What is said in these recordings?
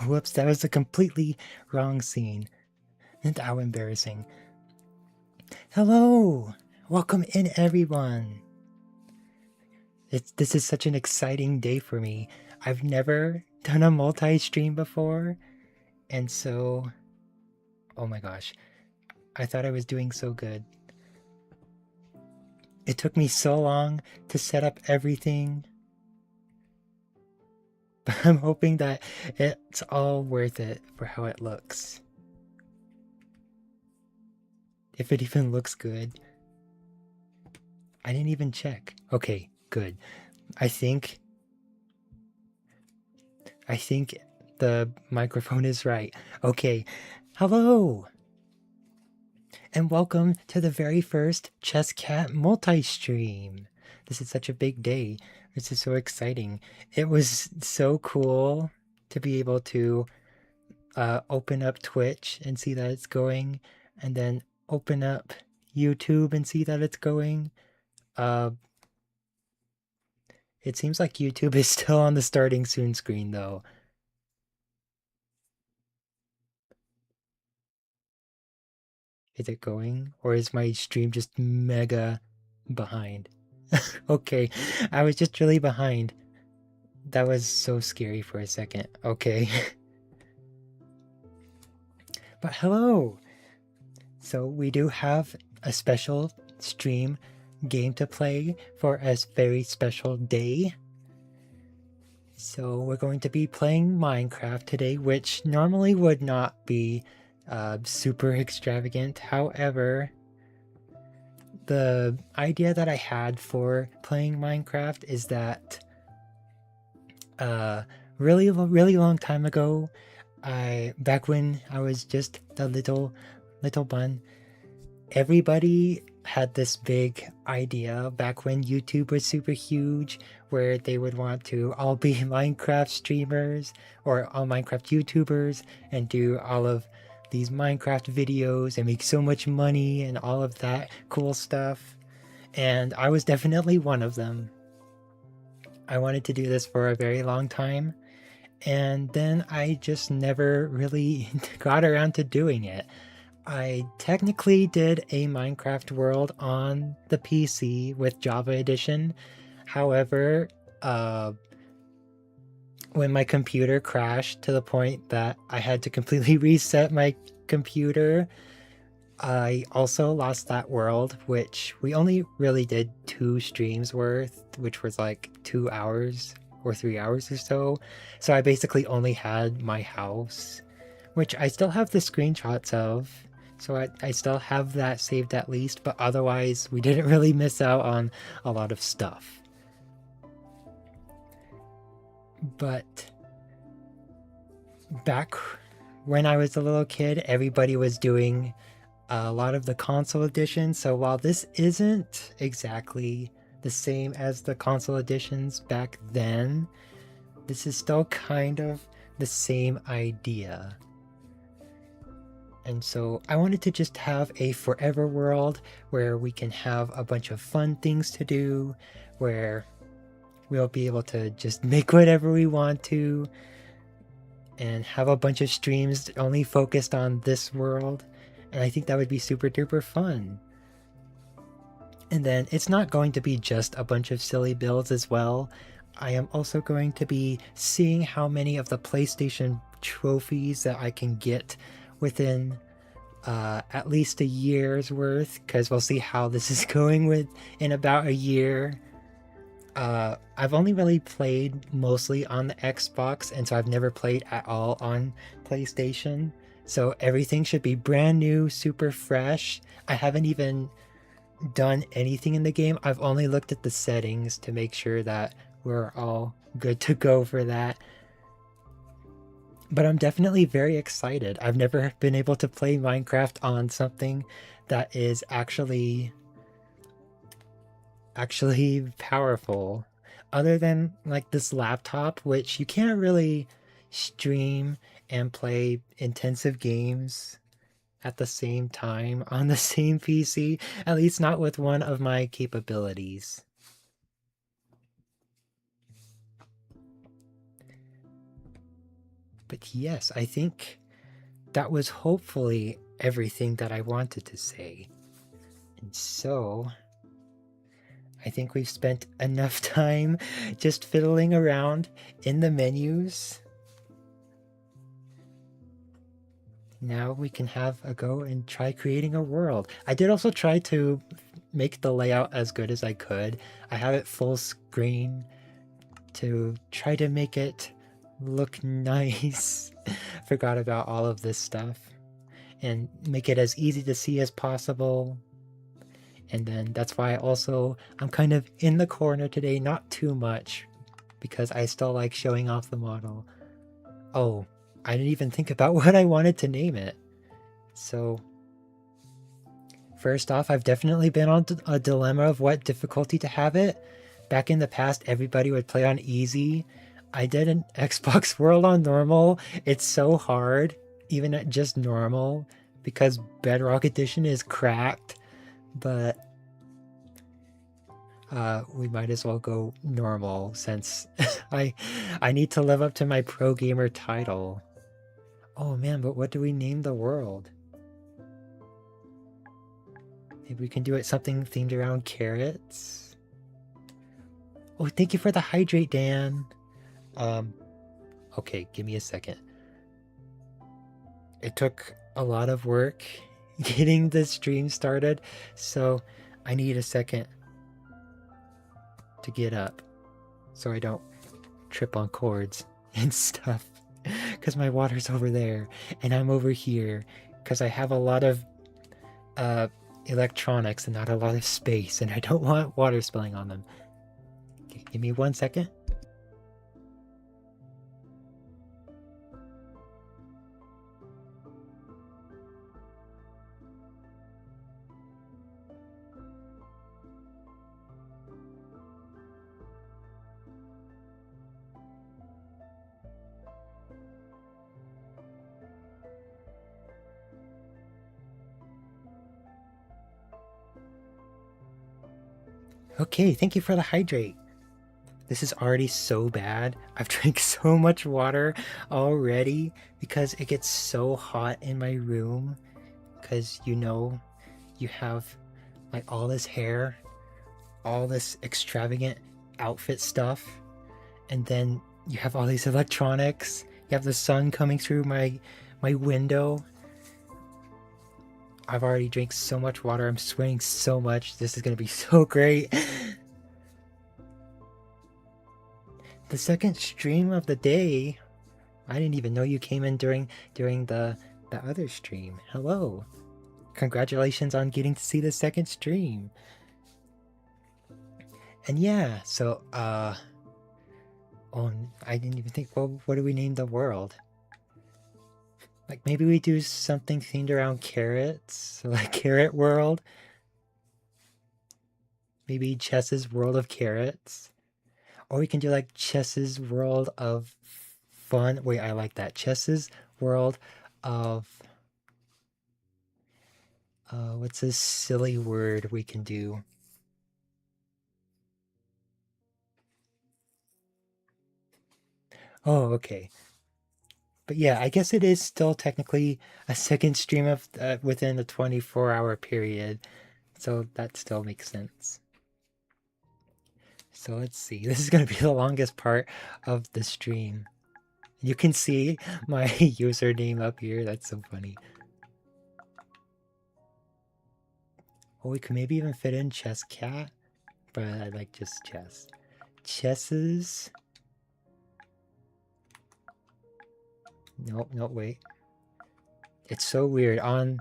Whoops, that was a completely wrong scene. And how embarrassing. Hello! Welcome in, everyone! This is such an exciting day for me. I've never done a multi-stream before, and so... Oh my gosh. I thought I was doing so good. It took me so long to set up everything, but I'm hoping that it's all worth it for how it looks. If it even looks good. I didn't even check. Okay, good. I think the microphone is right. Okay. Hello! And welcome to the very first Chess Cat multi-stream. This is such a big day. This is so exciting. It was so cool to be able to open up Twitch and see that it's going, and then open up YouTube and see that it's going. It seems like YouTube is still on the starting soon screen though. Is it going? Or is my stream just mega behind? Okay, I was just really behind. That was so scary for a second. Okay. But hello! So we do have a special stream game to play for a very special day. So we're going to be playing Minecraft today, which normally would not be super extravagant. However, the idea that I had for playing Minecraft is that really long time ago, back when I was just a little bun, everybody had this big idea back when YouTube was super huge, where they would want to all be Minecraft streamers or all Minecraft YouTubers and do all of these Minecraft videos and make so much money and all of that cool stuff. And I was definitely one of them. I wanted to do this for a very long time, and then I just never really got around to doing it. I technically did a Minecraft world on the PC with Java Edition. However, when my computer crashed to the point that I had to completely reset my computer, I also lost that world, which we only really did 2 streams worth, which was like 2 hours or 3 hours or so. So I basically only had my house, which I still have the screenshots of. So I still have that saved at least, but otherwise we didn't really miss out on a lot of stuff. But back when I was a little kid, everybody was doing a lot of the console editions. So while this isn't exactly the same as the console editions back then, this is still kind of the same idea. And so I wanted to just have a forever world where we can have a bunch of fun things to do, where we'll be able to just make whatever we want to and have a bunch of streams only focused on this world. And I think that would be super duper fun. And then it's not going to be just a bunch of silly builds as well. I am also going to be seeing how many of the PlayStation trophies that I can get within at least a year's worth, because we'll see how this is going in about a year. I've only really played mostly on the Xbox, and so I've never played at all on PlayStation. So everything should be brand new, super fresh. I haven't even done anything in the game. I've only looked at the settings to make sure that we're all good to go for that. But I'm definitely very excited. I've never been able to play Minecraft on something that is actually powerful, other than like this laptop, which you can't really stream and play intensive games at the same time on the same PC, at least not with one of my capabilities. But yes, I think that was hopefully everything that I wanted to say. And so I think we've spent enough time just fiddling around in the menus. Now we can have a go and try creating a world. I did also try to make the layout as good as I could. I have it full screen to try to make it look nice. Forgot about all of this stuff. And make it as easy to see as possible. And then that's why I'm kind of in the corner today, not too much, because I still like showing off the model. Oh, I didn't even think about what I wanted to name it. So first off, I've definitely been on a dilemma of what difficulty to have it. Back in the past, everybody would play on easy. I did an Xbox World on normal. It's so hard, even at just normal, because Bedrock Edition is cracked. But we might as well go normal since I need to live up to my pro gamer title. Oh man, but what do we name the world? Maybe we can do it something themed around carrots. Oh, thank you for the hydrate, Dan. Okay, give me a second. It took a lot of work getting the stream started, so I need a second to get up so I don't trip on cords and stuff because my water's over there and I'm over here because I have a lot of electronics and not a lot of space and I don't want water spilling on them. Okay, give me 1 second. Okay, thank you for the hydrate. This is already so bad. I've drank so much water already because it gets so hot in my room because you have like all this hair, all this extravagant outfit stuff, and then you have all these electronics. You have the sun coming through my window. I've already drank so much water. I'm sweating so much. This is gonna be so great. The second stream of the day. I didn't even know you came in during the other stream. Hello. Congratulations on getting to see the second stream. And yeah, so oh, I didn't even think, well, what do we name the world? Like maybe we do something themed around carrots, so like Carrot World. Maybe Chess's World of Carrots. Or we can do like Chess's World of Fun. Wait, I like that. Chess's World of what's a silly word we can do? Oh, okay. But yeah, I guess it is still technically a second stream of within the 24-hour period, so that still makes sense. So let's see. This is going to be the longest part of the stream. You can see my username up here. That's so funny. Oh, we could maybe even fit in Chess Cat, but I like just Chess. Chesses. Nope, no, wait. It's so weird. On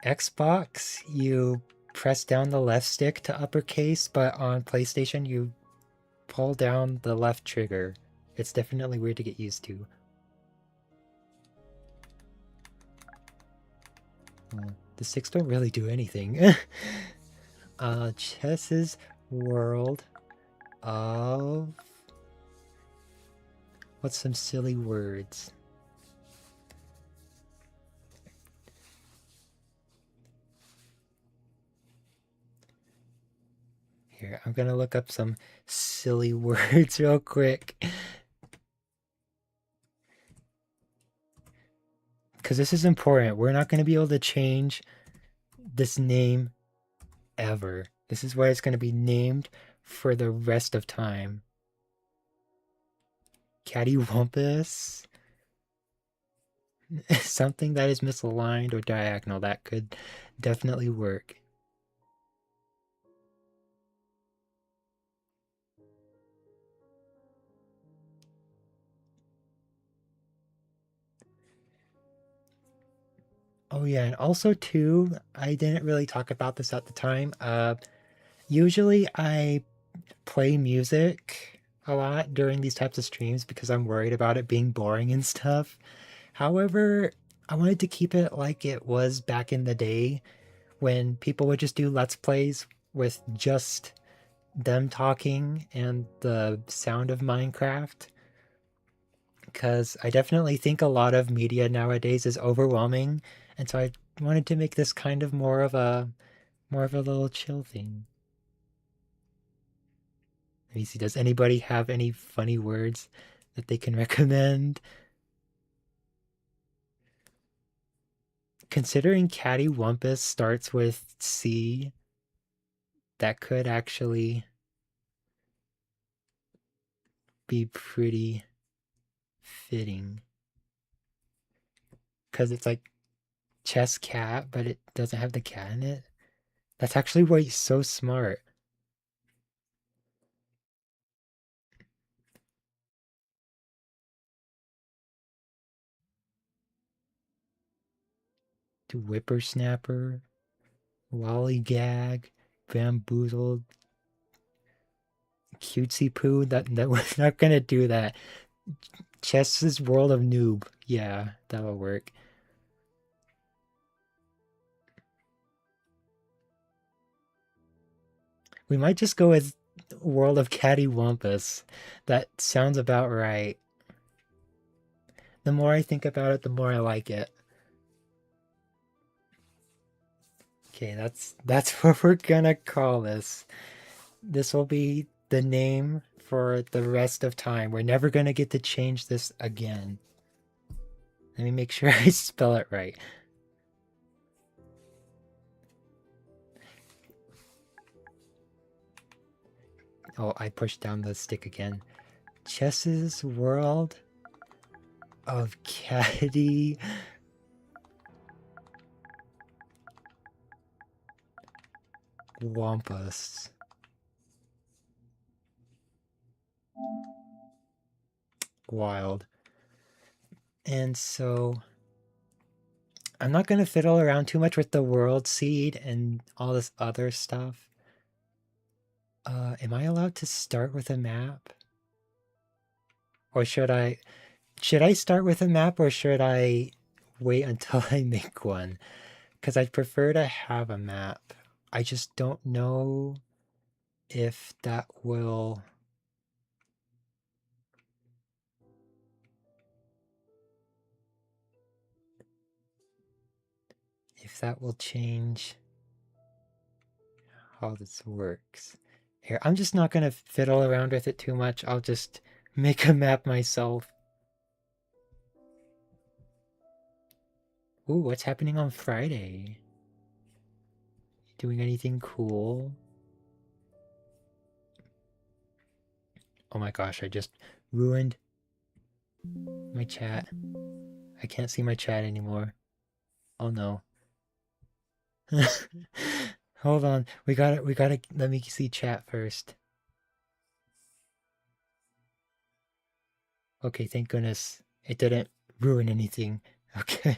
Xbox, you press down the left stick to uppercase, but on PlayStation, you pull down the left trigger. It's definitely weird to get used to. The sticks don't really do anything. Chess's World of... What's some silly words? Here, I'm gonna look up some silly words real quick. Because this is important. We're not gonna be able to change this name ever. This is why it's gonna be named for the rest of time. Cattywampus. Something that is misaligned or diagonal. That could definitely work. Oh yeah, and also too, I didn't really talk about this at the time. Usually I play music a lot during these types of streams because I'm worried about it being boring and stuff. However, I wanted to keep it like it was back in the day when people would just do Let's Plays with just them talking and the sound of Minecraft. Because I definitely think a lot of media nowadays is overwhelming, and so I wanted to make this kind of more of a little chill thing. Let me see, does anybody have any funny words that they can recommend? Considering cattywampus starts with C, that could actually be pretty fitting. Because it's like chess cat, but it doesn't have the cat in it. That's actually why he's so smart. To whippersnapper, lollygag, bamboozled, cutesy poo. That we're not gonna do that. Chess's world of noob. Yeah, that'll work. We might just go with world of cattywampus. That sounds about right. The more I think about it, the more I like it. Okay, that's what we're gonna call this. This will be the name for the rest of time. We're never gonna get to change this again. Let me make sure I spell it right. Oh, I pushed down the stick again. Chess's world of Caddy Wampus. Wild. And so I'm not going to fiddle around too much with the world seed and all this other stuff. Am I allowed to start with a map? Or should I start with a map, or should I wait until I make one? Because I'd prefer to have a map. I just don't know if that will change how this works. Here, I'm just not gonna fiddle around with it too much. I'll just make a map myself. Ooh, what's happening on Friday? Doing anything cool? Oh my gosh, I just ruined my chat. I can't see my chat anymore. Oh no. Hold on. We gotta let me see chat first. Okay, thank goodness. It didn't ruin anything. Okay.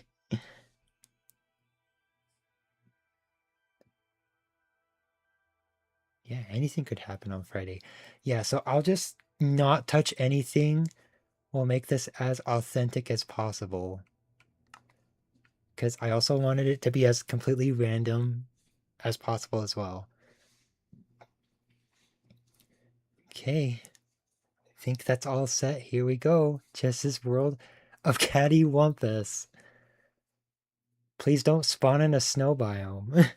Yeah, anything could happen on Friday. Yeah, so I'll just not touch anything. We'll make this as authentic as possible. Because I also wanted it to be as completely random as possible as well. Okay. I think that's all set. Here we go. Chess's world of cattywampus. Please don't spawn in a snow biome.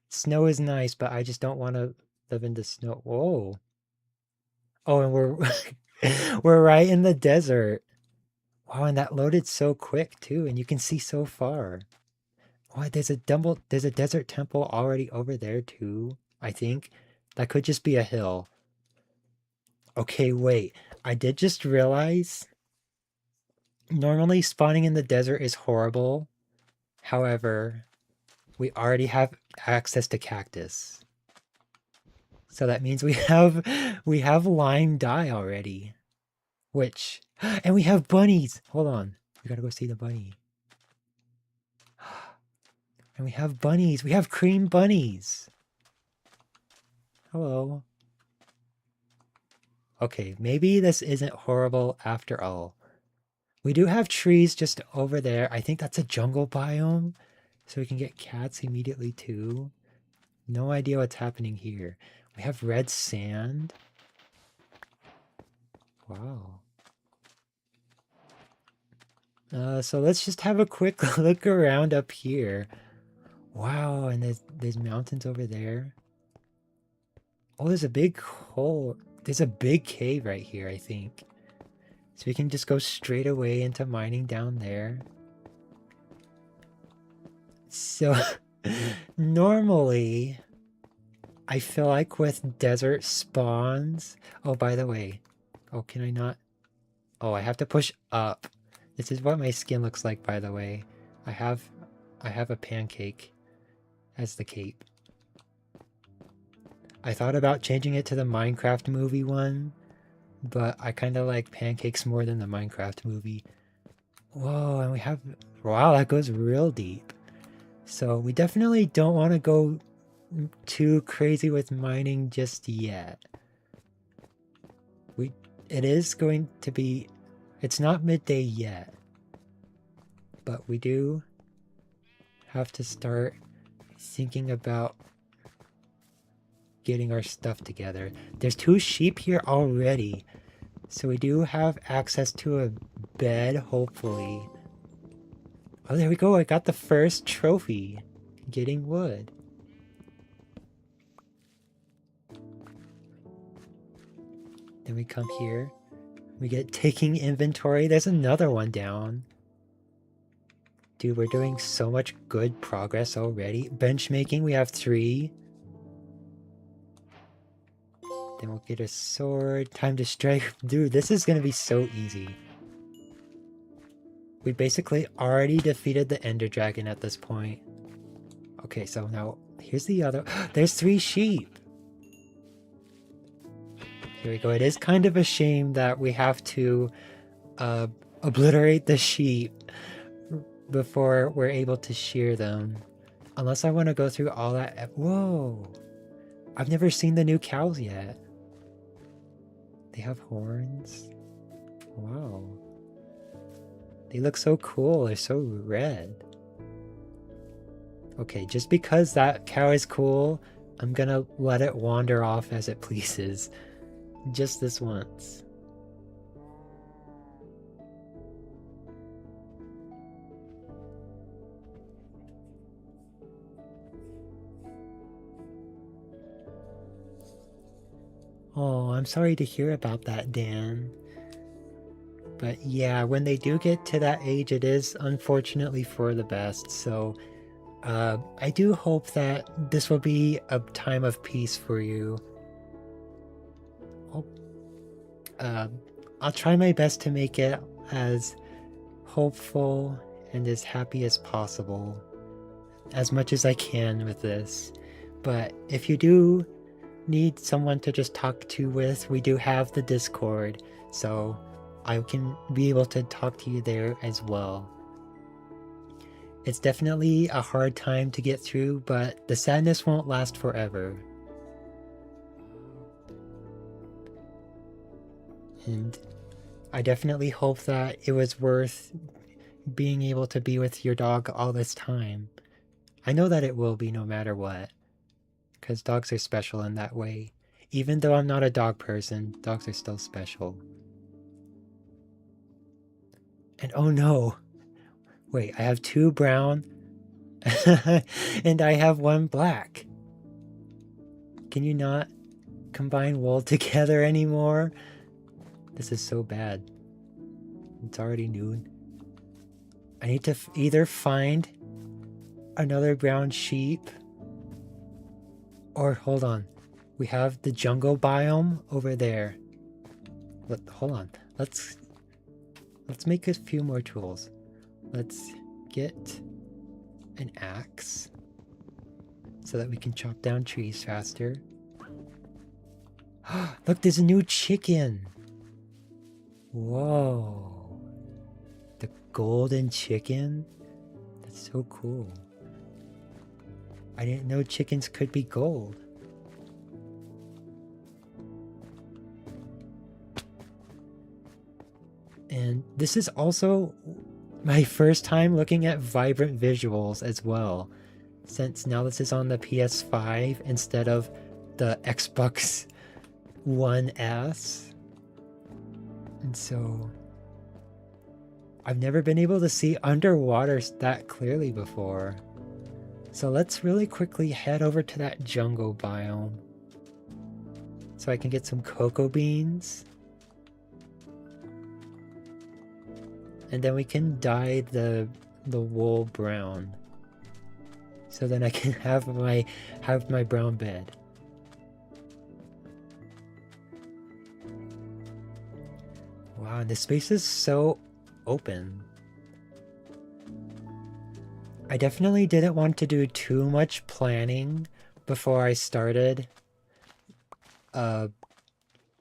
Snow is nice, but I just don't want to live in the snow. Whoa. Oh, and we're we're right in the desert. Wow, and that loaded so quick too, and you can see so far. Oh, there's a desert temple already over there too, I think. That could just be a hill. Okay, wait. I did just realize normally spawning in the desert is horrible. However, we already have access to cactus. So that means we have lime dye already. Which and we have bunnies. Hold on. We gotta go see the bunny. And we have bunnies. We have cream bunnies. Hello. Okay, maybe this isn't horrible after all. We do have trees just over there. I think that's a jungle biome. So we can get cats immediately too. No idea what's happening here. We have red sand. Wow. So let's just have a quick look around up here. Wow, and there's mountains over there. Oh, there's a big hole. There's a big cave right here, I think. So we can just go straight away into mining down there. So, normally, I feel like with desert spawns... Oh, by the way. Oh, can I not? Oh, I have to push up. This is what my skin looks like, by the way. I have a pancake as the cape. I thought about changing it to the Minecraft movie one, but I kind of like pancakes more than the Minecraft movie. Whoa, and we have... Wow, that goes real deep. So we definitely don't want to go too crazy with mining just yet. It is going to be... It's not midday yet, but we do have to start thinking about getting our stuff together. There's 2 sheep here already, so we do have access to a bed, hopefully. Oh, there we go. I got the first trophy. Getting wood. Then we come here. We get taking inventory. There's another one down. Dude, we're doing so much good progress already. Bench making, we have 3. Then we'll get a sword. Time to strike. Dude, this is gonna be so easy. We basically already defeated the Ender Dragon at this point. Okay, so now here's the other. There's 3 sheep. Here we go. It is kind of a shame that we have to obliterate the sheep before we're able to shear them. Unless I want to go through all that. Whoa! I've never seen the new cows yet. They have horns. Wow. They look so cool. They're so red. Okay, just because that cow is cool, I'm gonna let it wander off as it pleases. Just this once. Oh, I'm sorry to hear about that, Dan. But yeah, when they do get to that age, it is unfortunately for the best. So I do hope that this will be a time of peace for you. I'll try my best to make it as hopeful and as happy as possible, as much as I can with this. But if you do need someone to just talk to with, we do have the Discord, so I can be able to talk to you there as well. It's definitely a hard time to get through, but the sadness won't last forever. And I definitely hope that it was worth being able to be with your dog all this time. I know that it will be no matter what, because dogs are special in that way. Even though I'm not a dog person, dogs are still special. And oh no! Wait, I have 2 brown and I have 1 black. Can you not combine wool together anymore? This is so bad. It's already noon. I need to either find another brown sheep or hold on. We have the jungle biome over there. Hold on. Let's make a few more tools. Let's get an axe so that we can chop down trees faster. Look, there's a new chicken. Whoa. The golden chicken? That's so cool. I didn't know chickens could be gold. And this is also my first time looking at vibrant visuals as well, since now this is on the PS5 instead of the Xbox One S. And so I've never been able to see underwater that clearly before. So let's really quickly head over to that jungle biome. so I can get some cocoa beans. And then we can dye the wool brown. So then I can have my brown bed. Wow, and this space is so open. I definitely didn't want to do too much planning before I started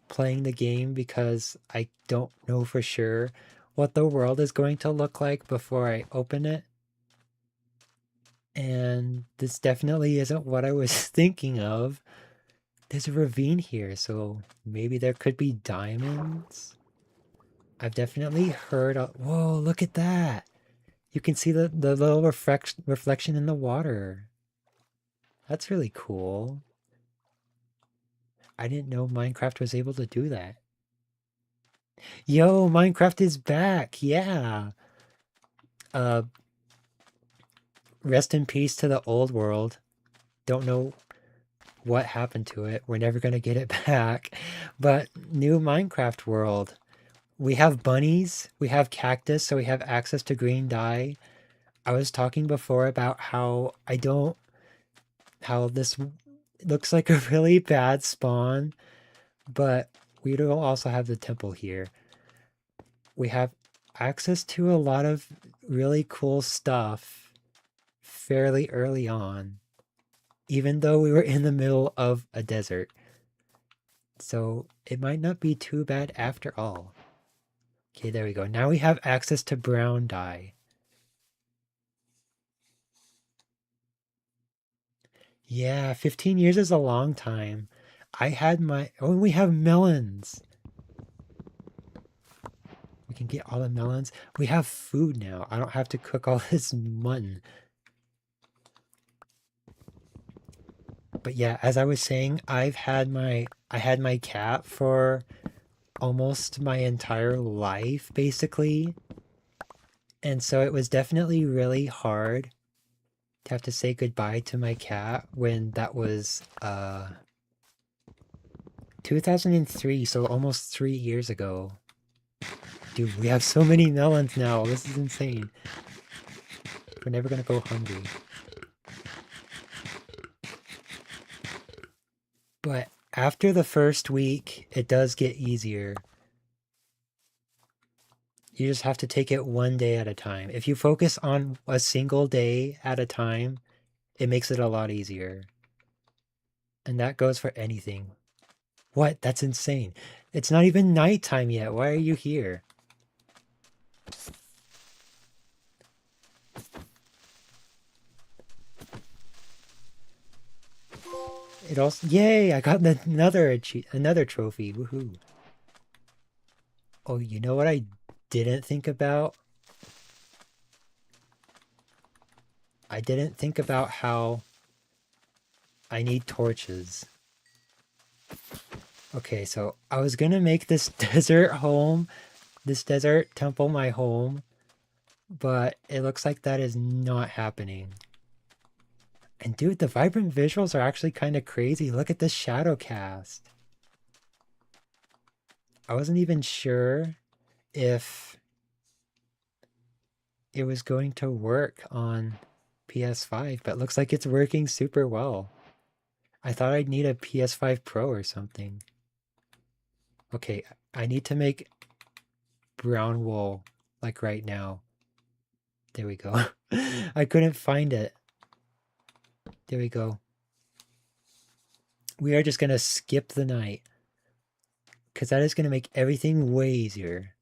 playing the game, because I don't know for sure what the world is going to look like before I open it. And this definitely isn't what I was thinking of. There's a ravine here, so maybe there could be diamonds. I've definitely heard whoa, look at that! You can see the little reflection in the water. That's really cool. I didn't know Minecraft was able to do that. Yo, Minecraft is back! Yeah! Uh, rest in peace to the old world. Don't know what happened to it. We're never gonna get it back. But new Minecraft world. We have bunnies, we have cactus, so we have access to green dye. I was talking before about how this looks like a really bad spawn, but we don't also have the temple here. We have access to a lot of really cool stuff fairly early on, even though we were in the middle of a desert. So it might not be too bad after all. Okay, there we go. Now we have access to brown dye. Yeah, 15 years is a long time. Oh, we have melons. We can get all the melons. We have food now. I don't have to cook all this mutton. But yeah, as I was saying, I had my cat for almost my entire life, basically. And so it was definitely really hard to have to say goodbye to my cat when that was 2003, so almost 3 years ago. Dude, we have so many melons now. This is insane. We're never gonna go hungry. But after the first week, it does get easier. You just have to take it one day at a time. If you focus on a single day at a time, it makes it a lot easier. And that goes for anything. What? That's insane. It's not even nighttime yet. Why are you here? It also, yay! I got another trophy. Woohoo! Oh, you know what I didn't think about? I didn't think about how I need torches. Okay, so I was gonna make this desert temple my home, but it looks like that is not happening. And dude, the vibrant visuals are actually kind of crazy. Look at this shadow cast. I wasn't even sure if it was going to work on PS5, but looks like it's working super well. I thought I'd need a PS5 Pro or something. Okay, I need to make brown wool, like right now. There we go. I couldn't find it. There we go. We are just gonna skip the night, because that is gonna make everything way easier.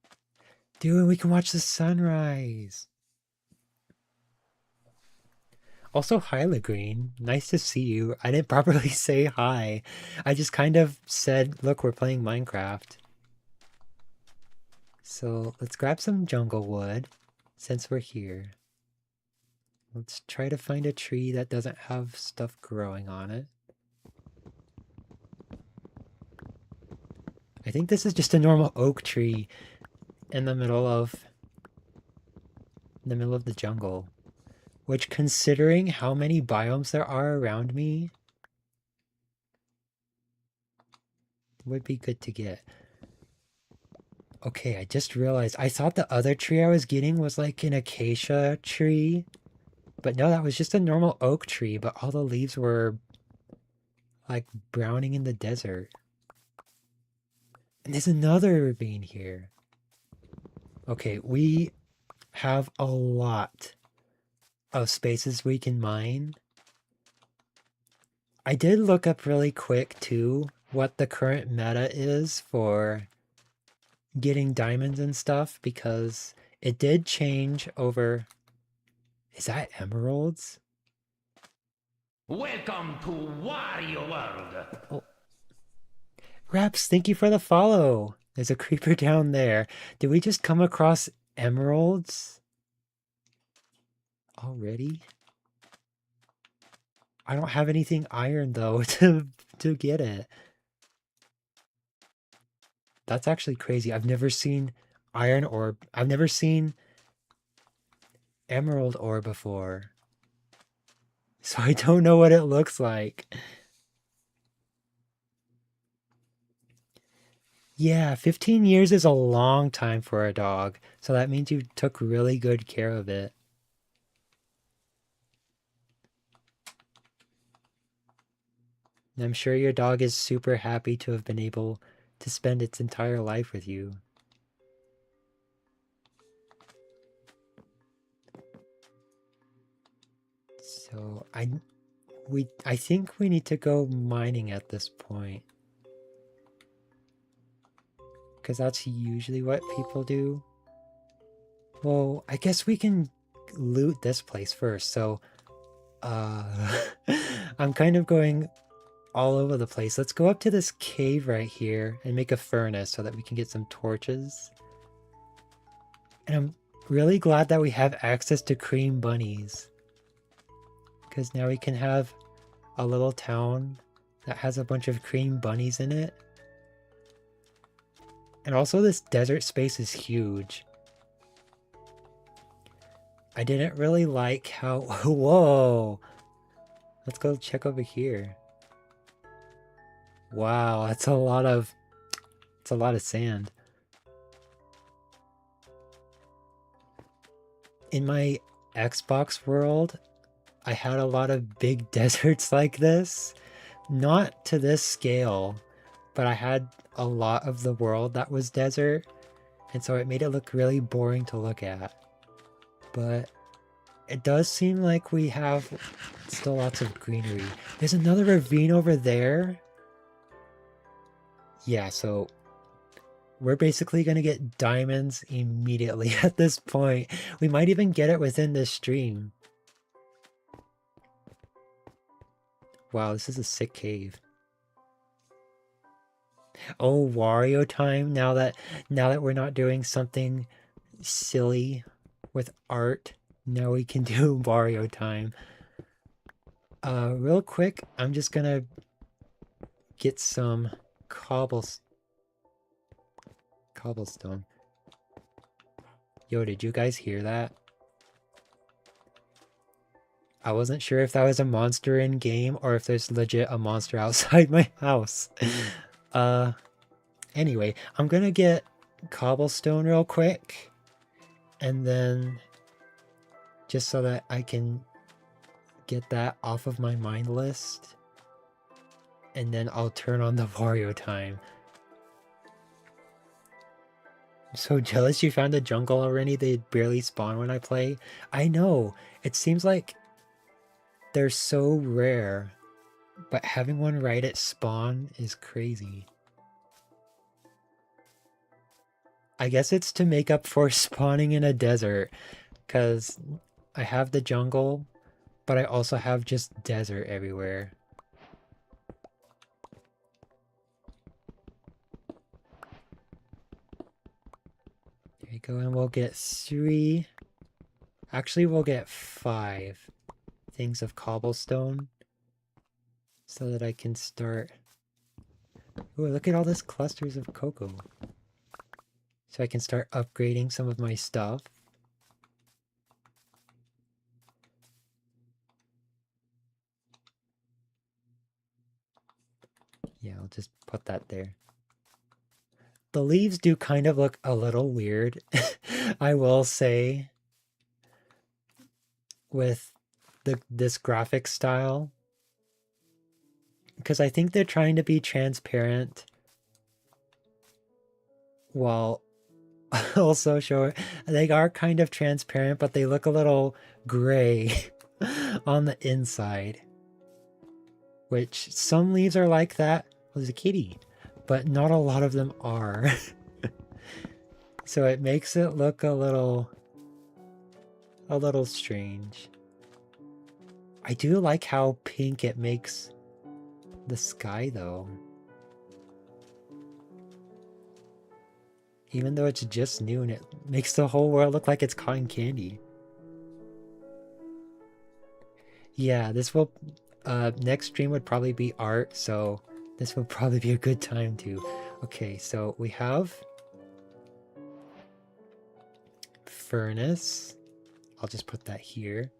Dude, we can watch the sunrise. Also, hi, Lagreen. Nice to see you. I didn't properly say hi. I just kind of said, look, we're playing Minecraft. So let's grab some jungle wood since we're here. Let's try to find a tree that doesn't have stuff growing on it. I think this is just a normal oak tree in the middle of the jungle. Which, considering how many biomes there are around me, would be good to get. Okay, I just realized I thought the other tree I was getting was like an acacia tree. But no, that was just a normal oak tree, but all the leaves were like browning in the desert. And there's another ravine here. Okay, we have a lot of spaces we can mine. I did look up really quick too what the current meta is for getting diamonds and stuff because it did change over. Is that emeralds? Welcome to Wario World. Oh, Raps, thank you for the follow. There's a creeper down there. Did we just come across emeralds already? I don't have anything iron though to get it. That's actually crazy. I've never seen iron ore. I've never seen emerald ore before. So I don't know what it looks like. Yeah, 15 years is a long time for a dog. So that means you took really good care of it. And I'm sure your dog is super happy to have been able to spend its entire life with you. So I think we need to go mining at this point. Because that's usually what people do. Well, I guess we can loot this place first. So, I'm kind of going all over the place. Let's go up to this cave right here and make a furnace so that we can get some torches. And I'm really glad that we have access to cream bunnies. Because now we can have a little town that has a bunch of cream bunnies in it. And also this desert space is huge. I didn't really like how... Whoa! Let's go check over here. Wow, that's a lot of... It's a lot of sand. In my Xbox world, I had a lot of big deserts like this. Not to this scale, but I had a lot of the world that was desert, and so it made it look really boring to look at. But it does seem like we have still lots of greenery. There's another ravine over there. Yeah, so we're basically going to get diamonds immediately at this point. We might even get it within this stream. Wow, this is a sick cave. Oh, Wario time. Now that we're not doing something silly with art, now we can do Wario time. Real quick, I'm just gonna get some cobblestone. Yo, did you guys hear that? I wasn't sure if that was a monster in game or if there's legit a monster outside my house. Anyway, I'm gonna get cobblestone real quick, and then just so that I can get that off of my mind list, and then I'll turn on the Wario time. I'm so jealous you found a jungle already. They barely spawn when I play. I know, it seems like they're so rare, but having one right at spawn is crazy. I guess it's to make up for spawning in a desert, because I have the jungle, but I also have just desert everywhere. There you go, and we'll get 3. Actually, we'll get 5 things of cobblestone so that I can start... Ooh, look at all this clusters of cocoa. So I can start upgrading some of my stuff. Yeah, I'll just put that there. The leaves do kind of look a little weird, I will say, with this graphic style, because I think they're trying to be transparent while also show they are kind of transparent, but they look a little gray on the inside. Which some leaves are like that. Well, there's a kitty, but not a lot of them are. So it makes it look a little strange. I do like how pink it makes the sky though. Even though it's just noon, it makes the whole world look like it's cotton candy. Yeah, this will next stream would probably be art, so this will probably be a good time to. Okay, so we have furnace. I'll just put that here.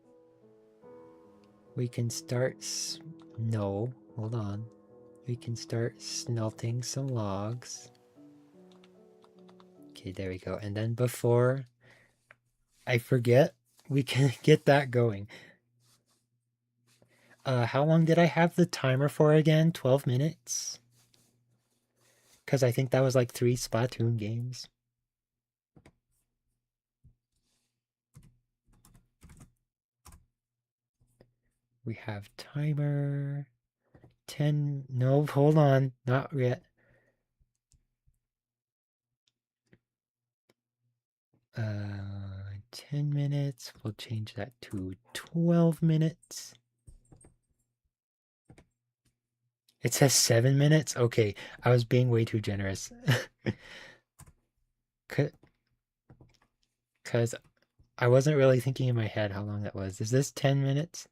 We can start. No, hold on. We can start smelting some logs. Okay, there we go. And then before I forget, we can get that going. How long did I have the timer for again? 12 minutes? Because I think that was like 3 Splatoon games. We have timer. 10. No, hold on. Not yet. 10 minutes. We'll change that to 12 minutes. It says 7 minutes? Okay, I was being way too generous. Because I wasn't really thinking in my head how long that was. Is this 10 minutes?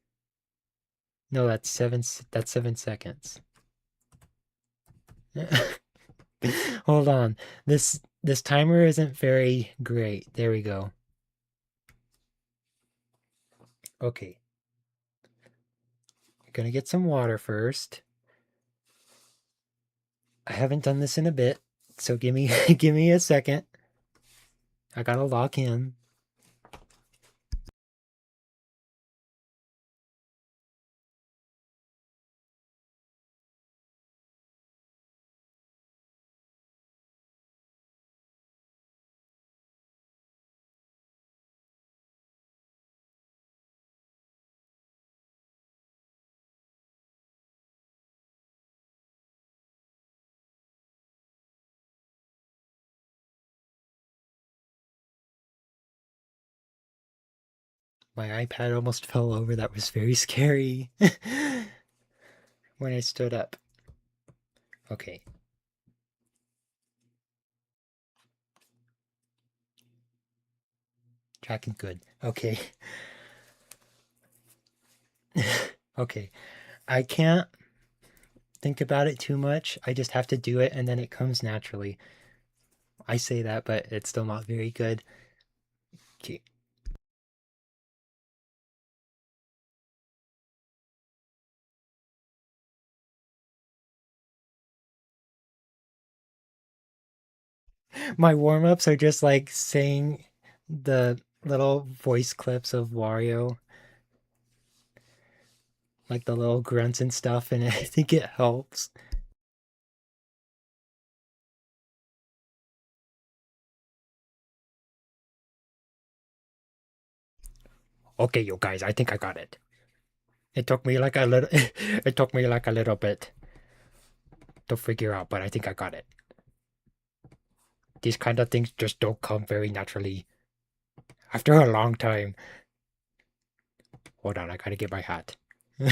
No, that's 7 seconds. Hold on. This timer isn't very great. There we go. Okay. Gonna get some water first. I haven't done this in a bit, so give me give me a second. I gotta lock in. My iPad almost fell over. That was very scary when I stood up. Okay. Tracking good. Okay. Okay. I can't think about it too much. I just have to do it and then it comes naturally. I say that, but it's still not very good. Okay. My warm-ups are just like saying the little voice clips of Wario, like the little grunts and stuff, and I think it helps. Okay, you guys, I think I got it. It took me like a little it took me like a little bit to figure out, but I think I got it. These kind of things just don't come very naturally after a long time. Hold on, I gotta get my hat. I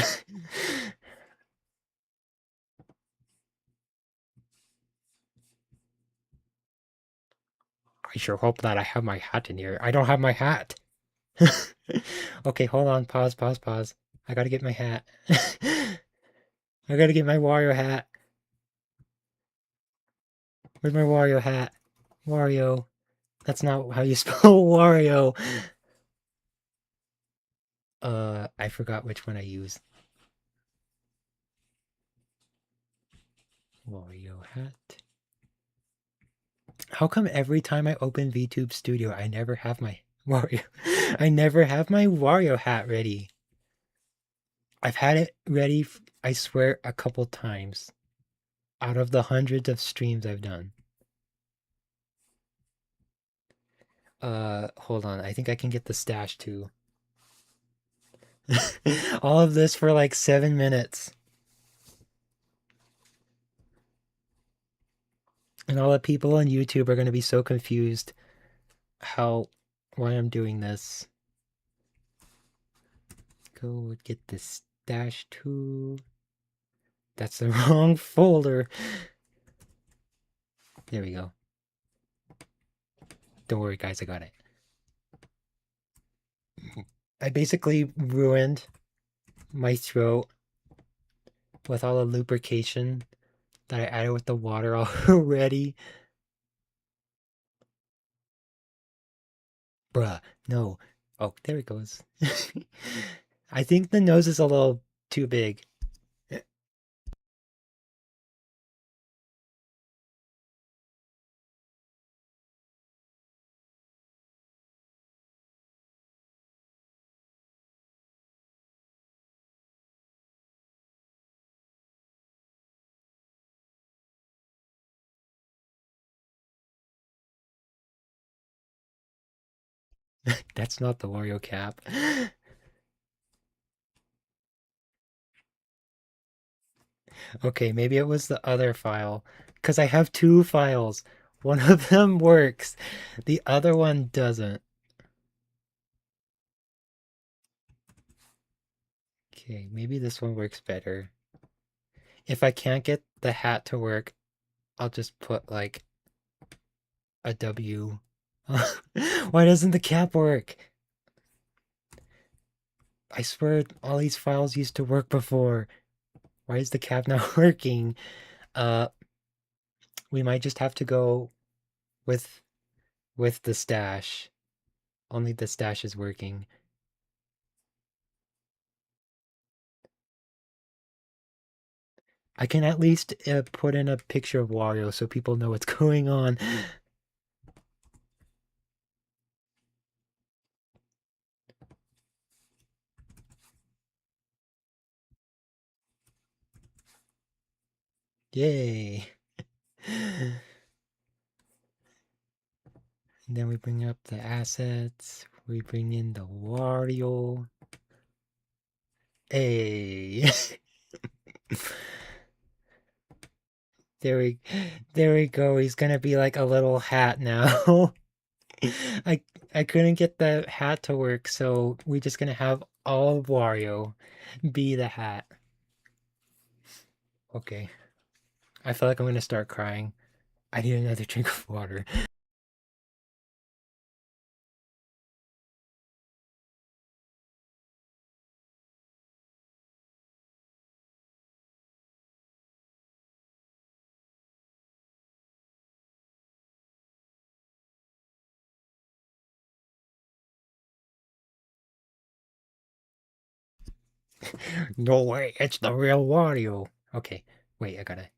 sure hope that I have my hat in here. I don't have my hat. Okay, hold on. Pause, pause, pause. I gotta get my hat. I gotta get my Wario hat. Where's my Wario hat? Wario. That's not how you spell Wario. I forgot which one I used. Wario hat. How come every time I open VTube Studio, I never have my Wario? I never have my Wario hat ready. I've had it ready, I swear, a couple times out of the hundreds of streams I've done. Hold on. I think I can get the stash too. All of this for like 7 minutes. And all the people on YouTube are going to be so confused why I'm doing this. Go get the stash too. That's the wrong folder. There we go. Don't worry, guys, I got it. I basically ruined my throat with all the lubrication that I added with the water already. Bruh, no. Oh, there it goes. I think the nose is a little too big. That's not the Wario cap. Okay, maybe it was the other file. Because I have two files. One of them works, the other one doesn't. Okay, maybe this one works better. If I can't get the hat to work, I'll just put like a W. Why doesn't the cap work? I swear all these files used to work before. Why is the cap not working? Uh, we might just have to go with the stash. Only the stash is working. I can at least put in a picture of Wario so people know what's going on. Yay. And then we bring up the assets. We bring in the Wario. Hey. There we go. He's gonna be like a little hat now. I I couldn't get the hat to work, so we're just gonna have all of Wario be the hat. Okay. I feel like I'm gonna start crying. I need another drink of water. No way, it's the real Wario. Okay, wait, I gotta.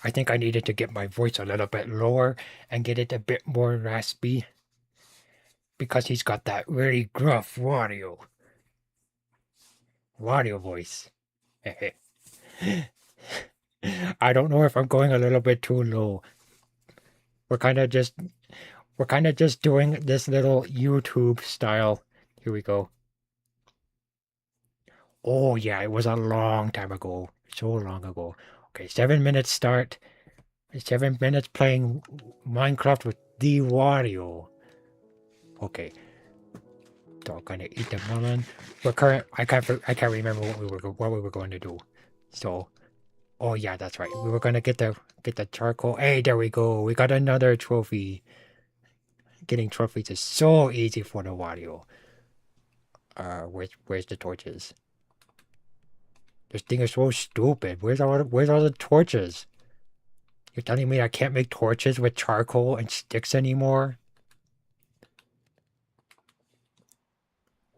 I think I needed to get my voice a little bit lower and get it a bit more raspy because he's got that really gruff Wario voice. I don't know if I'm going a little bit too low. We're kind of just doing this little YouTube style. Here we go. Oh yeah, it was a long time ago. So long ago. Okay, 7 minutes start. 7 minutes playing Minecraft with the Wario. Okay. So gonna eat the melon. I can't remember what we were going to do. So oh yeah, that's right. We were gonna get the charcoal. Hey, there we go. We got another trophy. Getting trophies is so easy for the Wario. Where's the torches? This thing is so stupid. Where's all the torches? You're telling me I can't make torches with charcoal and sticks anymore?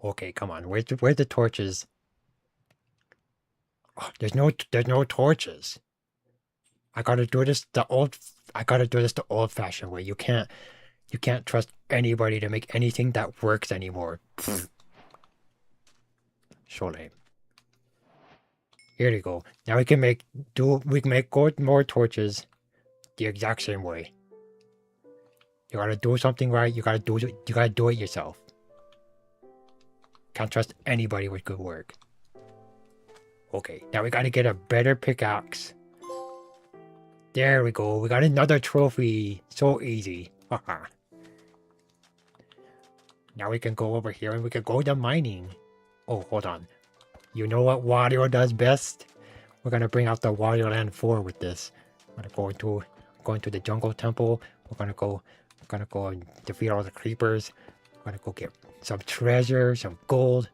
Okay, come on. Where's the torches? Oh, there's no torches. I gotta do this the old-fashioned way. You can't trust anybody to make anything that works anymore. So lame. Here we go. Now we can make more torches the exact same way. You gotta do something right. You gotta do it yourself. Can't trust anybody with good work. Okay, now we gotta get a better pickaxe. There we go. We got another trophy. So easy. Haha. Now we can go over here and we can go to mining. Oh, hold on. You know what Wario does best? We're gonna bring out the Wario Land 4 with this. We're gonna go into the jungle temple. We're gonna go and defeat all the creepers. We're gonna go get some treasure, some gold.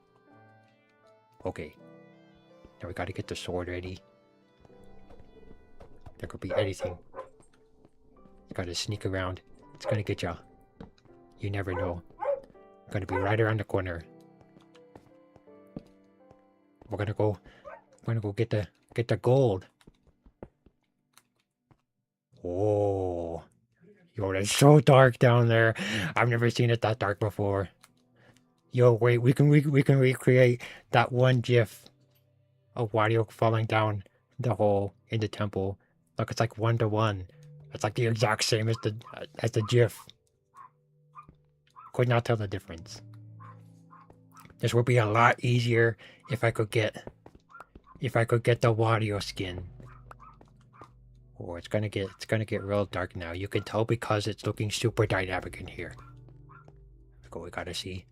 Okay. Now we gotta get the sword ready. There could be anything. Gotta sneak around. It's gonna get ya. You never know. Gonna be right around the corner. We're gonna go get the gold. Oh, yo, it's so dark down there. I've never seen it that dark before. Yo, wait, we can recreate that one GIF of Wario falling down the hole in the temple. Look, it's like 1-to-1. It's like the exact same as the GIF. Could not tell the difference. This would be a lot easier if I could get the Wario skin. Oh, it's gonna get real dark now. You can tell because it's looking super dynamic in here. We gotta see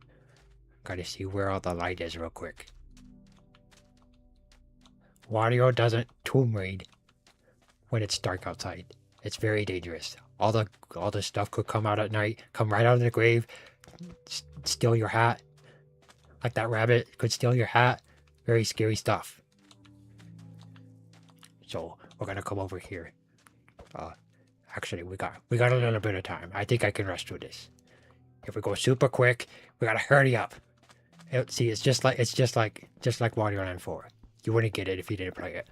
where all the light is real quick. Wario doesn't tomb raid when it's dark outside. It's very dangerous. All the stuff could come out at night, come right out of the grave, steal your hat. Like that rabbit could steal your hat. Very scary stuff. So we're gonna come over here. Actually, we got a little bit of time. I think I can rush through this. If we go super quick, we gotta hurry up. See, it's just like Wario Land 4. You wouldn't get it if you didn't play it.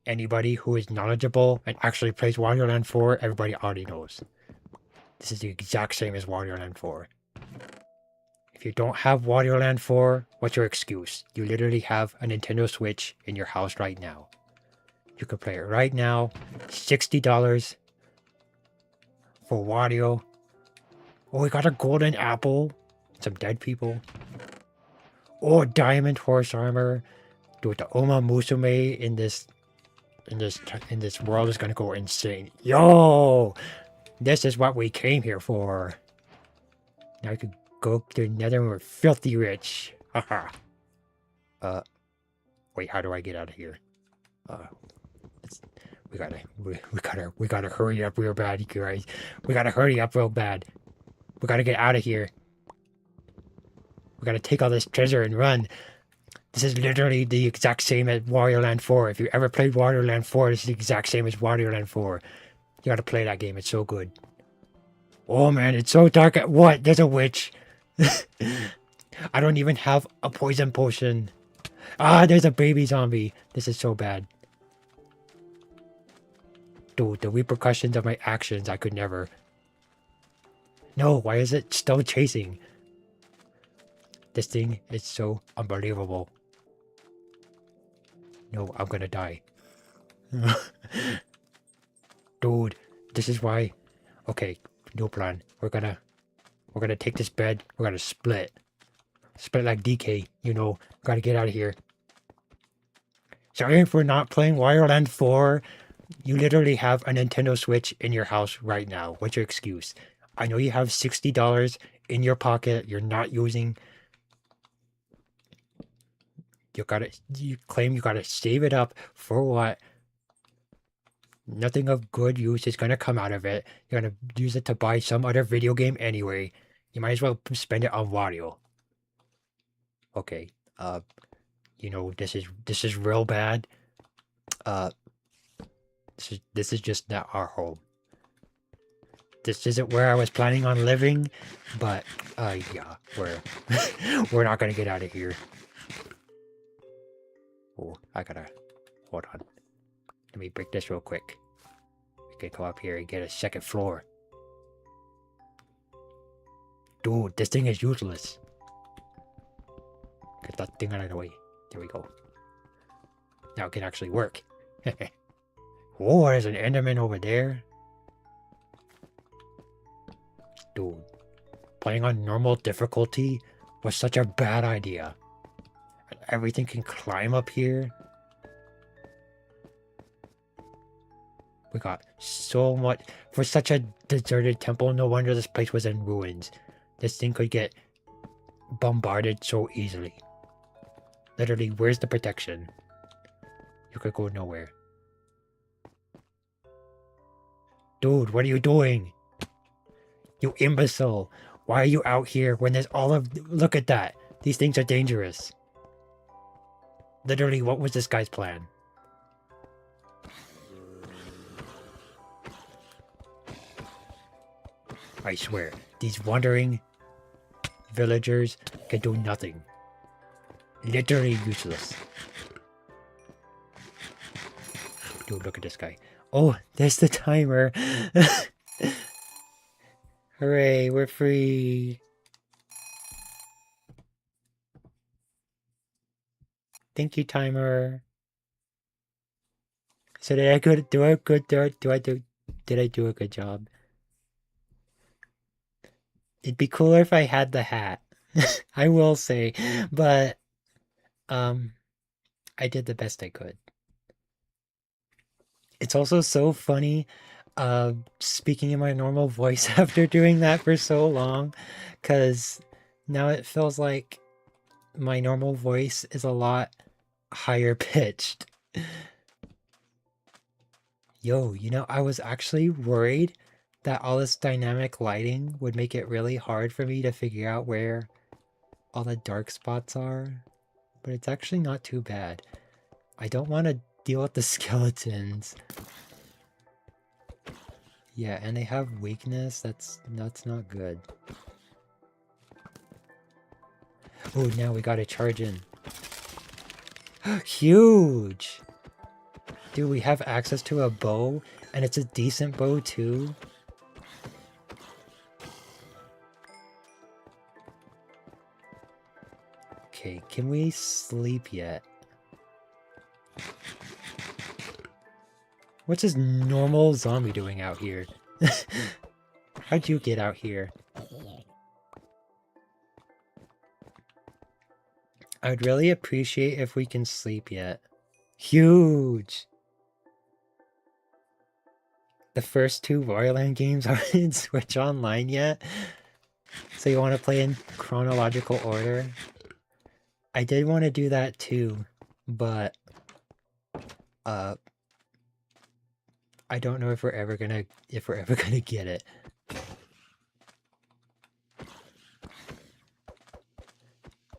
Anybody who is knowledgeable and actually plays Wario Land 4, everybody already knows. This is the exact same as Wario Land 4. If you don't have Wario Land 4, what's your excuse? You literally have a Nintendo Switch in your house right now. You can play it right now. $60 for Wario. Oh, we got a golden apple. Some dead people. Oh, diamond horse armor. Dude, the Oma Musume in this world is gonna go insane. Yo! This is what we came here for. Now you can go to the Nether and we're filthy rich. Haha. Wait, how do I get out of here? We gotta hurry up real bad, you guys. We gotta hurry up real bad. We gotta get out of here. We gotta take all this treasure and run. This is literally the exact same as Wario Land 4. If you ever played Wario Land 4, this is the exact same as Wario Land 4. You gotta play that game, it's so good. Oh man, it's so dark. What? There's a witch. I don't even have a poison potion. Ah, there's a baby zombie. This is so bad. Dude, the repercussions of my actions, I could never. No, why is it still chasing? This thing is so unbelievable. No, I'm gonna die. Dude, this is why. Okay, no plan. We're gonna take this bed. We're gonna split. Split like DK, you know. Gotta get out of here. Sorry for not playing Wario Land 4. You literally have a Nintendo Switch in your house right now. What's your excuse? I know you have $60 in your pocket. You're not using. You claim you gotta save it up for what? Nothing of good use is gonna come out of it. You're gonna use it to buy some other video game anyway. You might as well spend it on Wario. Okay, you know, this is real bad. This is just not our home. This isn't where I was planning on living, but yeah, we're not gonna get out of here. I gotta... Hold on. Let me break this real quick. We can go up here and get a second floor. Dude, this thing is useless. Get that thing out of the way. There we go. Now it can actually work. Oh, there's an Enderman over there. Dude, playing on normal difficulty was such a bad idea. And everything can climb up here. We got so much. For such a deserted temple, no wonder this place was in ruins. This thing could get bombarded so easily. Literally, where's the protection? You could go nowhere. Dude, what are you doing? You imbecile. Why are you out here when there's all of... Look at that. These things are dangerous. Literally, what was this guy's plan? I swear, these wandering villagers can do nothing. Literally useless. Dude, look at this guy. Oh, there's the timer. Hooray, we're free. Thank you, timer. So did I do a good job? It'd be cooler if I had the hat. I will say, but I did the best I could. It's also so funny speaking in my normal voice after doing that for so long, because now it feels like my normal voice is a lot higher pitched. Yo, you know, I was actually worried that all this dynamic lighting would make it really hard for me to figure out where all the dark spots are, but it's actually not too bad. I don't want to deal with the skeletons. Yeah, and they have weakness. That's not good. Oh, now we gotta charge in. Huge! Dude, we have access to a bow, and it's a decent bow too. Okay, can we sleep yet? What's this normal zombie doing out here? How'd you get out here? I'd really appreciate if we can sleep yet. Huge! The first two Royal Land games aren't in Switch Online yet. So you want to play in chronological order? I did want to do that too, but I don't know if we're ever gonna get it.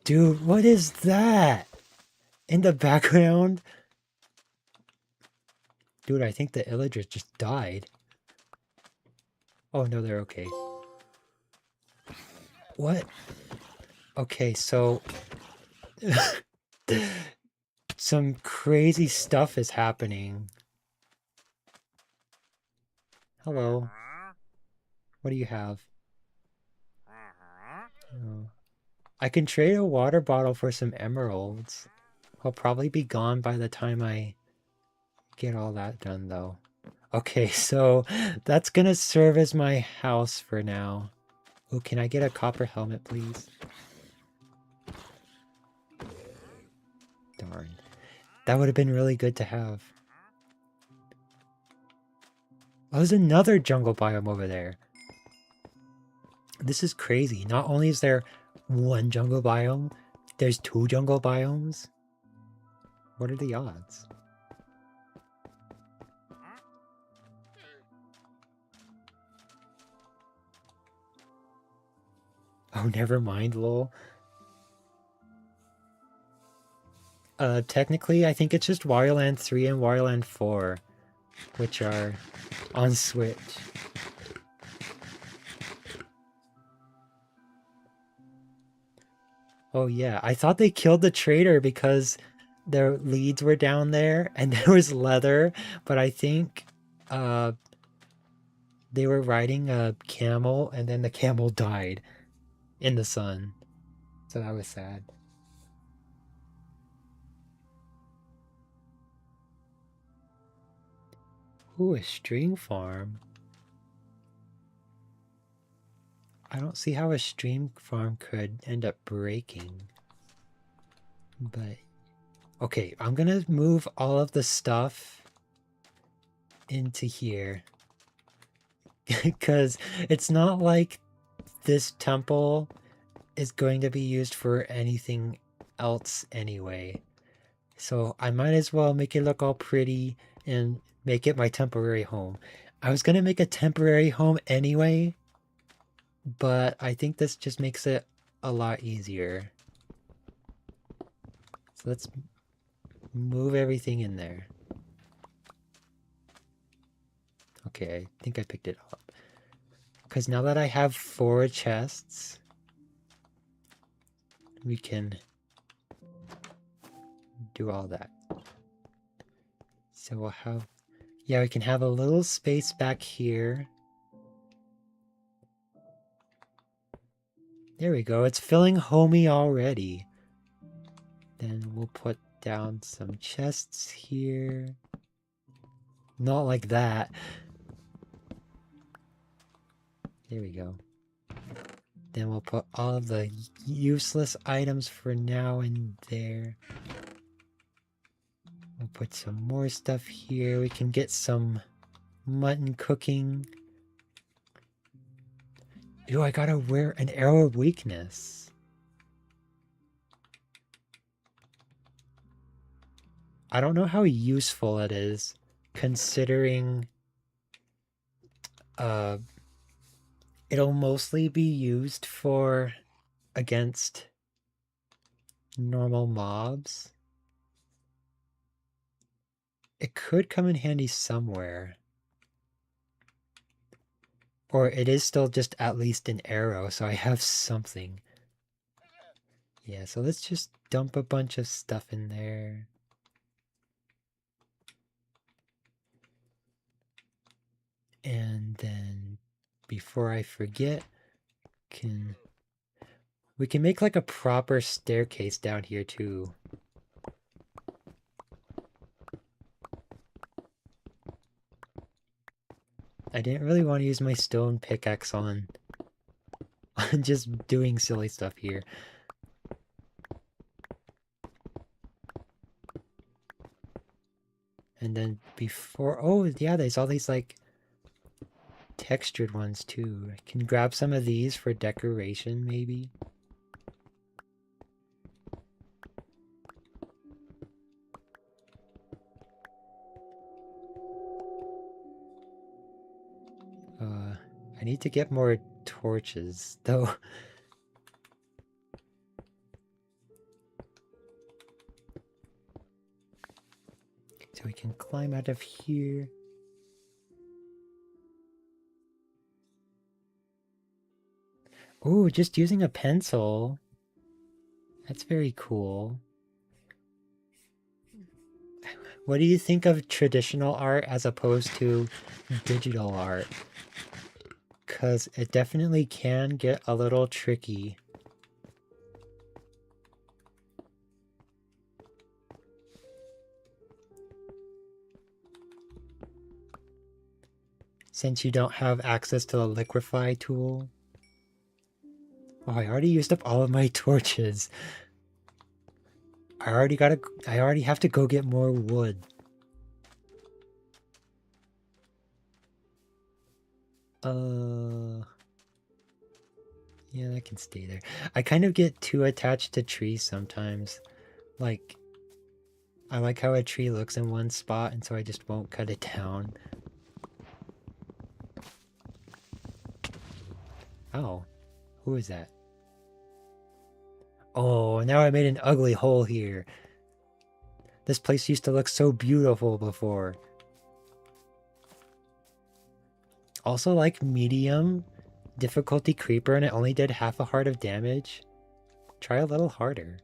Dude, what is that? In the background? Dude, I think the illagers just died. Oh no, they're okay. What? Okay, so some crazy stuff is happening. Hello. What do you have? Oh. I can trade a water bottle for some emeralds. I'll probably be gone by the time I get all that done, though. Okay, so that's gonna serve as my house for now. Oh, can I get a copper helmet, please? Darn. That would have been really good to have. Oh, there's another jungle biome over there. This is crazy. Not only is there one jungle biome, there's two jungle biomes. What are the odds? Oh, never mind, lol. Technically, I think it's just Wario Land 3 and Wario Land 4, which are on Switch. Oh yeah, I thought they killed the trader because their leads were down there and there was leather, but I think uh, they were riding a camel and then the camel died in the sun. So that was sad. Ooh, a string farm. I don't see how a string farm could end up breaking. But okay, I'm gonna move all of the stuff into here. Because it's not like this temple is going to be used for anything else anyway. So I might as well make it look all pretty and make it my temporary home. I was gonna make a temporary home anyway, but I think this just makes it a lot easier. So let's move everything in there. Okay, I think I picked it up. Because now that I have 4 chests, we can do all that. So we'll have... Yeah, we can have a little space back here. There we go. It's feeling homey already. Then we'll put down some chests here. Not like that. There we go. Then we'll put all of the useless items for now in there. We'll put some more stuff here. We can get some mutton cooking. Ew, I gotta wear an arrow of weakness. I don't know how useful it is, considering it'll mostly be used for against normal mobs. It could come in handy somewhere. Or it is still just at least an arrow, so I have something. Yeah, so let's just dump a bunch of stuff in there. And then, before I forget, we can make like a proper staircase down here too. I didn't really want to use my stone pickaxe on just doing silly stuff here. And then before... Oh, yeah, there's all these like textured ones too. I can grab some of these for decoration maybe. I need to get more torches though. So we can climb out of here. Oh, just using a pencil. That's very cool. What do you think of traditional art as opposed to digital art? Because it definitely can get a little tricky. Since you don't have access to the liquefy tool. Oh, I already used up all of my torches. I already have to go get more wood. Yeah, that can stay there. I kind of get too attached to trees sometimes. Like, I like how a tree looks in one spot, and so I just won't cut it down. Oh, who is that? Oh, now I made an ugly hole here. This place used to look so beautiful before. Also, like medium difficulty creeper, and it only did half a heart of damage. Try a little harder.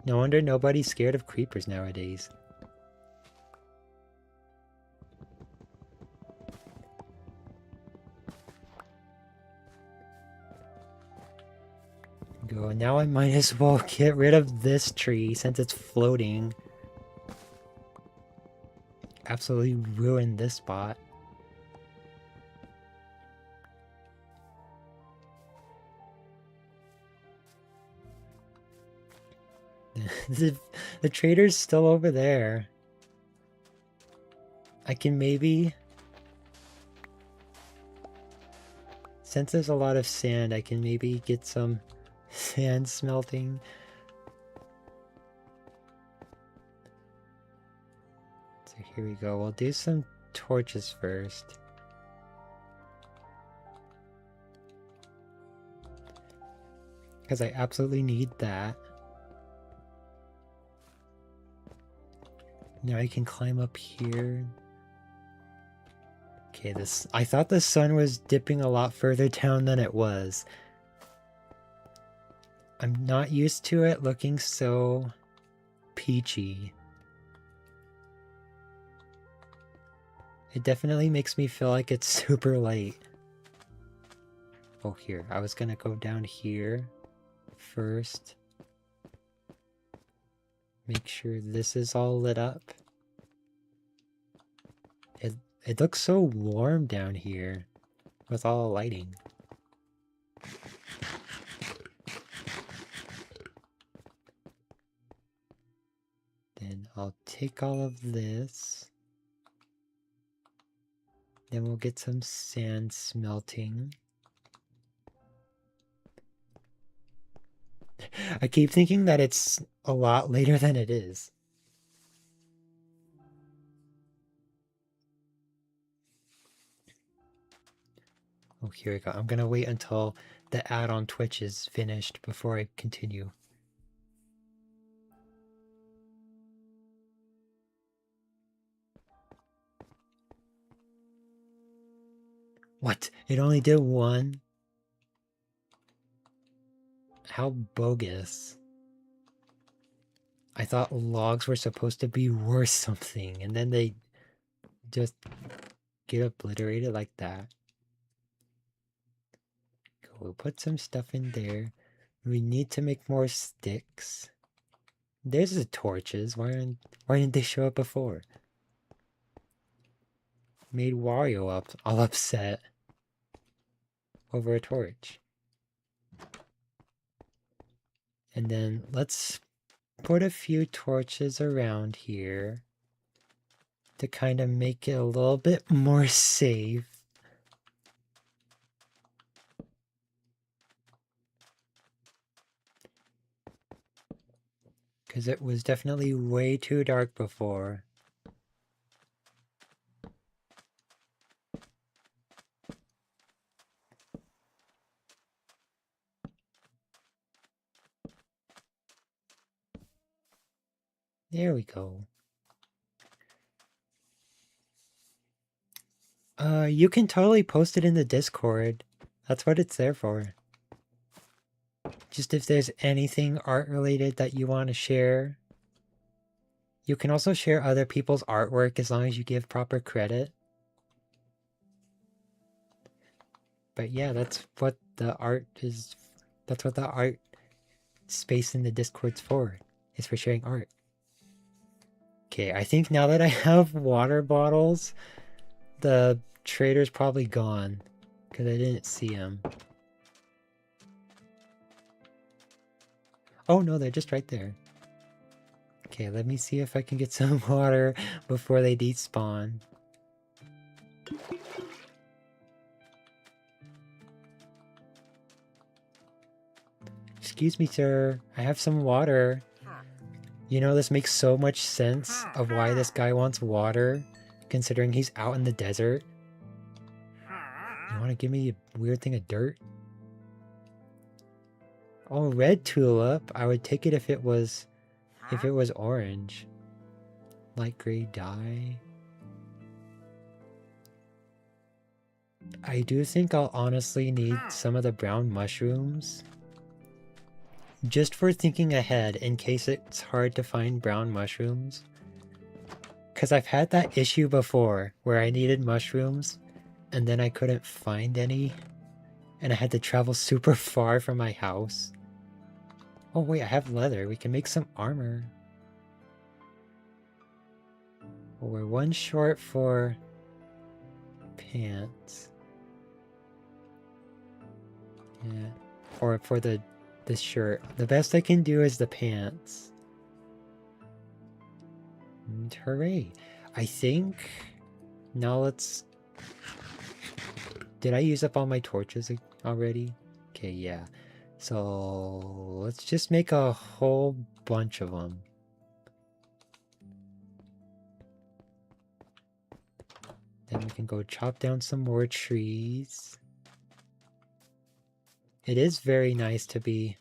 No wonder nobody's scared of creepers nowadays. Go. Now I might as well get rid of this tree since it's floating. Absolutely ruin this spot. The trader's still over there. I can maybe... Since there's a lot of sand, I can maybe get some sand smelting. So here we go. We'll do some torches first. Because I absolutely need that. Now I can climb up here. Okay, I thought the sun was dipping a lot further down than it was. I'm not used to it looking so peachy. It definitely makes me feel like it's super late. Oh, here. I was gonna go down here first. Make sure this is all lit up. It looks so warm down here with all the lighting. Then I'll take all of this. Then we'll get some sand smelting. I keep thinking that it's a lot later than it is. Oh, here we go. I'm gonna wait until the ad on Twitch is finished before I continue. What? It only did one? How bogus. I thought logs were supposed to be worth something, and then they just get obliterated like that. Cool, we'll put some stuff in there. We need to make more sticks. There's the torches. Why didn't they show up before? Made Wario all upset over a torch. And then let's put a few torches around here to kind of make it a little bit more safe. Because it was definitely way too dark before. There we go. You can totally post it in the Discord. That's what it's there for. Just if there's anything art related that you want to share. You can also share other people's artwork as long as you give proper credit. But yeah, that's what the art is. That's what the art space in the Discord's for. Is for sharing art. Okay, I think now that I have water bottles, the trader's probably gone. Because I didn't see him. Oh no, they're just right there. Okay, let me see if I can get some water before they despawn. Excuse me, sir. I have some water. You know, this makes so much sense of why this guy wants water, considering he's out in the desert. You want to give me a weird thing of dirt? Oh, red tulip. I would take it if it was orange. Light gray dye. I do think I'll honestly need some of the brown mushrooms. just for thinking ahead in case it's hard to find brown mushrooms. Because I've had that issue before where I needed mushrooms and then I couldn't find any and I had to travel super far from my house. Oh wait, I have leather. We can make some armor. Well, we're one short for pants. Yeah. Or for the shirt. The best I can do is the pants. And hooray. I think now let's... Did I use up all my torches already? Okay, yeah. So let's just make a whole bunch of them. Then we can go chop down some more trees. It is very nice to be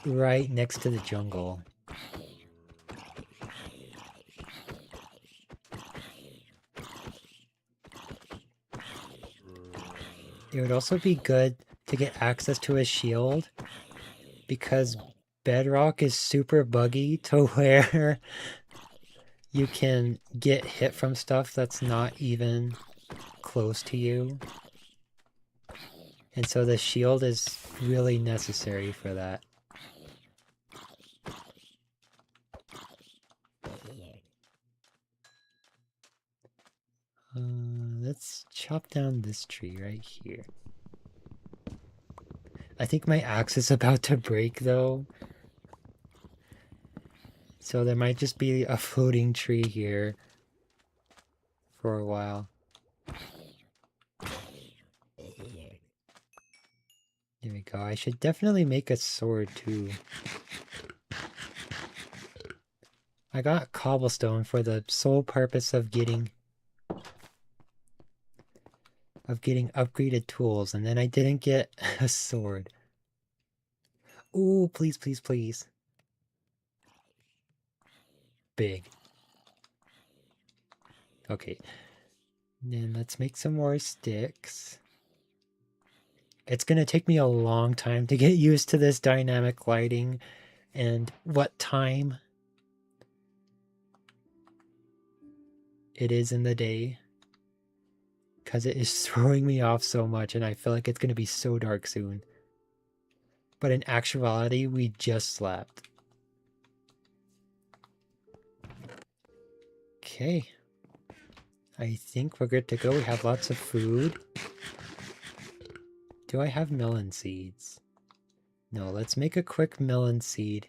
right next to the jungle. It would also be good to get access to a shield because Bedrock is super buggy to where you can get hit from stuff that's not even close to you. And so the shield is really necessary for that. Let's chop down this tree right here. I think my axe is about to break though. So there might just be a floating tree here for a while. There we go. I should definitely make a sword too. I got cobblestone for the sole purpose of getting upgraded tools, and then I didn't get a sword. Ooh, please, please, please. Big. Okay. Then let's make some more sticks. It's gonna take me a long time to get used to this dynamic lighting and what time it is in the day. Because it is throwing me off so much and I feel like it's gonna be so dark soon. But in actuality, we just slept. Okay. I think we're good to go. We have lots of food. Do I have melon seeds? No, let's make a quick melon seed.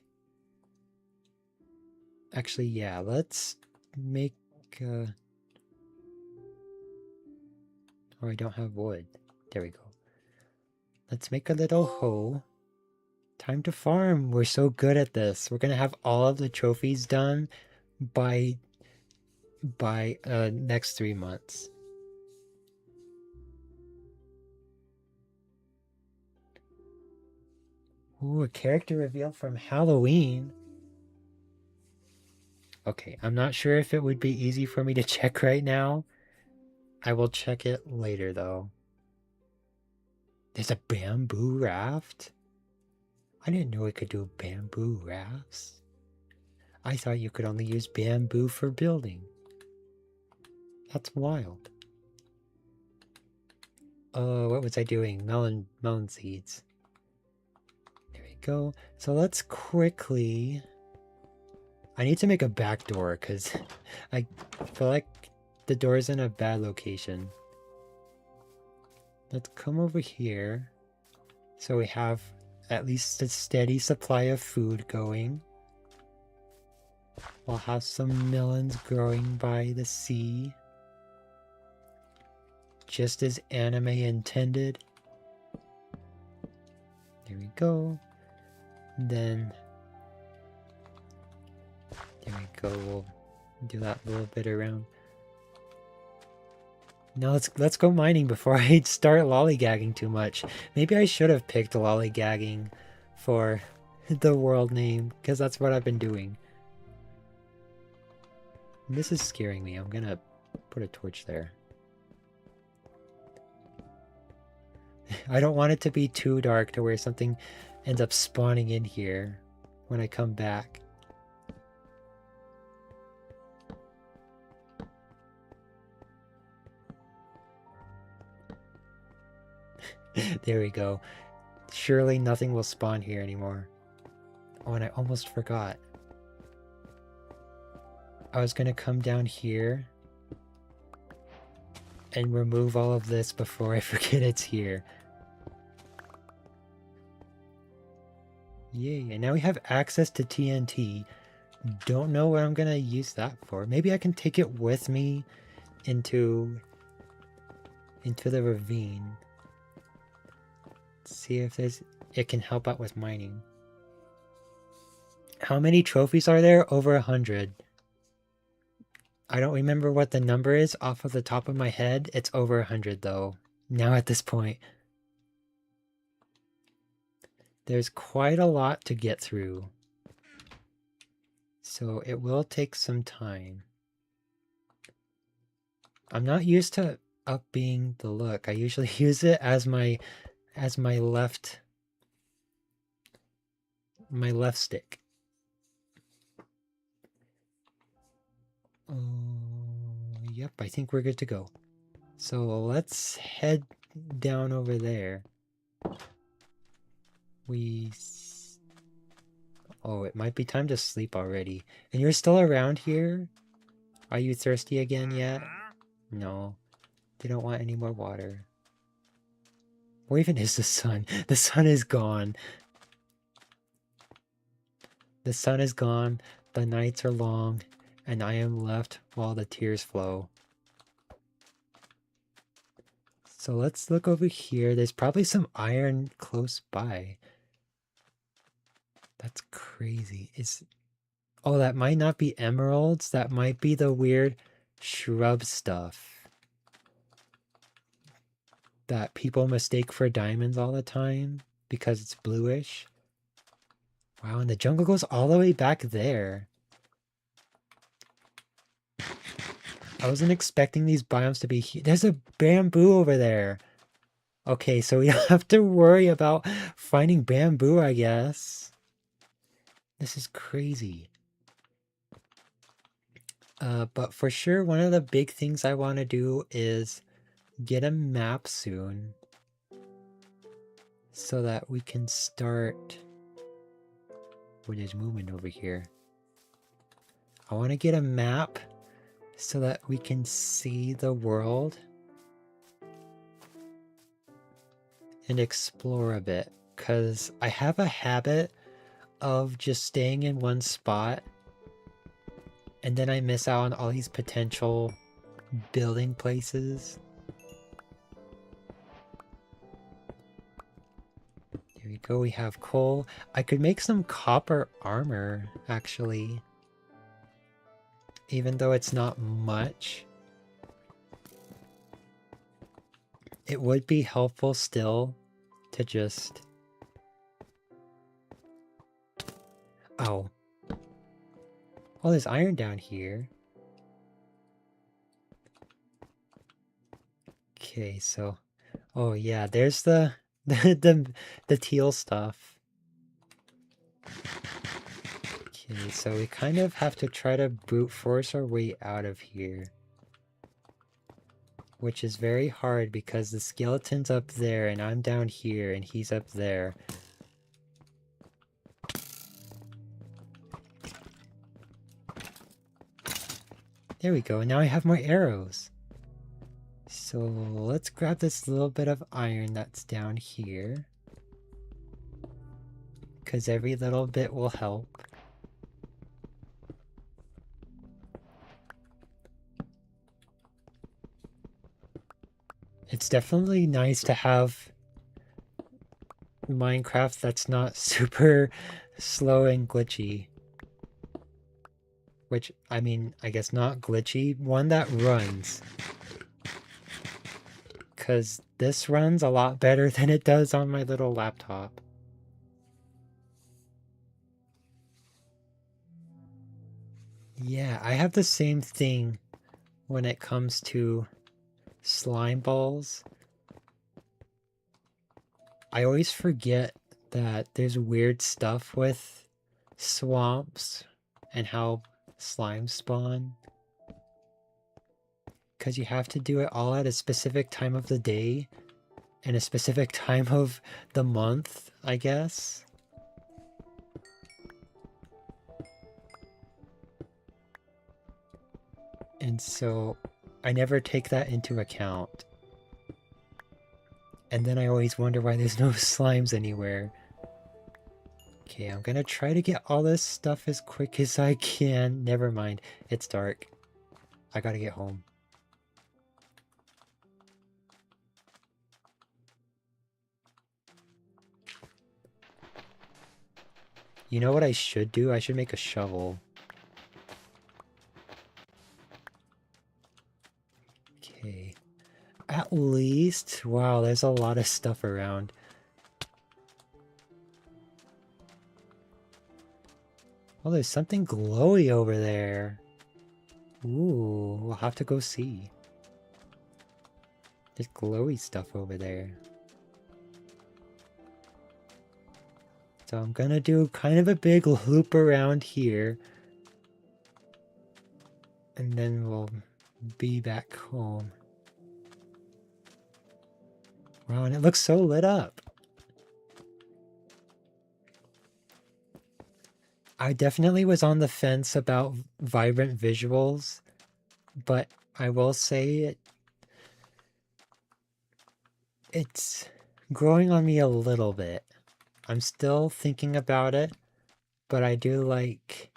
Actually, yeah, let's make... Oh, I don't have wood. There we go. Let's make a little hoe. Time to farm. We're so good at this. We're gonna have all of the trophies done by next 3 months. Ooh, a character reveal from Halloween. Okay, I'm not sure if it would be easy for me to check right now. I will check it later though. There's a bamboo raft? I didn't know it could do bamboo rafts. I thought you could only use bamboo for building. That's wild. What was I doing? Melon seeds. There we go. So let's quickly... I need to make a back door because I feel like the door's in a bad location. Let's come over here so we have at least a steady supply of food going. We'll have some melons growing by the sea. Just as anime intended. There we go. Then there we go. We'll do that little bit around. Now let's go mining before I start lollygagging too much. Maybe I should have picked lollygagging for the world name because that's what I've been doing. This is scaring me. I'm gonna put a torch there. I don't want it to be too dark to where something ends up spawning in here when I come back. There we go. Surely nothing will spawn here anymore. Oh, and I almost forgot. I was gonna come down here and remove all of this before I forget it's here. Yay, and now we have access to TNT. Don't know what I'm gonna use that for. Maybe I can take it with me into the ravine. See if it can help out with mining. How many trophies are there? Over 100. I don't remember what the number is off of the top of my head. It's over 100 though, now at this point. There's quite a lot to get through. So it will take some time. I'm not used to upping the look. I usually use it as my left stick. Yep, I think we're good to go. So let's head down over there. Oh, it might be time to sleep already. And you're still around here? Are you thirsty again yet? No. They don't want any more water. Where even is the sun? The sun is gone. The sun is gone, the nights are long, and I am left while the tears flow. So let's look over here. There's probably some iron close by. That's crazy. Oh, that might not be emeralds. That might be the weird shrub stuff that people mistake for diamonds all the time because it's bluish. Wow, and the jungle goes all the way back there. I wasn't expecting these biomes to be here. There's a bamboo over there. Okay, so we don't have to worry about finding bamboo, I guess. This is crazy. But for sure, one of the big things I want to do is get a map soon so that we can start... Oh, there's movement over here. I want to get a map so that we can see the world and explore a bit, because I have a habit of just staying in one spot and then I miss out on all these potential building places. Here we go, we have coal. I could make some copper armor, actually. Even though it's not much. It would be helpful still to just... Oh. Oh, there's iron down here. Okay, so... Oh yeah, there's the teal stuff. Okay, so we kind of have to try to brute force our way out of here. Which is very hard because the skeleton's up there and I'm down here and he's up there. There we go, and now I have more arrows. So let's grab this little bit of iron that's down here. Because every little bit will help. It's definitely nice to have Minecraft that's not super slow and glitchy. Which, I mean, I guess not glitchy. One that runs. Because this runs a lot better than it does on my little laptop. Yeah, I have the same thing when it comes to slime balls. I always forget that there's weird stuff with swamps and how slimes spawn. Because you have to do it all at a specific time of the day and a specific time of the month, I guess. And so I never take that into account. And then I always wonder why there's no slimes anywhere. Okay, I'm gonna try to get all this stuff as quick as I can. Never mind, it's dark. I gotta get home. You know what I should do? I should make a shovel. Okay. At least... Wow, there's a lot of stuff around. Oh, there's something glowy over there. Ooh, we'll have to go see. There's glowy stuff over there. So I'm gonna do kind of a big loop around here. And then we'll be back home. Wow, and it looks so lit up. I definitely was on the fence about vibrant visuals, but I will say it's growing on me a little bit. I'm still thinking about it, but I do like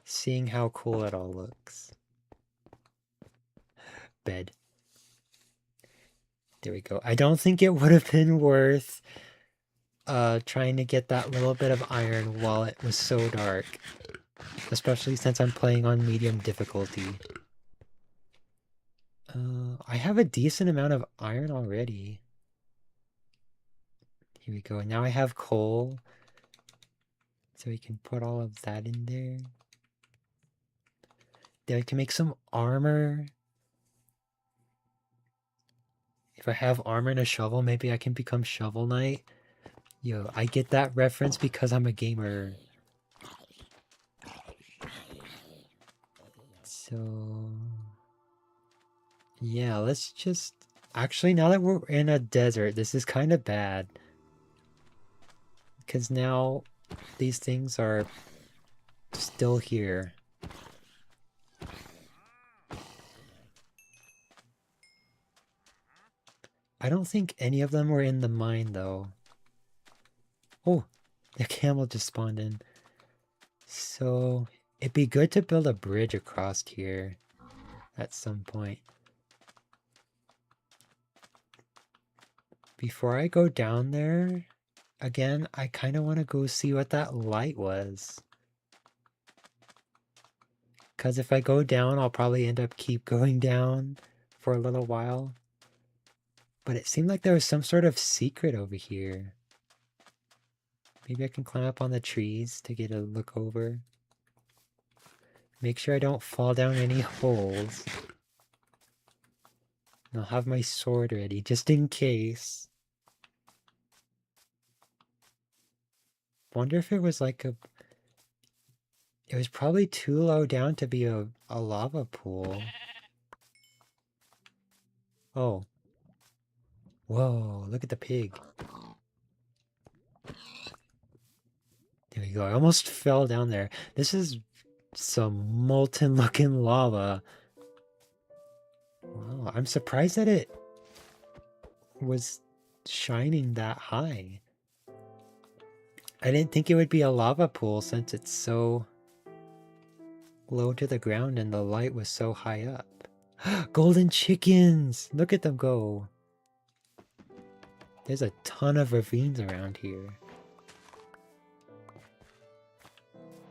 seeing how cool it all looks. Bed. There we go. I don't think it would have been worth trying to get that little bit of iron while it was so dark. Especially since I'm playing on medium difficulty. I have a decent amount of iron already. Here we go. Now I have coal. So we can put all of that in there. Then we can make some armor. If I have armor and a shovel, maybe I can become Shovel Knight. Yo, I get that reference because I'm a gamer. So... yeah, let's just... actually, now that we're in a desert, this is kind of bad. Because now these things are still here. I don't think any of them were in the mine, though. Oh, the camel just spawned in. So, it'd be good to build a bridge across here at some point. Before I go down there, again, I kind of want to go see what that light was. Because if I go down, I'll probably end up keep going down for a little while. But it seemed like there was some sort of secret over here. Maybe I can climb up on the trees to get a look over. Make sure I don't fall down any holes. And I'll have my sword ready, just in case. Wonder if it was like a... it was probably too low down to be a lava pool. Oh. Whoa, look at the pig. There we go. I almost fell down there. This is some molten looking lava. Wow, I'm surprised that it was shining that high. I didn't think it would be a lava pool since it's so low to the ground and the light was so high up. Golden chickens! Look at them go. There's a ton of ravines around here.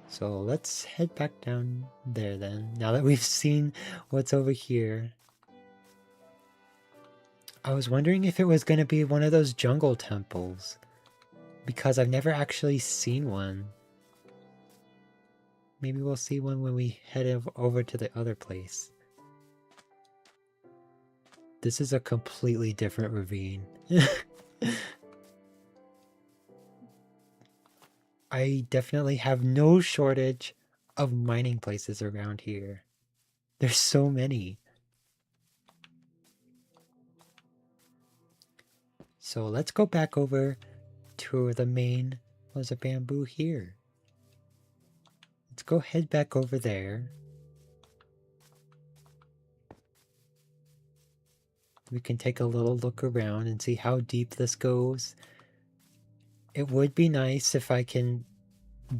So let's head back down there then, now that we've seen what's over here. I was wondering if it was going to be one of those jungle temples, because I've never actually seen one. Maybe we'll see one when we head over to the other place. This is a completely different ravine. I definitely have no shortage of mining places around here. There's so many. So let's go back over to the main was a bamboo here. Let's go head back over there. We can take a little look around and see how deep this goes. It would be nice if I can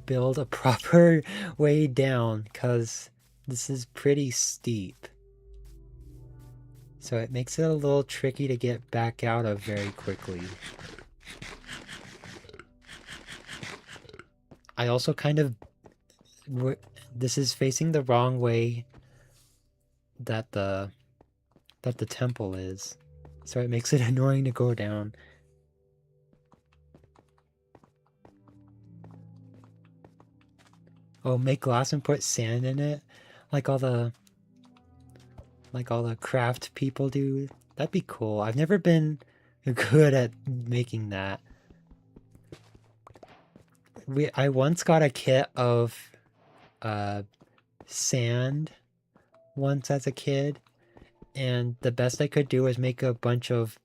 build a proper way down, because this is pretty steep. So it makes it a little tricky to get back out of very quickly. I also kind of... This is facing the wrong way that the temple is. So it makes it annoying to go down. Oh, make glass and put sand in it? Like all the craft people do? That'd be cool. I've never been good at making that. I once got a kit of sand once as a kid, and the best I could do was make a bunch of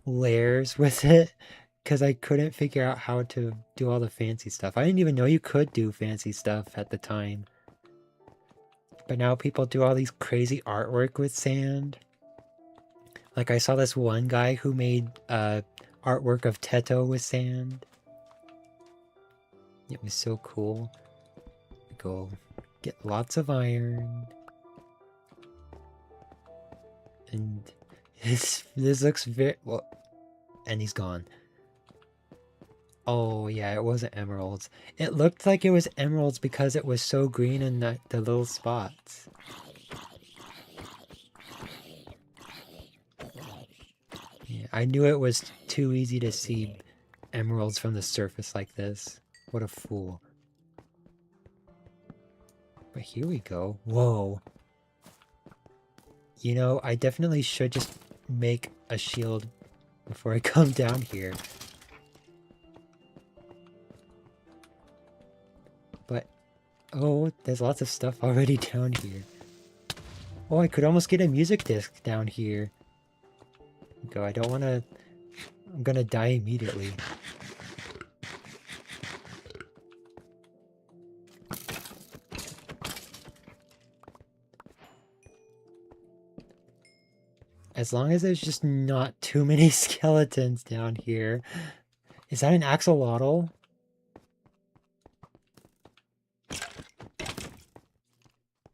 layers with it, because I couldn't figure out how to do all the fancy stuff. I didn't even know you could do fancy stuff at the time. But now people do all these crazy artwork with sand. Like I saw this one guy who made artwork of Teto with sand. It was so cool. Go get lots of iron. And this looks very well. And he's gone. Oh yeah, it wasn't emeralds. It looked like it was emeralds because it was so green in the little spots. Yeah, I knew it was too easy to see emeralds from the surface like this. What a fool. But here we go. Whoa. You know, I definitely should just make a shield before I come down here. But, oh, there's lots of stuff already down here. Oh, I could almost get a music disc down here. Go, I don't want to... I'm gonna die immediately. As long as there's just not too many skeletons down here. Is that an axolotl?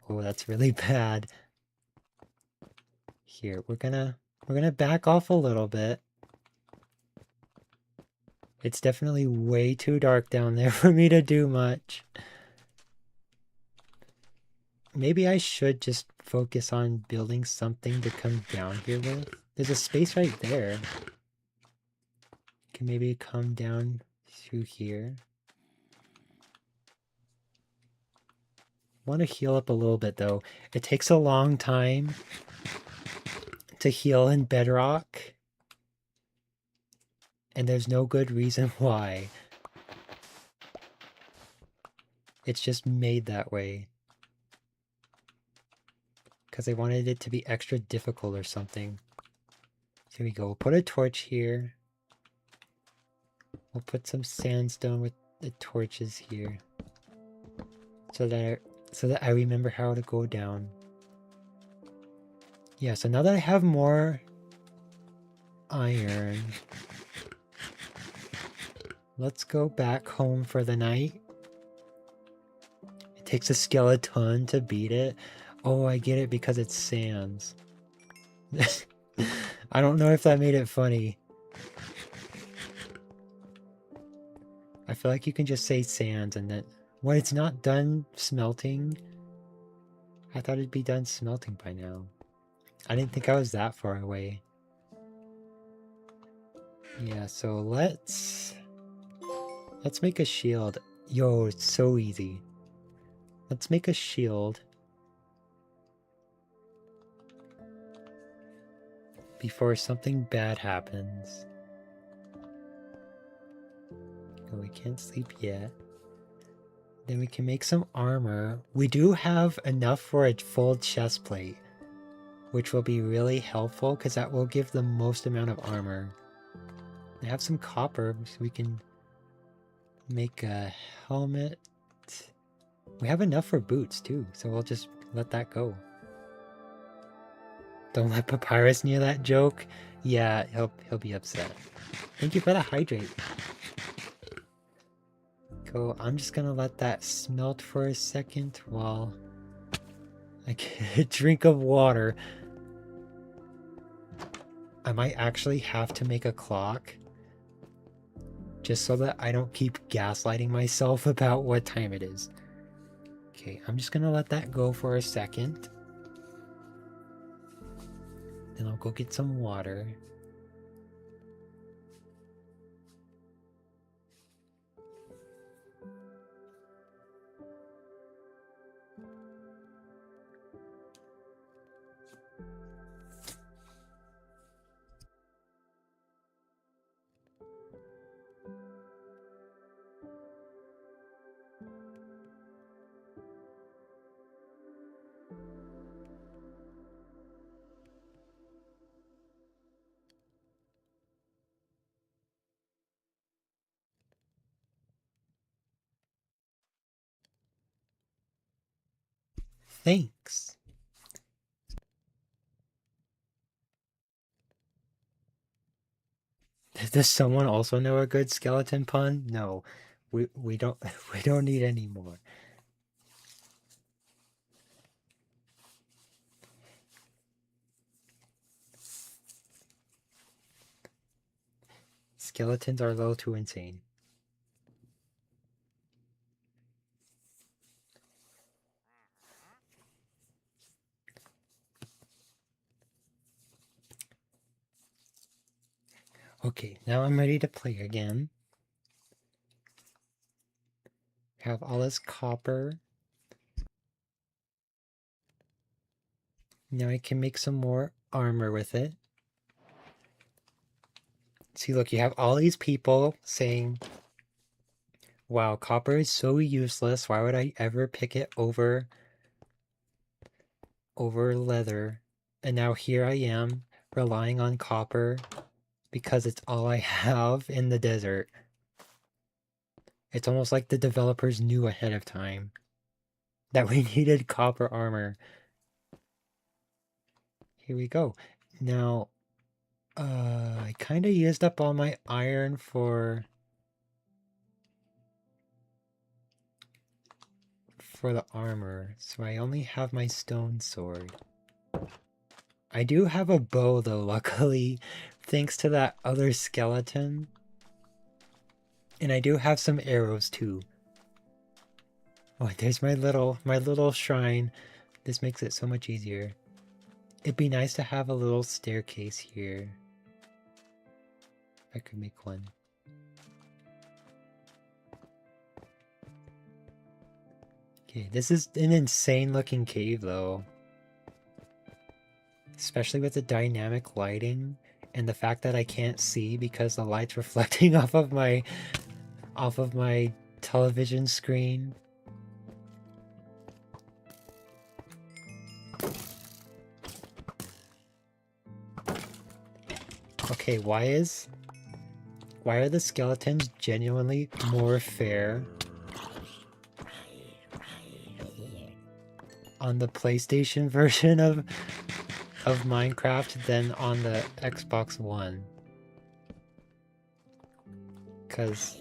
Oh, that's really bad. Here, we're gonna back off a little bit. It's definitely way too dark down there for me to do much. Maybe I should just focus on building something to come down here with. There's a space right there. Can maybe come down through here. Want to heal up a little bit though. It takes a long time to heal in bedrock. And there's no good reason why. It's just made that way. Because I wanted it to be extra difficult or something. Here we go. We'll put a torch here. We'll put some sandstone with the torches here. So that I remember how to go down. Yeah, so now that I have more iron, let's go back home for the night. It takes a skeleton to beat it. Oh, I get it because it's sands. I don't know if that made it funny. I feel like you can just say sands and then... When it's not done smelting... I thought it'd be done smelting by now. I didn't think I was that far away. Yeah, so let's make a shield. Yo, it's so easy. Let's make a shield. Before something bad happens. Oh, we can't sleep yet. Then we can make some armor. We do have enough for a full chest plate, which will be really helpful because that will give the most amount of armor. I have some copper so we can make a helmet. We have enough for boots too, so we'll just let that go. Don't let Papyrus near that joke. Yeah, he'll be upset. Thank you for the hydrate. Cool. I'm just gonna let that smelt for a second while I get a drink of water. I might actually have to make a clock just so that I don't keep gaslighting myself about what time it is. Okay, I'm just gonna let that go for a second. Then I'll go get some water. Thanks. Does someone also know a good skeleton pun? No, we don't we don't need any more. Skeletons are a little too insane. Okay, now I'm ready to play again. Have all this copper. Now I can make some more armor with it. See, look, you have all these people saying, wow, copper is so useless. Why would I ever pick it over leather? And now here I am relying on copper because it's all I have in the desert. It's almost like the developers knew ahead of time that we needed copper armor. Here we go. Now, I kind of used up all my iron for the armor, so I only have my stone sword. I do have a bow though, luckily, thanks to that other skeleton. And I do have some arrows too. Oh, there's my little shrine. This makes it so much easier. It'd be nice to have a little staircase here. I could make one. Okay, this is an insane looking cave though. Especially with the dynamic lighting and the fact that I can't see because the light's reflecting off of my television screen. Okay, why are the skeletons genuinely more fair on the PlayStation version of Minecraft than on the Xbox One? Because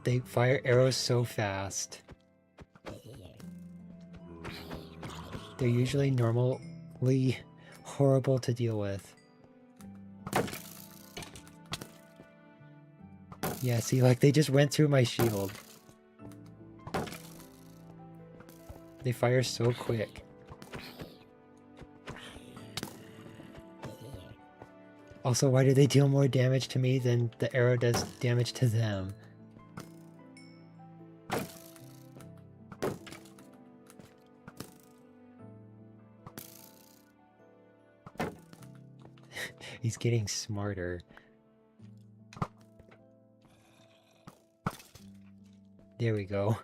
they fire arrows so fast. They're usually normally horrible to deal with. Yeah, see, like they just went through my shield. They fire so quick. Also, why do they deal more damage to me than the arrow does damage to them? He's getting smarter. There we go.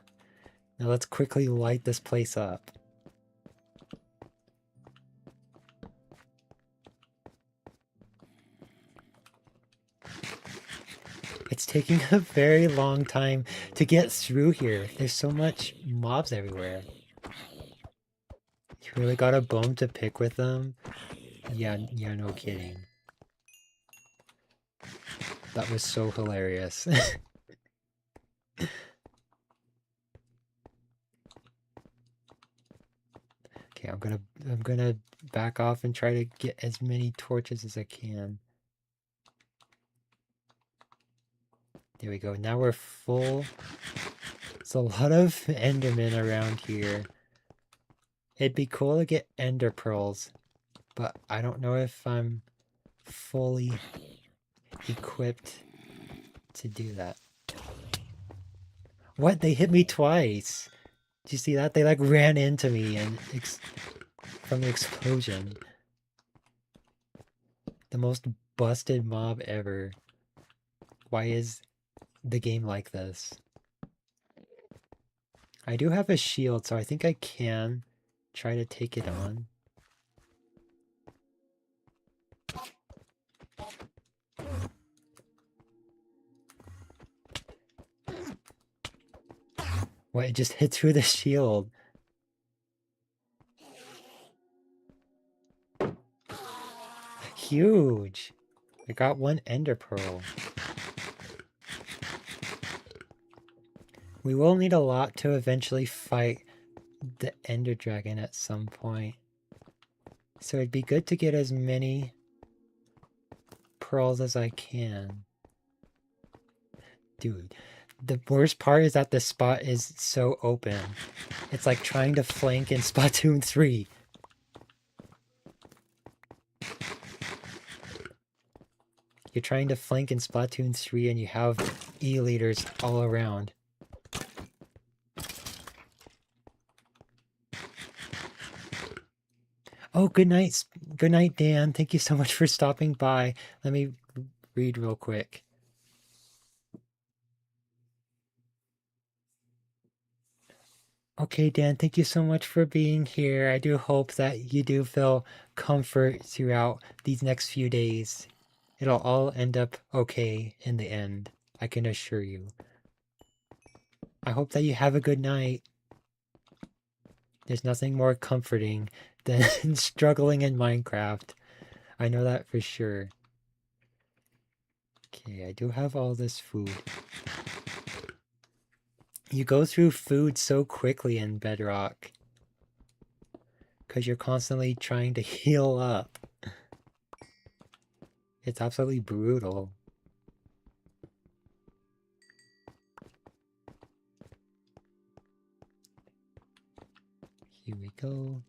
Now let's quickly light this place up. It's taking a very long time to get through here. There's so much mobs everywhere. You really got a bone to pick with them? Yeah, no kidding. That was so hilarious. Okay, I'm gonna back off and try to get as many torches as I can. There we go. Now we're full. There's a lot of Endermen around here. It'd be cool to get Ender Pearls, but I don't know if I'm fully equipped to do that. What? They hit me twice. Did you see that? They like ran into me and from the explosion. The most busted mob ever. Why is the game like this? I do have a shield, so I think I can try to take it on. What? It just hit through the shield. Huge. I got one Ender Pearl. We will need a lot to eventually fight the Ender Dragon at some point. So it'd be good to get as many pearls as I can. Dude, the worst part is that the spot is so open. It's like trying to flank in Splatoon 3. You're trying to flank in Splatoon 3 and you have E-leaders all around. Oh, good night. Good night, Dan. Thank you so much for stopping by. Let me read real quick. Okay, Dan, thank you so much for being here. I do hope that you do feel comfort throughout these next few days. It'll all end up okay in the end, I can assure you. I hope that you have a good night. There's nothing more comforting than struggling in Minecraft. I know that for sure. Okay, I do have all this food. You go through food so quickly in Bedrock. Because you're constantly trying to heal up. It's absolutely brutal. Here we go.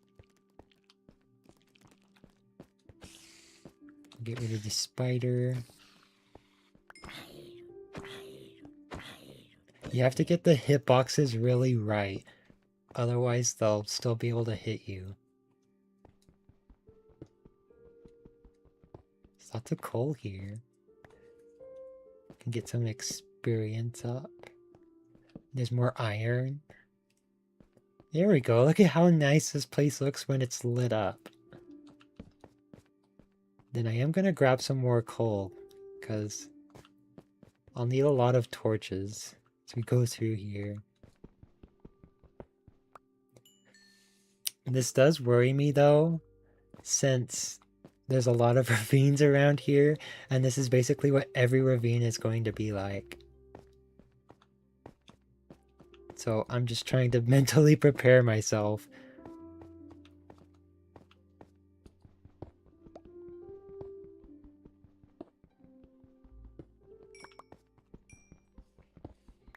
Get rid of the spider. You have to get the hitboxes really right. Otherwise, they'll still be able to hit you. There's lots of coal here. Can get some experience up. There's more iron. There we go. Look at how nice this place looks when it's lit up. Then I am going to grab some more coal, because I'll need a lot of torches as we go through here. This does worry me though, since there's a lot of ravines around here, and this is basically what every ravine is going to be like. So I'm just trying to mentally prepare myself.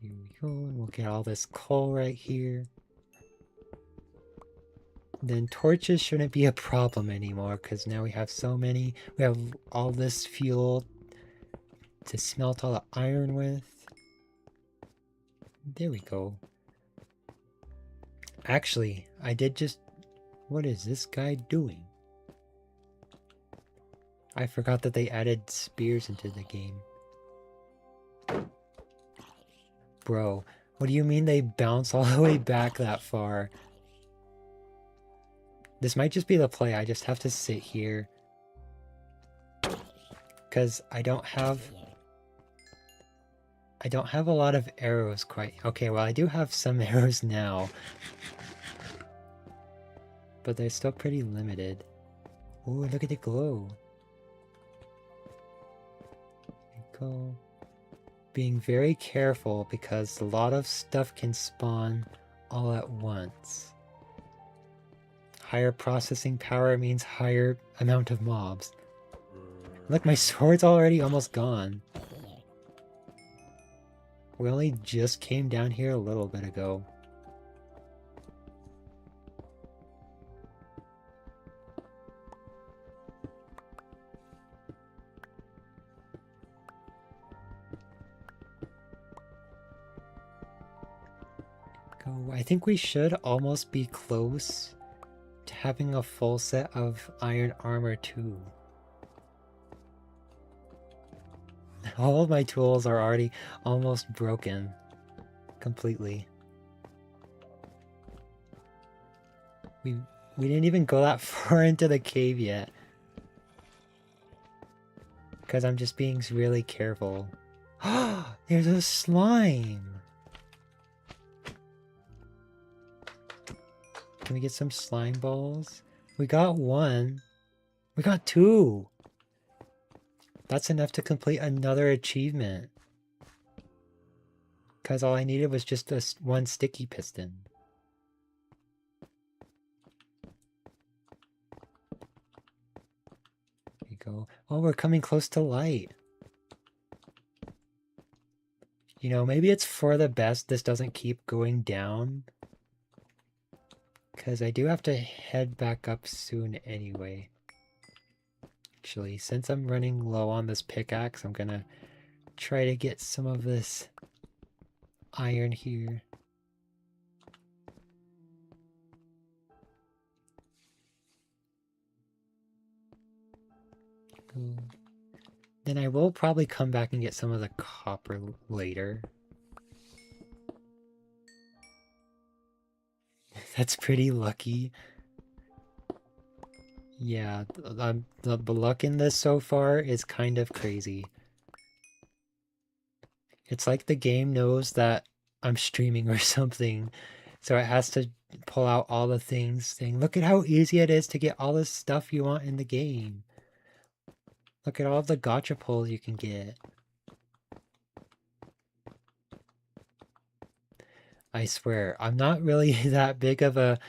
Here we go, and we'll get all this coal right here. Then torches shouldn't be a problem anymore, because now we have so many. We have all this fuel to smelt all the iron with. There we go. Actually, I did just... What is this guy doing? I forgot that they added spears into the game. Bro, What do you mean they bounce all the way back that far? This might just be the play. I just have to sit here. Because I don't have a lot of arrows quite. Okay, well I do have some arrows now. But they're still pretty limited. Ooh, look at the glow. Go. Being very careful because a lot of stuff can spawn all at once. Higher processing power means higher amount of mobs. Look, my sword's already almost gone. We only just came down here a little bit ago. Go. I think we should almost be close to having a full set of iron armor too. All of my tools are already almost broken. Completely. We didn't even go that far into the cave yet. Because I'm just being really careful. There's a slime! Can we get some slime balls? We got one. We got two! That's enough to complete another achievement. Because all I needed was just one sticky piston. There you go. Oh, we're coming close to light. You know, maybe it's for the best this doesn't keep going down. Because I do have to head back up soon anyway. Actually, since I'm running low on this pickaxe, I'm gonna try to get some of this iron here. Go. Then I will probably come back and get some of the copper later. That's pretty lucky. Yeah, the luck in this so far is kind of crazy. It's like the game knows that I'm streaming or something, so it has to pull out all the things saying, look at how easy it is to get all this stuff you want in the game. Look at all the gacha pulls you can get. I swear, I'm not really that big of a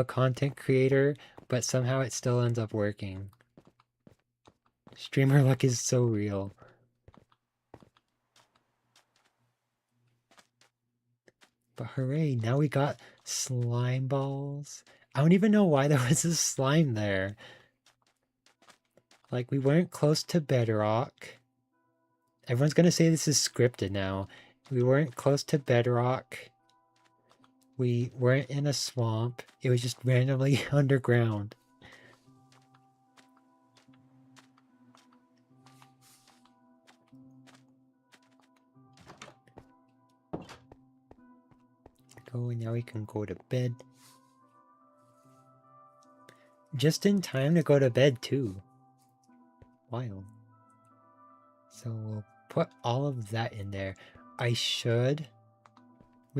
content creator, but somehow it still ends up working. Streamer luck is so real. But hooray, now we got slime balls. I don't even know why there was a slime there. Like, we weren't close to bedrock. Everyone's gonna say this is scripted now. We weren't close to bedrock. We weren't in a swamp. It was just randomly underground. Go, and now we can go to bed. Just in time to go to bed too. Wild. So we'll put all of that in there. I should...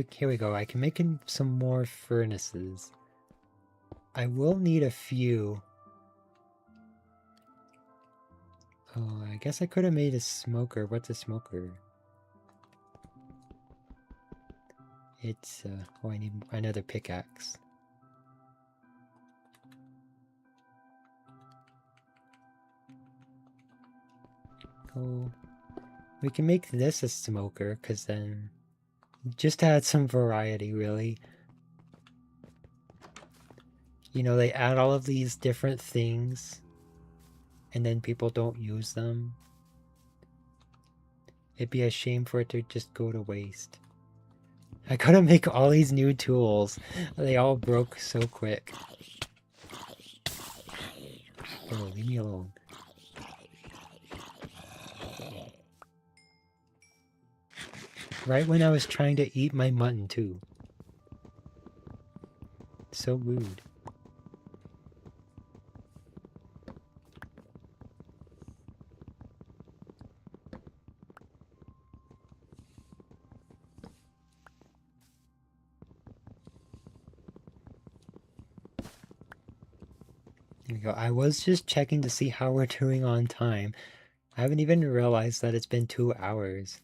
Here we go. I can make some more furnaces. I will need a few. Oh, I guess I could have made a smoker. What's a smoker? It's, oh, I need another pickaxe. Oh, we can make this a smoker, because then... Just to add some variety, really. You know, they add all of these different things, and then people don't use them. It'd be a shame for it to just go to waste. I gotta make all these new tools. They all broke so quick. Oh, leave me alone. Right when I was trying to eat my mutton too. So rude. There we go. I was just checking to see how we're doing on time. I haven't even realized that it's been 2 hours.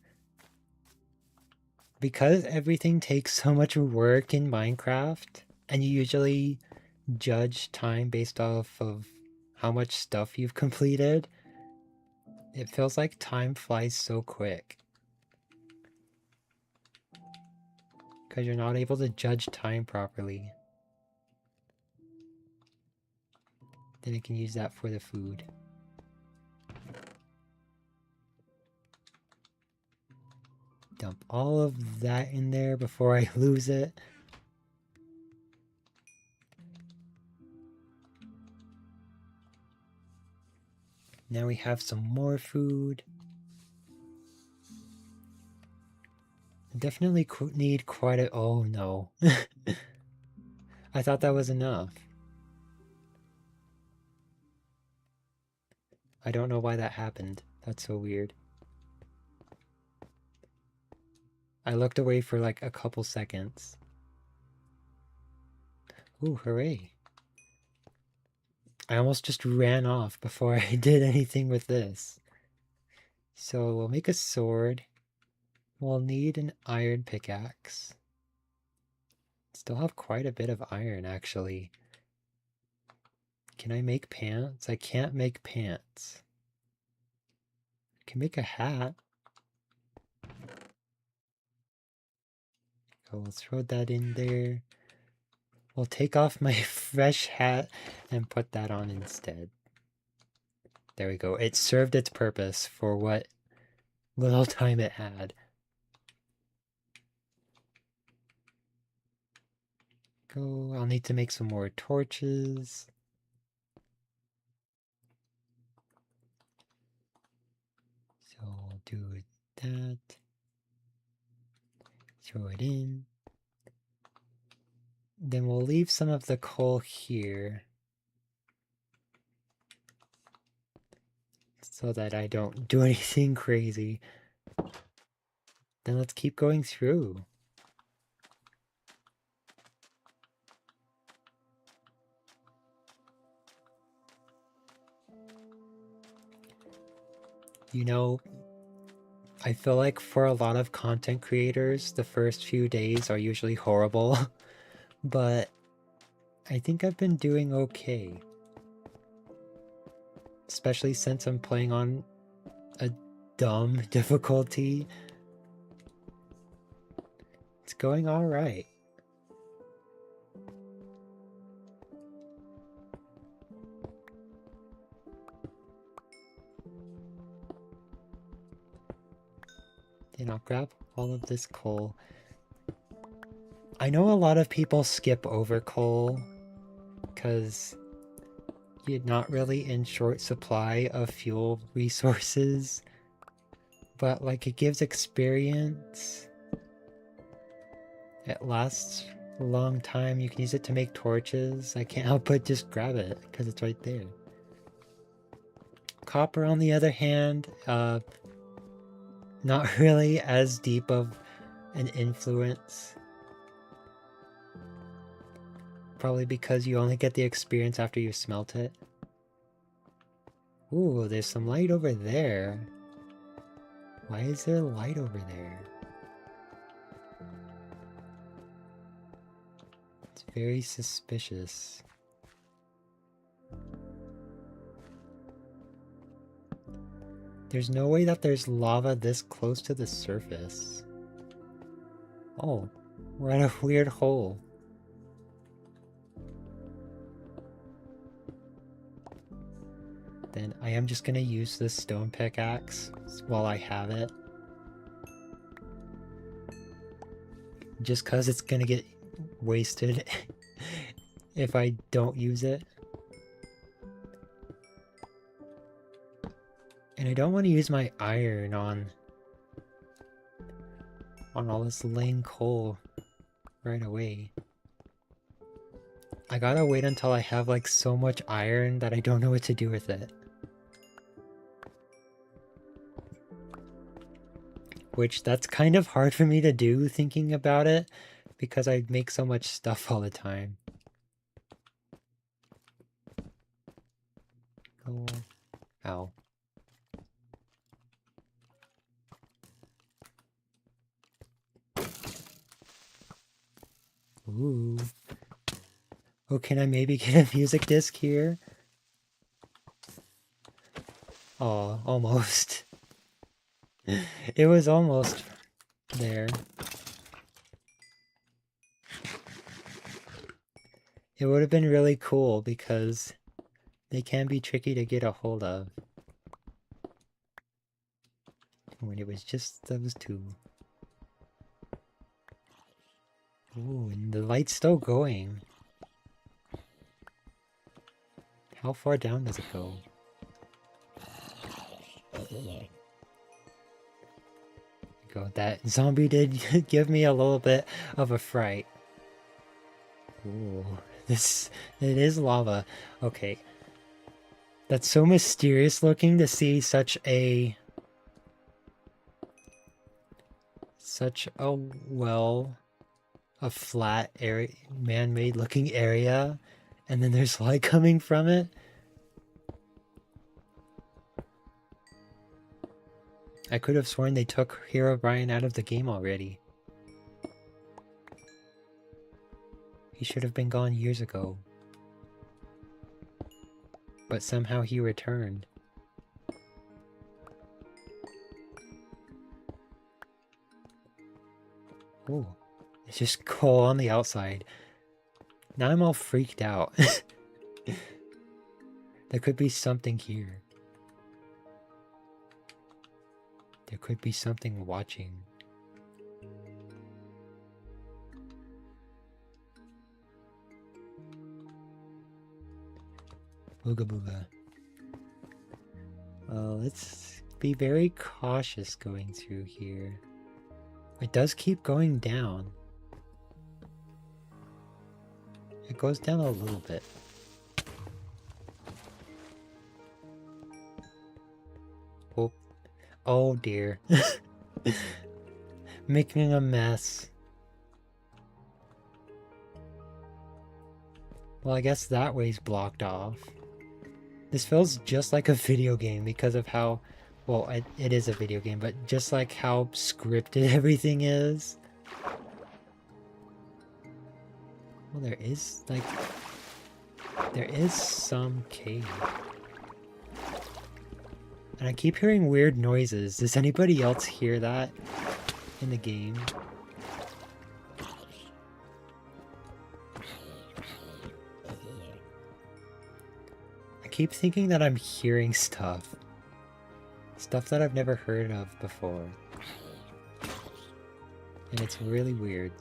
Because everything takes so much work in Minecraft, and you usually judge time based off of how much stuff you've completed, it feels like time flies so quick. Because you're not able to judge time properly. Then I can use that for the food. Dump all of that in there before I lose it. Now we have some more food. Definitely need quite a... Oh no. I thought that was enough. I don't know why that happened. That's so weird. I looked away for like a couple seconds. Ooh, hooray. I almost just ran off before I did anything with this. So we'll make a sword. We'll need an iron pickaxe. Still have quite a bit of iron, actually. Can I make pants? I can't make pants. I can make a hat. So we'll throw that in there. We'll take off my fresh hat and put that on instead. There we go. It served its purpose for what little time it had. Go. I'll need to make some more torches. So we'll do that. Throw it in. Then we'll leave some of the coal here. So that I don't do anything crazy. Then let's keep going through. You know, I feel like for a lot of content creators, the first few days are usually horrible, but I think I've been doing okay. Especially since I'm playing on a dumb difficulty. It's going alright. Then I'll grab all of this coal. I know a lot of people skip over coal because you're not really in short supply of fuel resources, but like it gives experience. It lasts a long time. You can use it to make torches. I can't help but just grab it because it's right there. Copper, on the other hand, not really as deep of an influence. Probably because you only get the experience after you smelt it. Ooh, there's some light over there. Why is there light over there? It's very suspicious. There's no way that there's lava this close to the surface. Oh, we're in a weird hole. Then I am just gonna use this stone pickaxe while I have it. Just cause it's gonna get wasted if I don't use it. And I don't want to use my iron on on all this lame coal right away. I gotta wait until I have like so much iron that I don't know what to do with it. Which that's kind of hard for me to do thinking about it because I make so much stuff all the time. Oh, ow. Ooh. Oh, can I maybe get a music disc here? Oh, almost. It was almost there. It would have been really cool because they can be tricky to get a hold of. When it was just those two. Ooh, and the light's still going. How far down does it go? Go. That zombie did give me a little bit of a fright. Ooh, it is lava. Okay. That's so mysterious looking to see such a flat area, man-made looking area, and then there's light coming from it. I could have sworn they took Herobrine out of the game already. He should have been gone years ago. But somehow he returned. Oh, it's just coal on the outside. Now I'm all freaked out. There could be something here. There could be something watching. Booga booga. Let's be very cautious going through here. It does keep going down. It goes down a little bit. Oh, oh dear. Making a mess. Well, I guess that way's blocked off. This feels just like a video game because of how, well, it is a video game, but just like how scripted everything is. Well, there is some cave. And I keep hearing weird noises. Does anybody else hear that in the game? I keep thinking that I'm hearing stuff. Stuff that I've never heard of before. And it's really weird.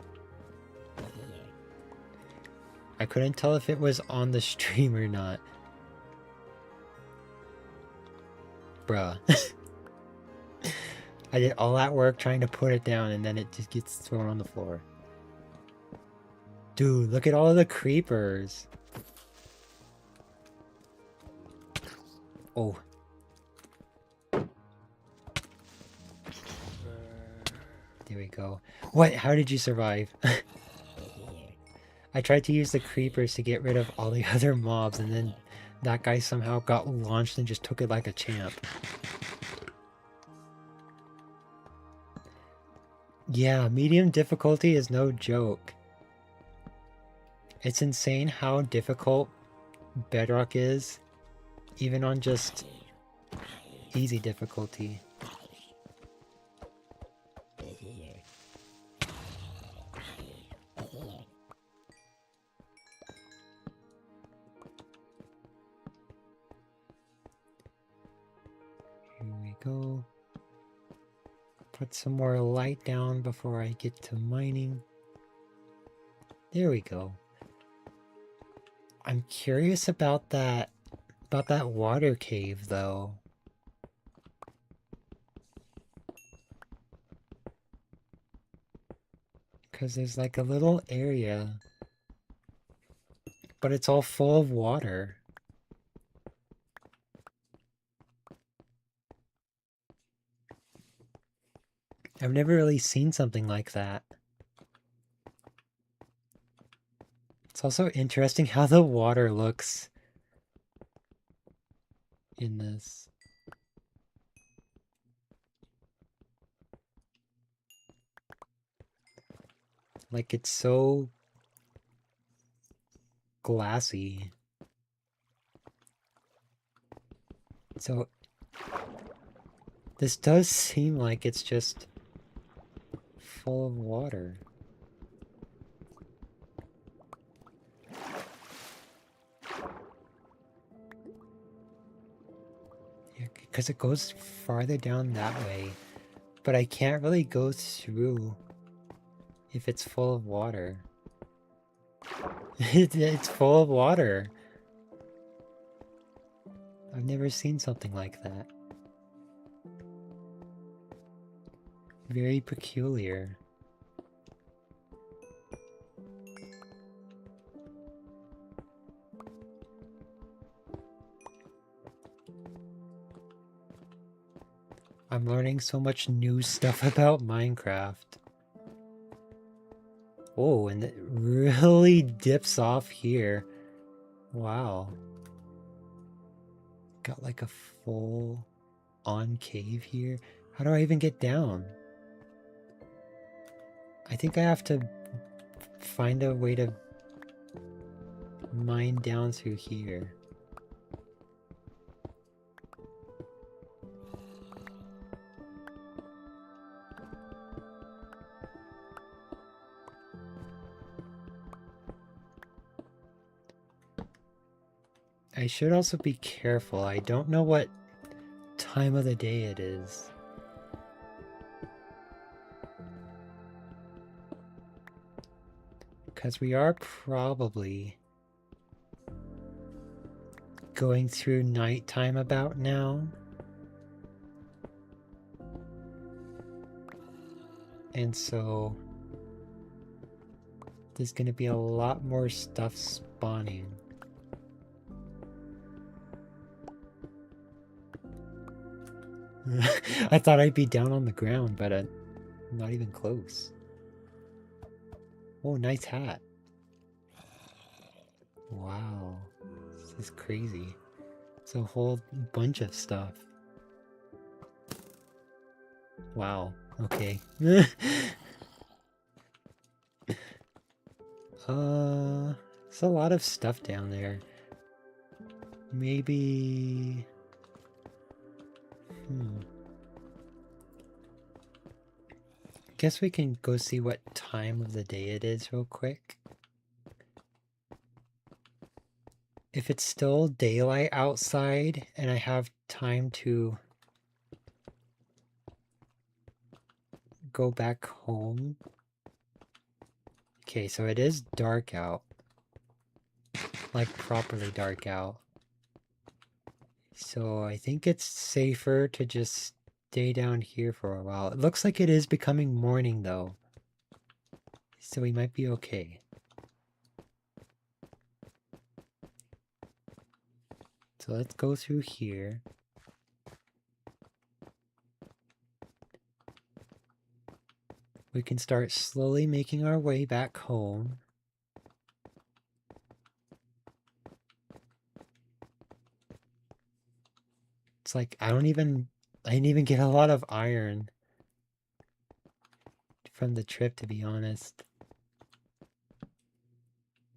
I couldn't tell if it was on the stream or not. Bruh. I did all that work trying to put it down and then it just gets thrown on the floor. Dude, look at all of the creepers. Oh. There we go. What? How did you survive? I tried to use the creepers to get rid of all the other mobs and then that guy somehow got launched and just took it like a champ. Yeah, medium difficulty is no joke. It's insane how difficult Bedrock is, even on just easy difficulty. Here we go. Put some more light down before I get to mining. There we go. I'm curious about that water cave though. Because there's like a little area, but it's all full of water. I've never really seen something like that. It's also interesting how the water looks in this. Like it's so glassy. So this does seem like it's just full of water. Yeah, because it goes farther down that way. But I can't really go through if it's full of water. It's full of water. I've never seen something like that. Very peculiar. I'm learning so much new stuff about Minecraft. Oh, and it really dips off here. Wow. Got like a full on cave here. How do I even get down? I think I have to find a way to mine down through here. I should also be careful. I don't know what time of the day it is. Because we are probably going through nighttime about now. And so there's going to be a lot more stuff spawning. I thought I'd be down on the ground, but I'm not even close. Oh, nice hat. Wow. This is crazy. It's a whole bunch of stuff. Wow. Okay. There's a lot of stuff down there. Maybe... Guess we can go see what time of the day it is real quick. If it's still daylight outside and I have time to go back home. Okay, so it is dark out. Like properly dark out. So I think it's safer to just stay down here for a while. It looks like it is becoming morning though. So we might be okay. So let's go through here. We can start slowly making our way back home. It's like I didn't even get a lot of iron from the trip, to be honest.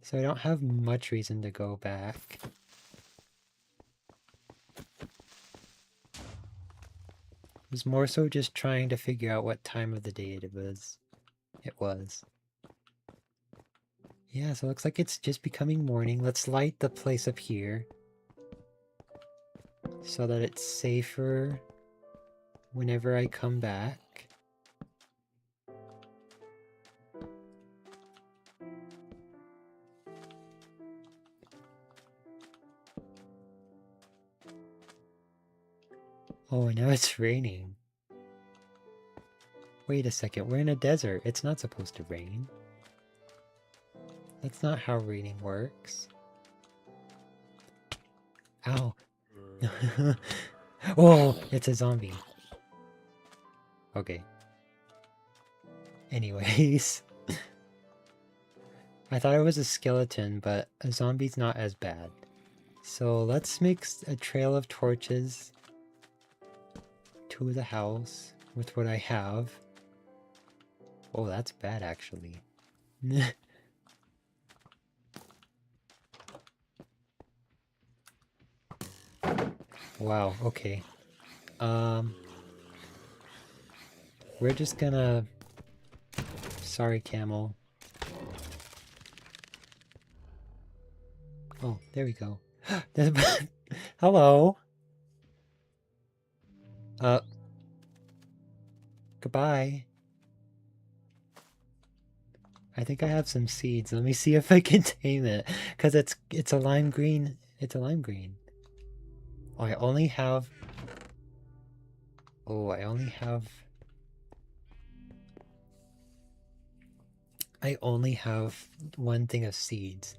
So I don't have much reason to go back. It was more so just trying to figure out what time of the day it was. Yeah, so it looks like it's just becoming morning. Let's light the place up here so that it's safer whenever I come back. Oh, and now it's raining. Wait a second, we're in a desert. It's not supposed to rain. That's not how raining works. Ow. Oh, it's a zombie. Okay. Anyways. I thought it was a skeleton, but a zombie's not as bad. So let's make a trail of torches to the house with what I have. Oh, that's bad actually. Wow, okay. We're just gonna... Sorry, camel. Oh, there we go. Hello! Goodbye. I think I have some seeds. Let me see if I can tame it. Because it's a lime green. It's a lime green. Oh, I only have... Oh, I only have one thing of seeds.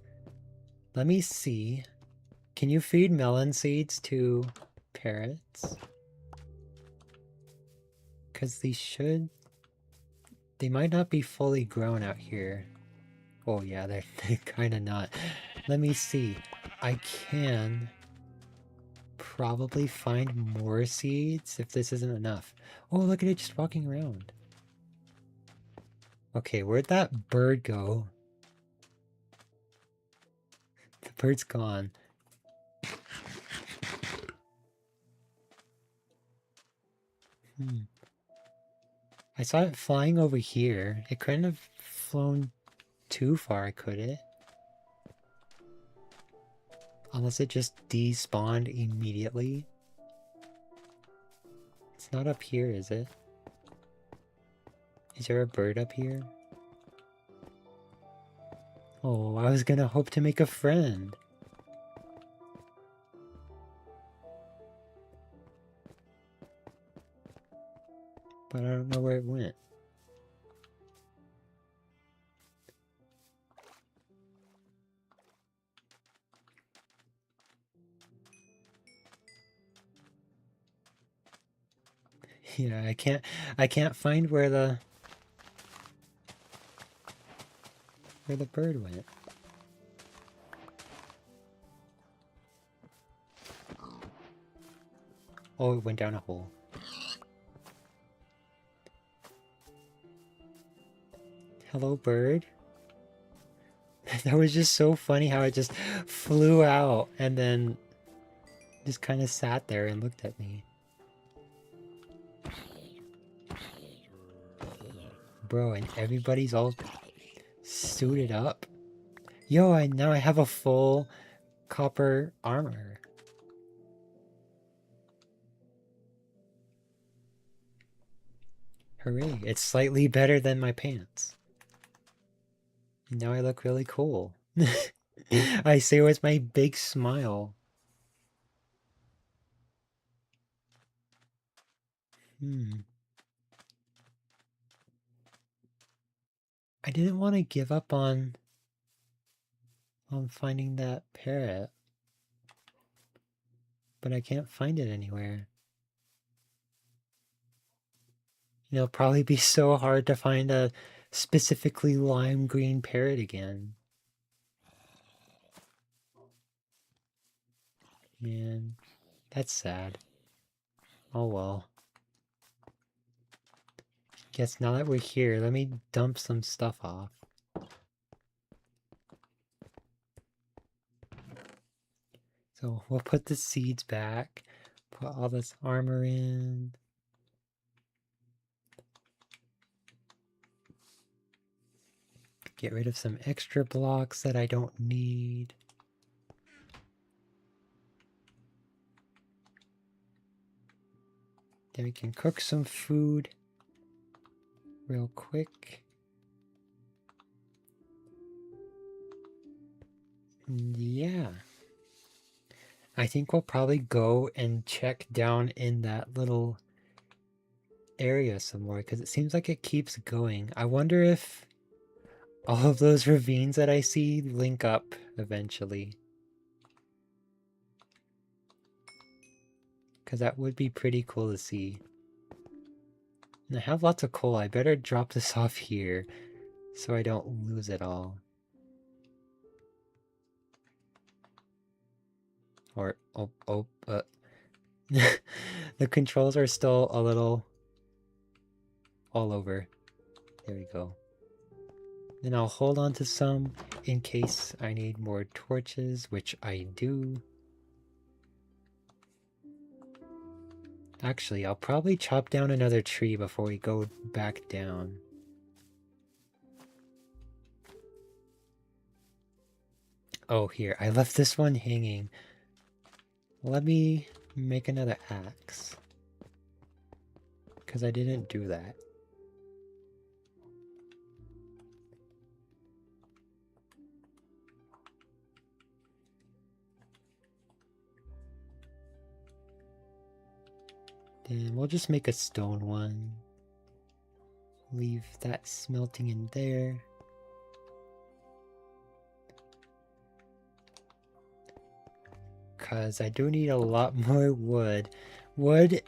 Let me see. Can you feed melon seeds to parrots? Because they might not be fully grown out here. Oh yeah, they're kind of not. Let me see. I can probably find more seeds if this isn't enough. Oh, look at it just walking around. Okay, where'd that bird go? The bird's gone. I saw it flying over here. It couldn't have flown too far, could it? Unless it just despawned immediately. It's not up here, is it? Is there a bird up here? Oh, I was gonna hope to make a friend. But I don't know where it went. Yeah, I can't find where the bird went. Oh, it went down a hole. Hello, bird. That was just so funny how it just flew out and then just kind of sat there and looked at me. Bro, and everybody's all suited up. Yo, now I have a full copper armor. Hooray, it's slightly better than my pants. And now I look really cool. I say it with my big smile. I didn't want to give up on finding that parrot. But I can't find it anywhere. It'll probably be so hard to find a specifically lime green parrot again. Man, that's sad. Oh well. Guess now that we're here, let me dump some stuff off. So we'll put the seeds back, put all this armor in. Get rid of some extra blocks that I don't need. Then we can cook some food real quick. Yeah. I think we'll probably go and check down in that little area some more because it seems like it keeps going. I wonder if all of those ravines that I see link up eventually. Because that would be pretty cool to see. And I have lots of coal. I better drop this off here so I don't lose it all. Or, the controls are still a little all over. There we go. Then I'll hold on to some in case I need more torches, which I do. Actually, I'll probably chop down another tree before we go back down. Oh, here, I left this one hanging. Let me make another axe. Because I didn't do that. Then we'll just make a stone one. Leave that smelting in there. Because I do need a lot more wood. Wood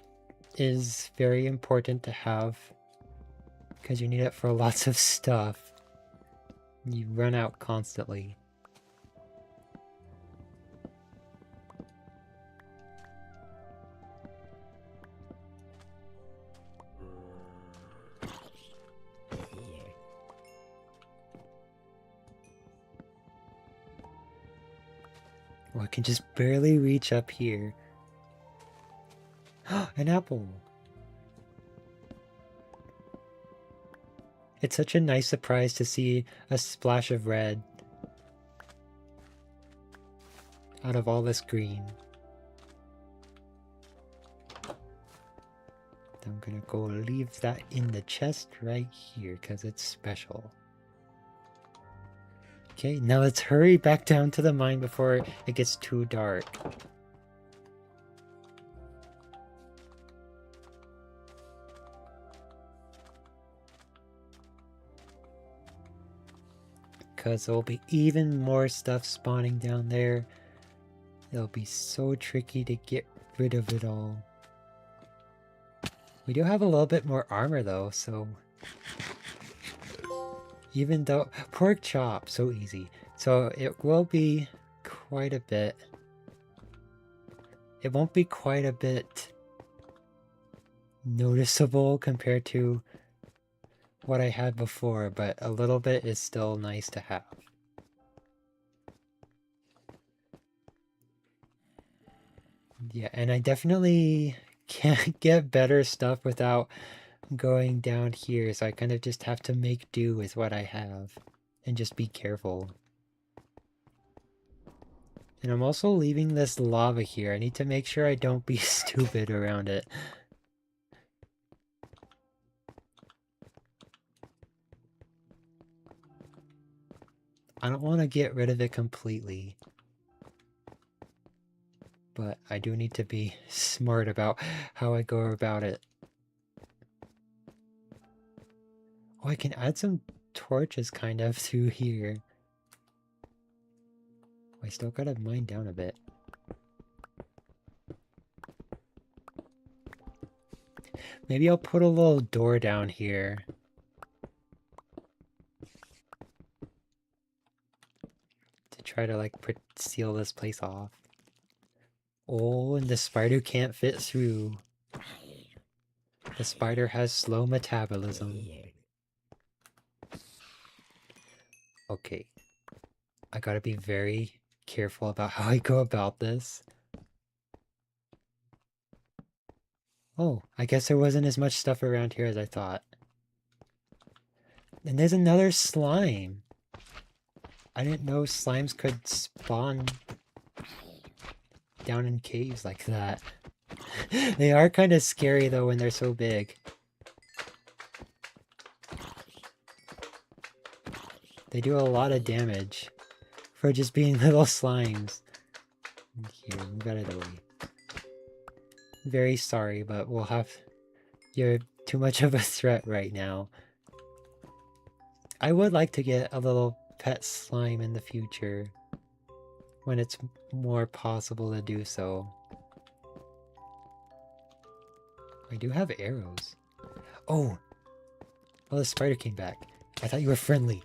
is very important to have because you need it for lots of stuff. You run out constantly. Oh, I can just barely reach up here. An apple! It's such a nice surprise to see a splash of red out of all this green. I'm gonna go leave that in the chest right here because it's special. Okay, now let's hurry back down to the mine before it gets too dark. Because there'll be even more stuff spawning down there. It'll be so tricky to get rid of it all. We do have a little bit more armor though, so... Even though... Pork chop, so easy. So it will be quite a bit... It won't be quite a bit noticeable compared to what I had before, but a little bit is still nice to have. Yeah, and I definitely can't get better stuff without going down here, so I kind of just have to make do with what I have and just be careful. And I'm also leaving this lava here. I need to make sure I don't be stupid around it. I don't want to get rid of it completely. But I do need to be smart about how I go about it. Oh, I can add some torches kind of through here. I still gotta mine down a bit. Maybe I'll put a little door down here. To try to like seal this place off. Oh, and the spider can't fit through. The spider has slow metabolism. Okay. I gotta be very careful about how I go about this. Oh, I guess there wasn't as much stuff around here as I thought. And there's another slime. I didn't know slimes could spawn down in caves like that. They are kind of scary though when they're so big. They do a lot of damage for just being little slimes. Here, move out of the way. Very sorry, but we'll have... You're too much of a threat right now. I would like to get a little pet slime in the future when it's more possible to do so. I do have arrows. Oh! Oh, the spider came back. I thought you were friendly.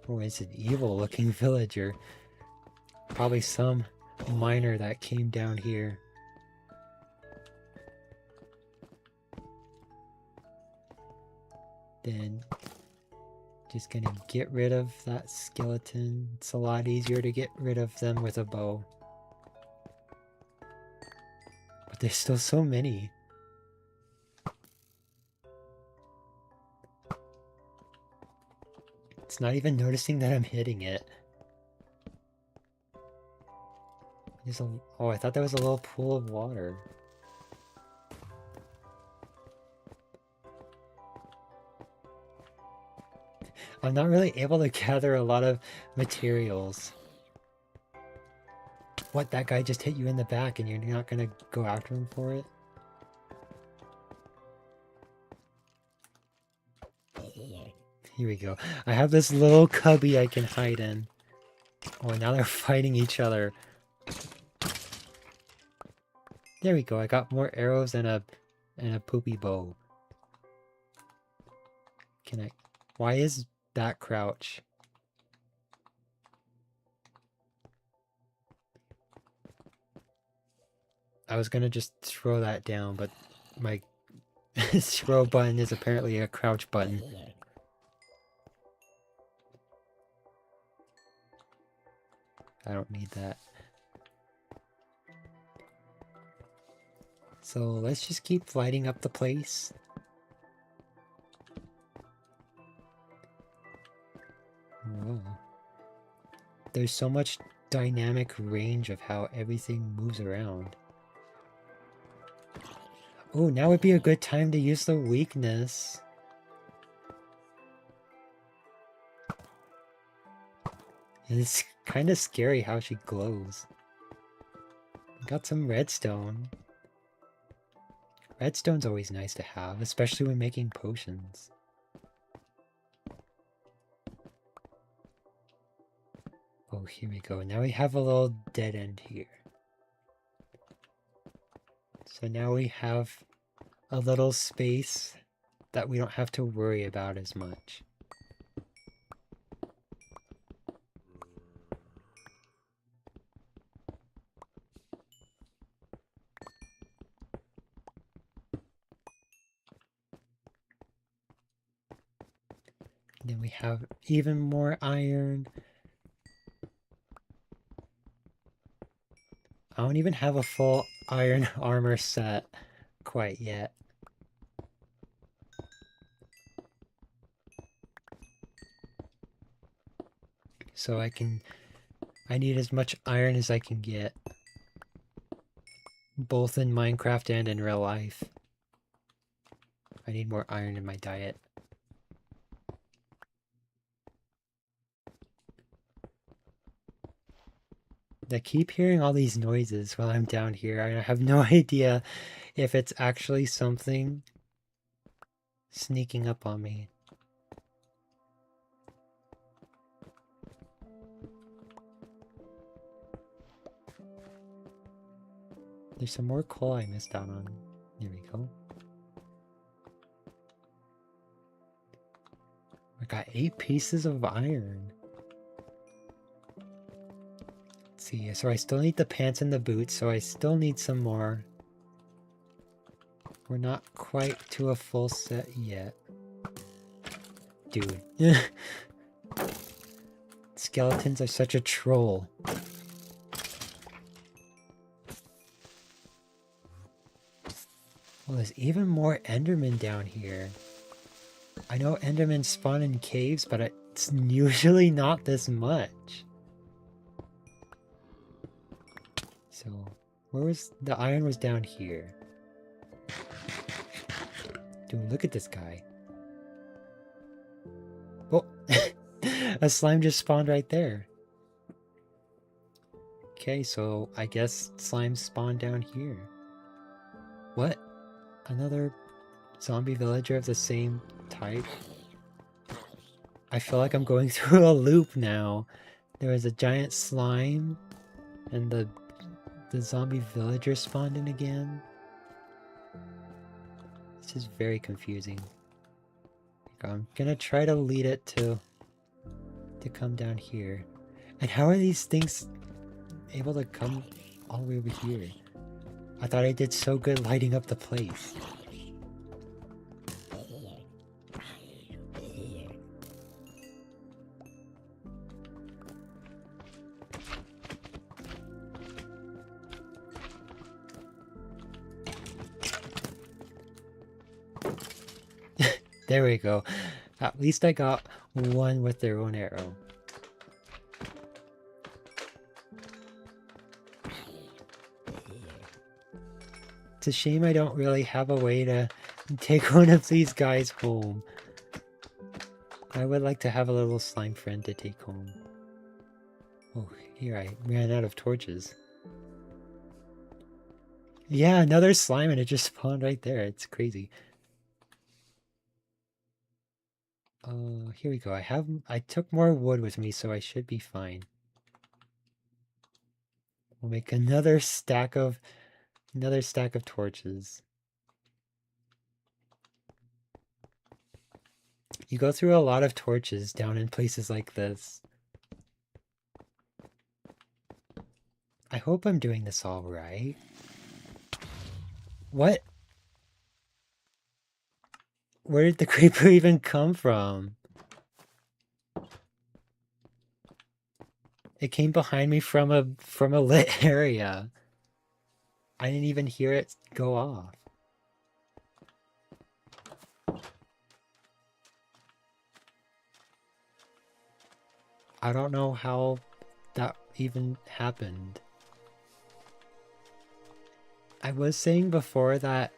Oh, it's an evil-looking villager. Probably some miner that came down here. Then just gonna get rid of that skeleton. It's a lot easier to get rid of them with a bow. But there's still so many. It's not even noticing that I'm hitting it. Oh, I thought that was a little pool of water. I'm not really able to gather a lot of materials. What, that guy just hit you in the back and you're not gonna go after him for it? Here we go. I have this little cubby I can hide in. Oh, now they're fighting each other. There we go. I got more arrows and a poopy bow. Can I... Why is that crouch? I was gonna just throw that down, but my throw button is apparently a crouch button. I don't need that. So let's just keep lighting up the place. Whoa. There's so much dynamic range of how everything moves around. Oh, now would be a good time to use the weakness. It's kind of scary how she glows. Got some redstone. Redstone's always nice to have, especially when making potions. Oh, here we go. Now we have a little dead end here. So now we have a little space that we don't have to worry about as much. Then we have even more iron. I don't even have a full iron armor set quite yet. So I need as much iron as I can get. Both in Minecraft and in real life. I need more iron in my diet. I keep hearing all these noises while I'm down here. I have no idea if it's actually something sneaking up on me. There's some more coal I missed out on. Here we go. I got 8 pieces of iron. Let's see, so I still need the pants and the boots, so I still need some more. We're not quite to a full set yet. Dude. Skeletons are such a troll. Well, there's even more Endermen down here. I know Endermen spawn in caves, but it's usually not this much. So, where was... the iron was down here. Dude, look at this guy. Oh! A slime just spawned right there. Okay, so I guess slimes spawn down here. What? Another zombie villager of the same type? I feel like I'm going through a loop now. There was a giant slime, and the zombie villager spawned in again. This is very confusing. I'm gonna try to lead it to come down here. And how are these things able to come all the way over here? I thought I did so good lighting up the place. There we go. At least I got one with their own arrow. It's a shame I don't really have a way to take one of these guys home. I would like to have a little slime friend to take home. Oh, here I ran out of torches. Yeah, another slime and it just spawned right there. It's crazy. Here we go. I took more wood with me, so I should be fine. We'll make another stack of torches. You go through a lot of torches down in places like this. I hope I'm doing this all right. What? Where did the creeper even come from? It came behind me from a lit area. I didn't even hear it go off. I don't know how that even happened. I was saying before that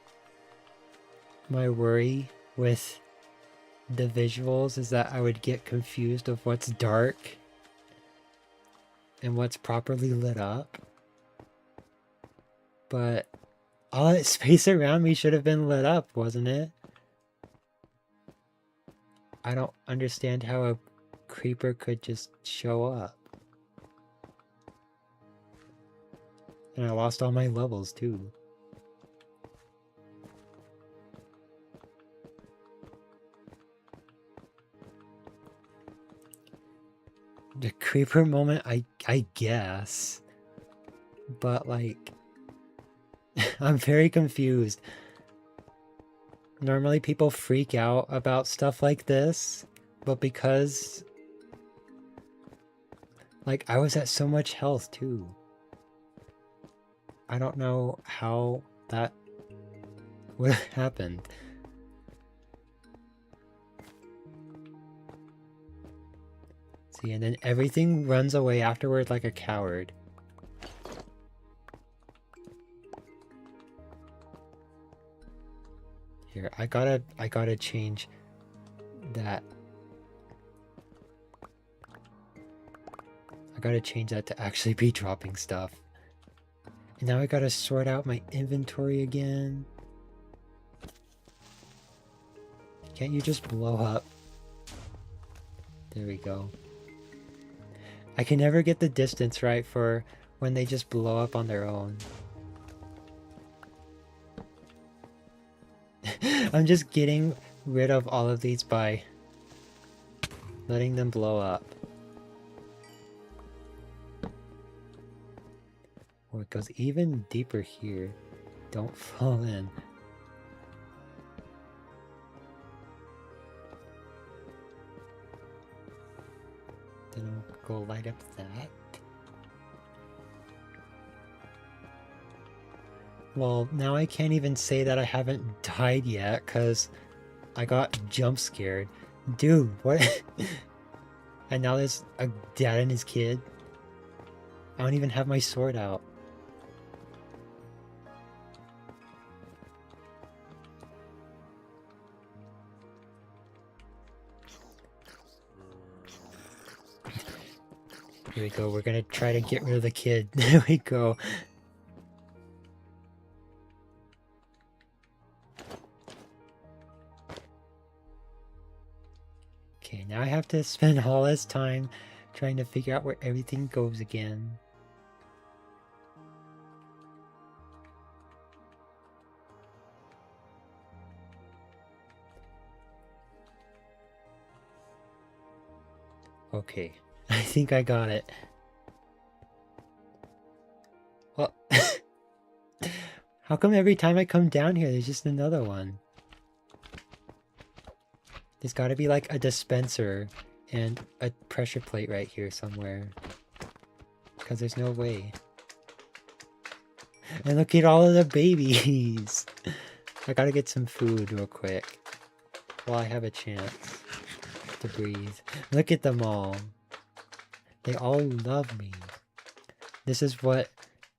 my worry with the visuals is that I would get confused of what's dark and what's properly lit up. But all that space around me should have been lit up, wasn't it? I don't understand how a creeper could just show up. And I lost all my levels too. The creeper moment, I guess. But like, I'm very confused. Normally people freak out about stuff like this, but because like I was at so much health too. I don't know how that would have happened. See, and then everything runs away afterward like a coward. Here, I gotta change that. I gotta change that to actually be dropping stuff. And now I gotta sort out my inventory again. Can't you just blow up? There we go. I can never get the distance right for when they just blow up on their own. I'm just getting rid of all of these by letting them blow up. Oh, it goes even deeper here. Don't fall in. Then I'll go light up that. Well, now I can't even say that I haven't died yet, because I got jump scared. Dude, what? And now there's a dad and his kid. I don't even have my sword out. Here we go, we're gonna try to get rid of the kid. There we go. have to spend all this time trying to figure out where everything goes again? Okay, I think I got it. Well, how come every time I come down here, there's just another one? There's gotta be like a dispenser and a pressure plate right here somewhere. Because there's no way. And look at all of the babies! I gotta get some food real quick. While I have a chance to breathe. Look at them all. They all love me. This is what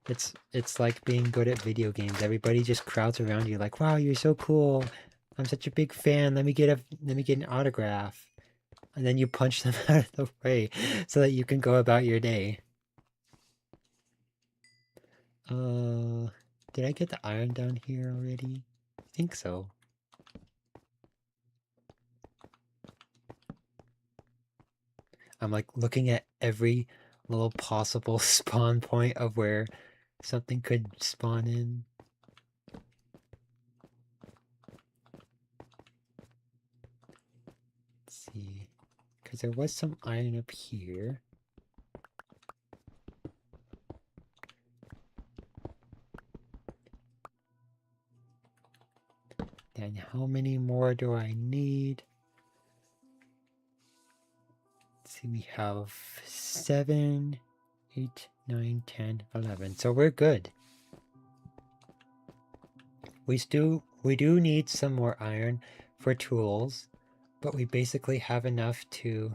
it's like being good at video games. Everybody just crowds around you like, wow, you're so cool. I'm such a big fan. Let me get an autograph. And then you punch them out of the way so that you can go about your day. Did I get the iron down here already? I think so. I'm like looking at every little possible spawn point of where something could spawn in. Let's see. Because there was some iron up here. And how many more do I need? Let's see, we have 7, 8, 9, 10, 11. So we're good. We do need some more iron for tools, but we basically have enough to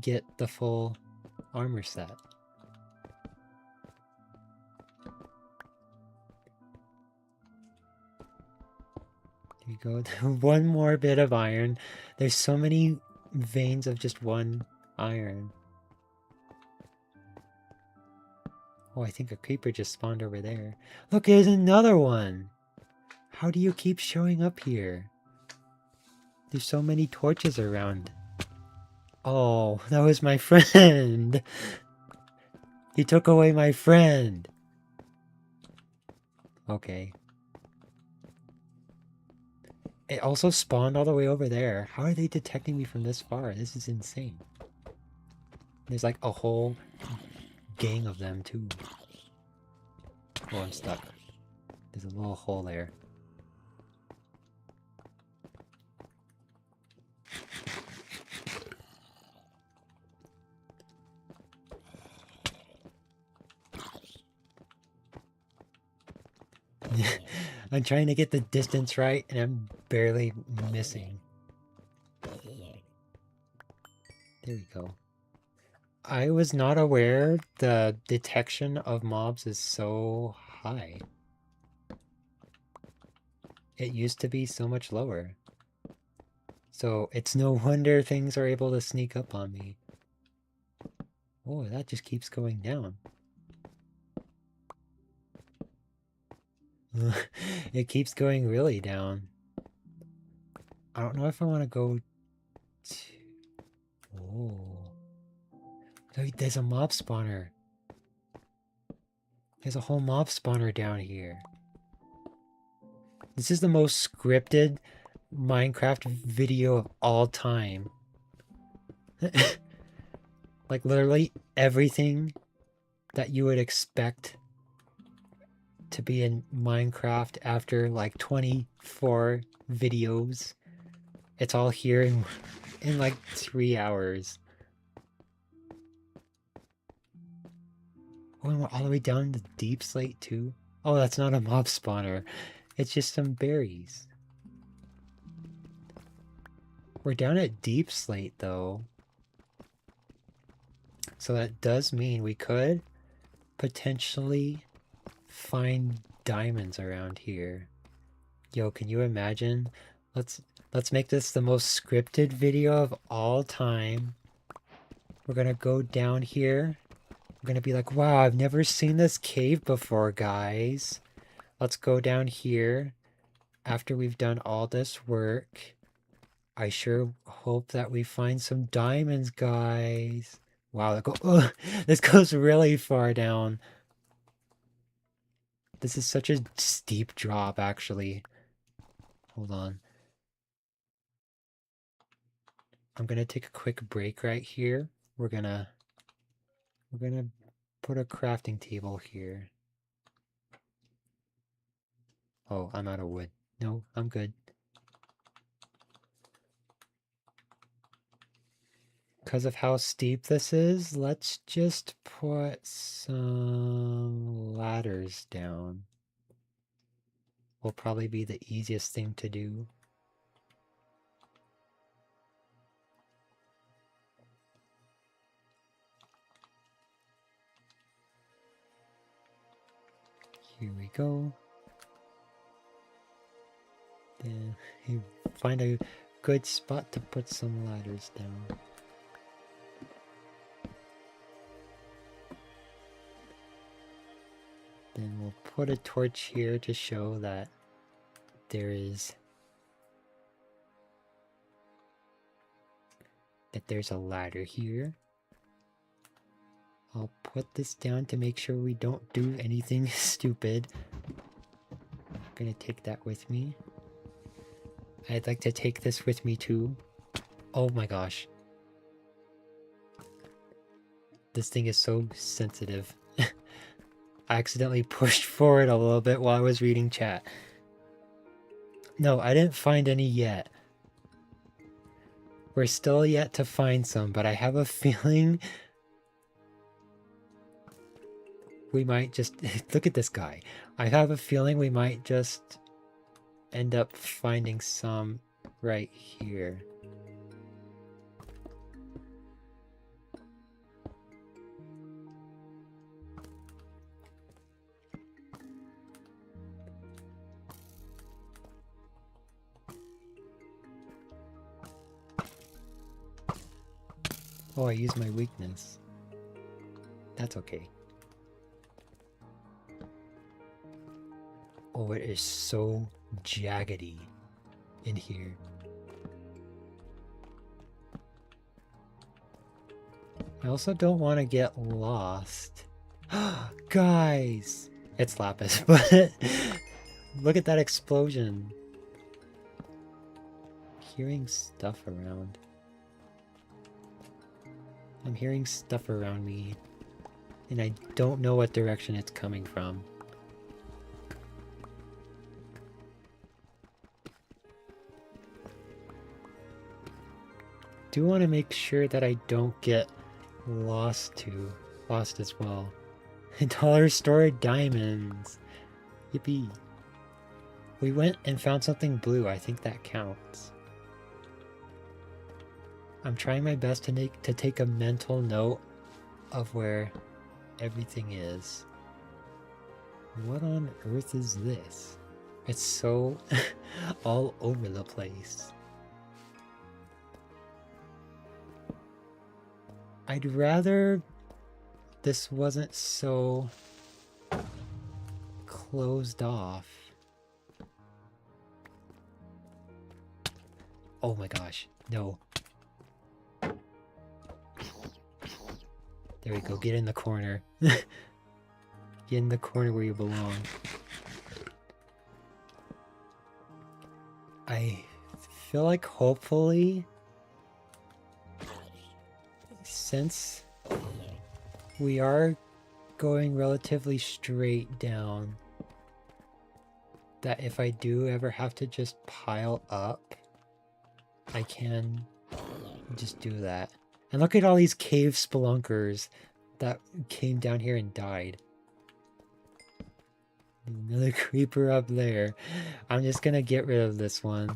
get the full armor set. Here you go. One more bit of iron. There's so many veins of just one iron. Oh, I think a creeper just spawned over there. Look, there's another one! How do you keep showing up here? There's so many torches around. Oh, that was my friend! He took away my friend! Okay. It also spawned all the way over there. How are they detecting me from this far? This is insane. There's like a whole gang of them too. Oh, I'm stuck. There's a little hole there. I'm trying to get the distance right and I'm barely missing. There we go. I was not aware the detection of mobs is so high. It used to be so much lower. So it's no wonder things are able to sneak up on me. Oh, that just keeps going down. It keeps going really down. I don't know if I want to go to... Oh. There's a mob spawner. There's a whole mob spawner down here. This is the most scripted Minecraft video of all time. Like literally everything that you would expect to be in Minecraft after like 24 videos. It's all here in like 3 hours. Oh, and we're all the way down to Deep Slate too? Oh, that's not a mob spawner. It's just some berries. We're down at Deep Slate though. So that does mean we could potentially find diamonds around here. Yo, can you imagine? Let's make this the most scripted video of all time. We're gonna go down here. We're gonna be like, wow, I've never seen this cave before, guys. let's go down here. After we've done all this work, I sure hope that we find some diamonds, guys. Wow, this goes really far down. This is such a steep drop, actually. Hold on. I'm gonna take a quick break right here. We're gonna put a crafting table here. Oh, I'm out of wood. No, I'm good. Because of how steep this is, let's just put some ladders down. Will probably be the easiest thing to do. Here we go. Then you find a good spot to put some ladders down. Then we'll put a torch here to show that there's a ladder here. I'll put this down to make sure we don't do anything stupid. I'm gonna take that with me. I'd like to take this with me too. Oh my gosh. This thing is so sensitive. I accidentally pushed forward a little bit while I was reading chat. No, I didn't find any yet. We're still yet to find some, but I have a feeling we might just... Look at this guy. I have a feeling we might just end up finding some right here. Oh, I used my weakness. That's okay. Oh, it is so jaggedy in here. I also don't want to get lost. Guys! It's lapis, but look at that explosion. Hearing stuff around. I'm hearing stuff around me, and I don't know what direction it's coming from. Do want to make sure that I don't get lost as well. Dollar store diamonds. Yippee. We went and found something blue. I think that counts. I'm trying my best to take a mental note of where everything is. What on earth is this? It's so all over the place. I'd rather this wasn't so closed off. Oh my gosh, no. There we go, get in the corner. Get in the corner where you belong. I feel like hopefully, since we are going relatively straight down, that if I do ever have to just pile up, I can just do that. And look at all these cave spelunkers that came down here and died. Another creeper up there. I'm just gonna get rid of this one.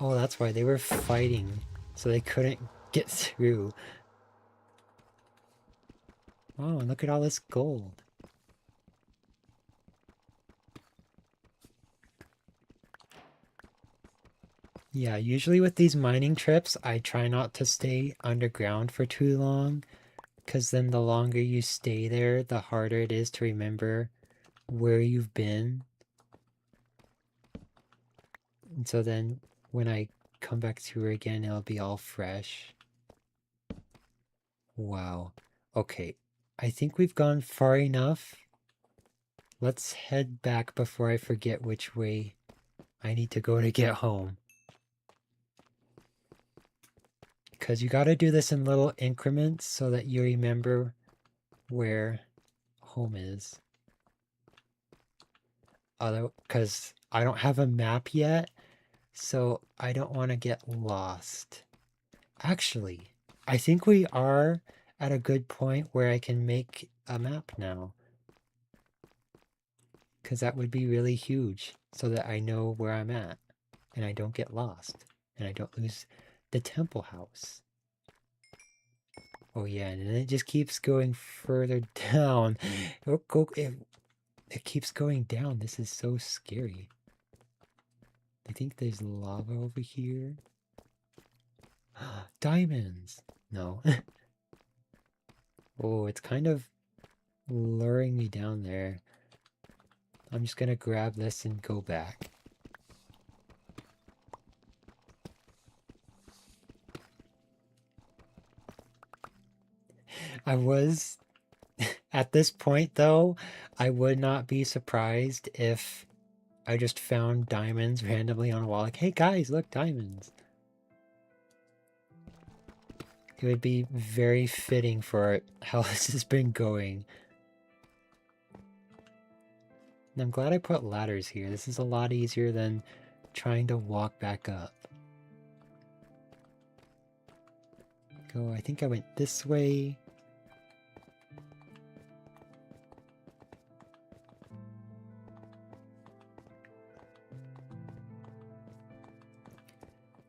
Oh, that's why they were fighting, so they couldn't get through. Oh, and look at all this gold. Yeah, usually with these mining trips, I try not to stay underground for too long, Because then the longer you stay there, the harder it is to remember where you've been. And so then when I come back to her again, it'll be all fresh. Wow. Okay. I think we've gone far enough. Let's head back before I forget which way I need to go to get home. Because you gotta do this in little increments so that you remember where home is. Because I don't have a map yet, so I don't want to get lost. Actually, I think we are at a good point where I can make a map now. Because that would be really huge, so that I know where I'm at, and I don't get lost, and I don't lose the temple house. Oh yeah, and then it just keeps going further down. It keeps going down. This is so scary. I think there's lava over here. Diamonds! No. Oh, it's kind of luring me down there. I'm just gonna grab this and go back. I was... At this point, though, I would not be surprised if I just found diamonds randomly on a wall. Like, hey guys, look, diamonds. It would be very fitting for how this has been going. And I'm glad I put ladders here. This is a lot easier than trying to walk back up. Go, I think I went this way.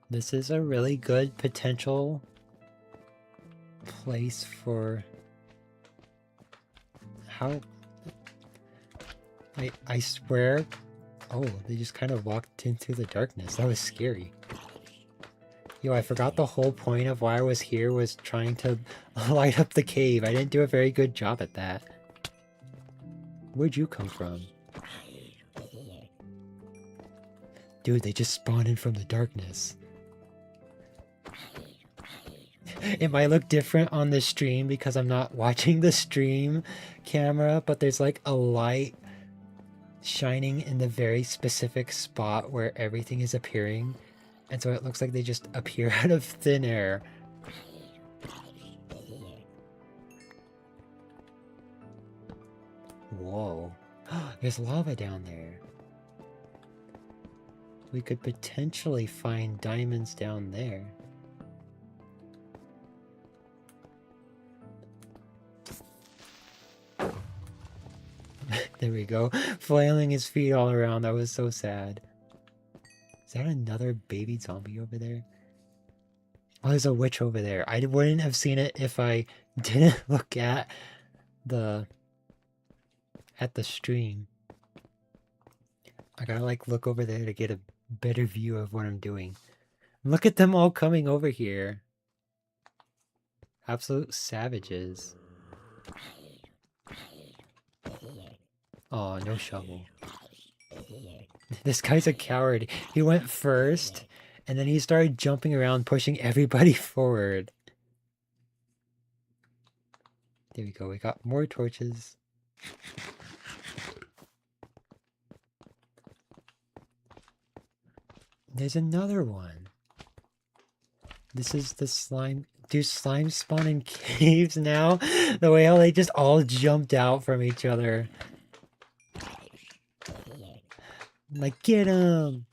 This is a really good potential place for how... I swear... Oh, they just kind of walked into the darkness. That was scary. Yo, I forgot the whole point of why I was here was trying to light up the cave. I didn't do a very good job at that. Where'd you come from? Dude, they just spawned in from the darkness. It might look different on the stream because I'm not watching the stream camera, but there's like a light shining in the very specific spot where everything is appearing, and so it looks like they just appear out of thin air. Whoa. There's lava down there. We could potentially find diamonds down there. There we go. Flailing his feet all around. That was so sad. Is that another baby zombie over there? Oh, there's a witch over there. I wouldn't have seen it if I didn't look at the stream. I gotta like look over there to get a better view of what I'm doing. Look at them all coming over here. Absolute savages. Oh, no shovel. This guy's a coward. He went first, and then he started jumping around, pushing everybody forward. There we go. We got more torches. There's another one. This is the slime. Do slimes spawn in caves now? The way how they just all jumped out from each other. Like, get him!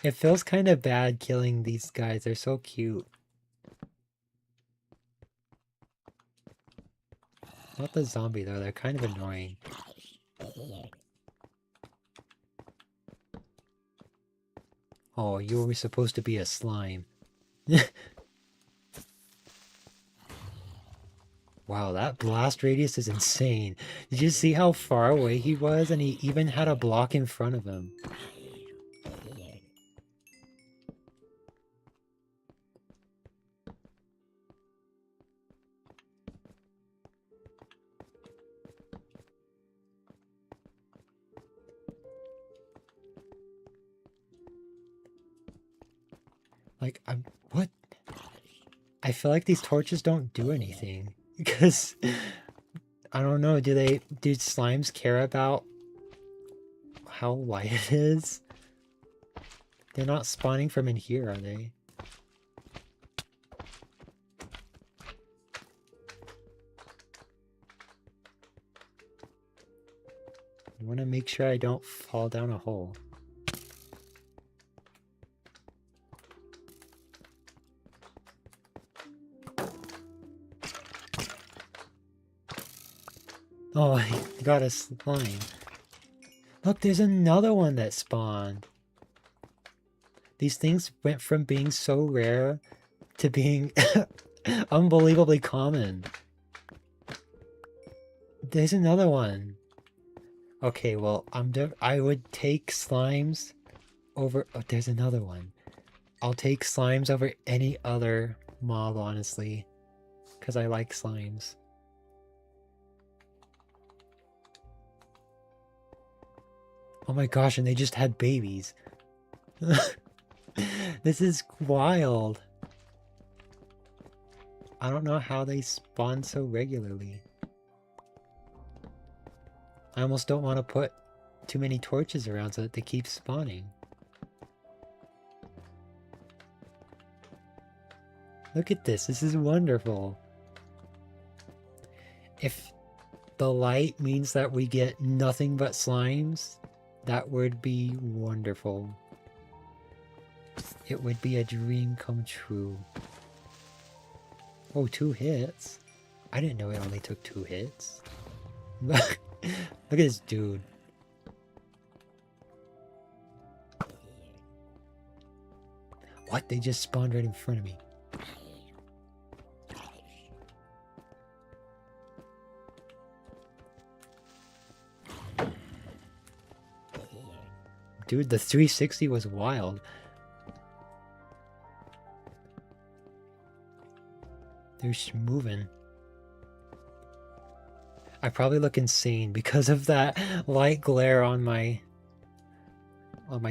It feels kind of bad killing these guys. They're so cute. Not the zombie though. They're kind of annoying. Oh, you were supposed to be a slime. Wow, that blast radius is insane. Did you see how far away he was? And he even had a block in front of him. Like, what? I feel like these torches don't do anything. Because, I don't know, do slimes care about how light it is? They're not spawning from in here, are they? I want to make sure I don't fall down a hole. Oh, I got a slime. Look, there's another one that spawned. These things went from being so rare to being unbelievably common. There's another one. Okay, well, I would take slimes over... Oh, there's another one. I'll take slimes over any other mob, honestly. Because I like slimes. Oh my gosh, and they just had babies. This is wild. I don't know how they spawn so regularly. I almost don't want to put too many torches around so that they keep spawning. Look at this. This is wonderful. If the light means that we get nothing but slimes, that would be wonderful. It would be a dream come true. Oh, 2 hits? I didn't know it only took 2 hits. Look at this dude. What? They just spawned right in front of me. Dude, the 360 was wild. They're just moving. I probably look insane because of that light glare on my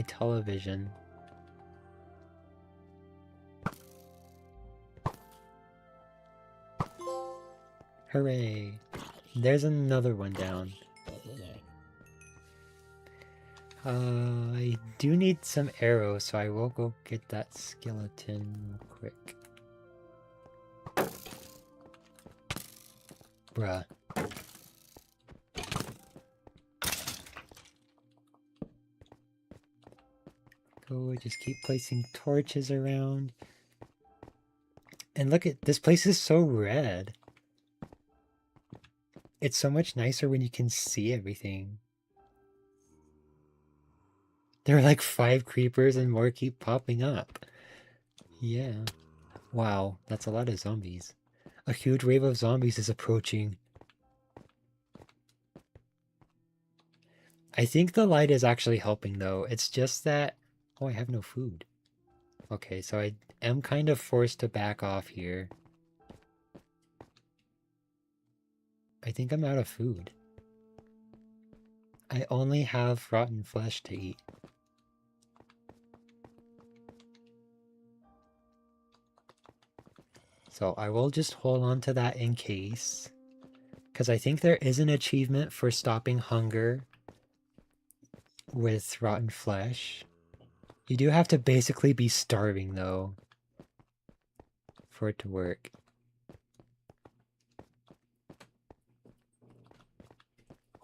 television. Hooray! There's another one down. I do need some arrows, so I will go get that skeleton real quick. Bruh. Go, just keep placing torches around. And look at, this place is so red. It's so much nicer when you can see everything. There are like 5 creepers and more keep popping up. Yeah. Wow, that's a lot of zombies. A huge wave of zombies is approaching. I think the light is actually helping though. It's just that... Oh, I have no food. Okay, so I am kind of forced to back off here. I think I'm out of food. I only have rotten flesh to eat. So I will just hold on to that in case. Because I think there is an achievement for stopping hunger with rotten flesh. You do have to basically be starving though for it to work.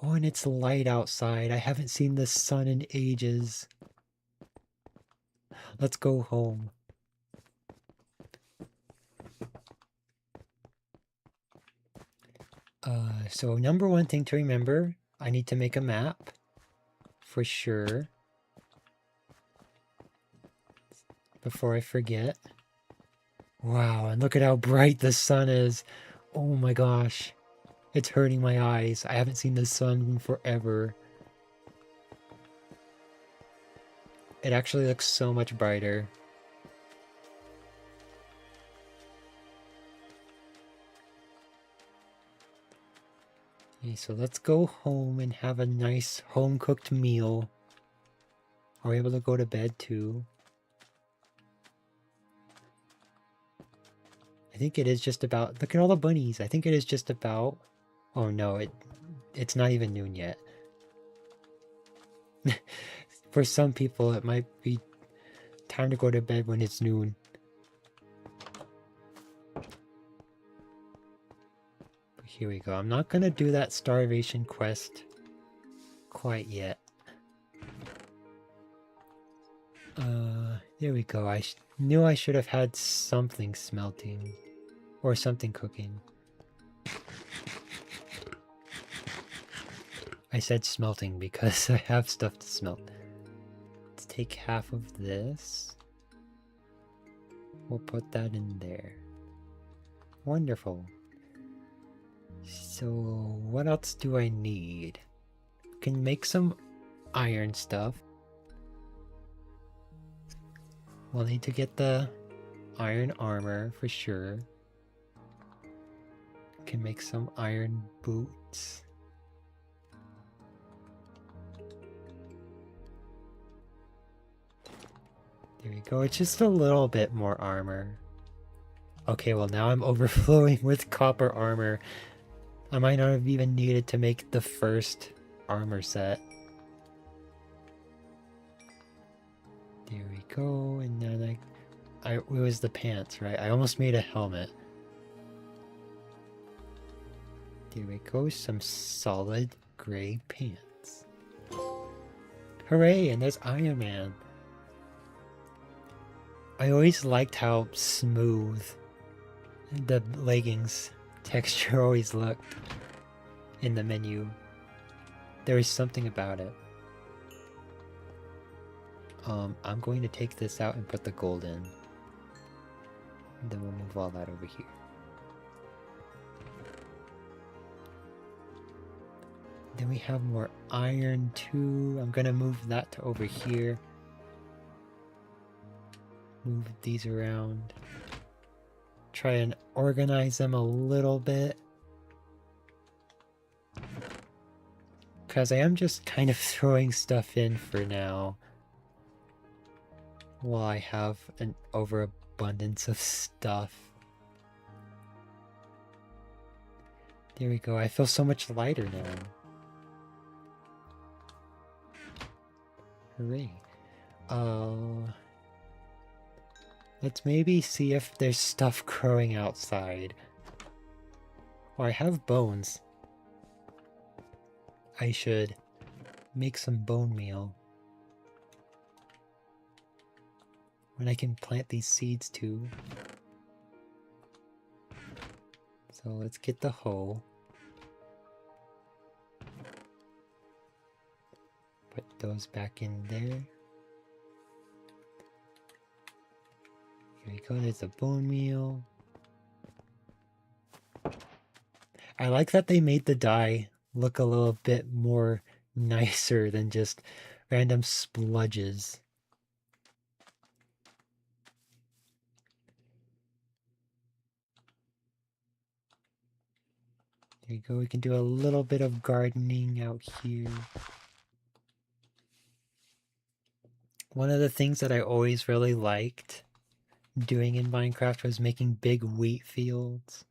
Oh, and it's light outside. I haven't seen the sun in ages. Let's go home. So number one thing to remember, I need to make a map for sure before I forget. Wow, and look at how bright the sun is. Oh my gosh. It's hurting my eyes. I haven't seen the sun in forever. It actually looks so much brighter. Okay, so let's go home and have a nice home-cooked meal. Are we able to go to bed too? I think it is just about... Look at all the bunnies. I think it is just about... Oh no, it's not even noon yet. For some people, it might be time to go to bed when it's noon. But here we go. I'm not gonna do that starvation quest quite yet. There we go. I knew I should have had something smelting. Or something cooking. I said smelting because I have stuff to smelt. Let's take half of this. We'll put that in there. Wonderful. So what else do I need? Can make some iron stuff. We'll need to get the iron armor for sure. Can make some iron boots. There we go. It's just a little bit more armor. Okay, well now I'm overflowing with copper armor. I might not have even needed to make the first armor set. There we go. And then it was the pants, right? I almost made a helmet. There we go. Some solid gray pants. Hooray! And there's Iron Man. I always liked how smooth the leggings texture always looked in the menu. There is something about it. I'm going to take this out and put the gold in. And then we'll move all that over here. Then we have more iron too. I'm gonna move that to over here. Move these around. Try and organize them a little bit. Because I am just kind of throwing stuff in for now. While I have an overabundance of stuff. There we go. I feel so much lighter now. Hooray. Let's maybe see if there's stuff growing outside. Oh, I have bones. I should make some bone meal. When I can plant these seeds too. So let's get the hoe. Put those back in there. Here we go, there's the bone meal. I like that they made the dye look a little bit more nicer than just random spludges. There you go, we can do a little bit of gardening out here. One of the things that I always really liked doing in Minecraft was making big wheat fields.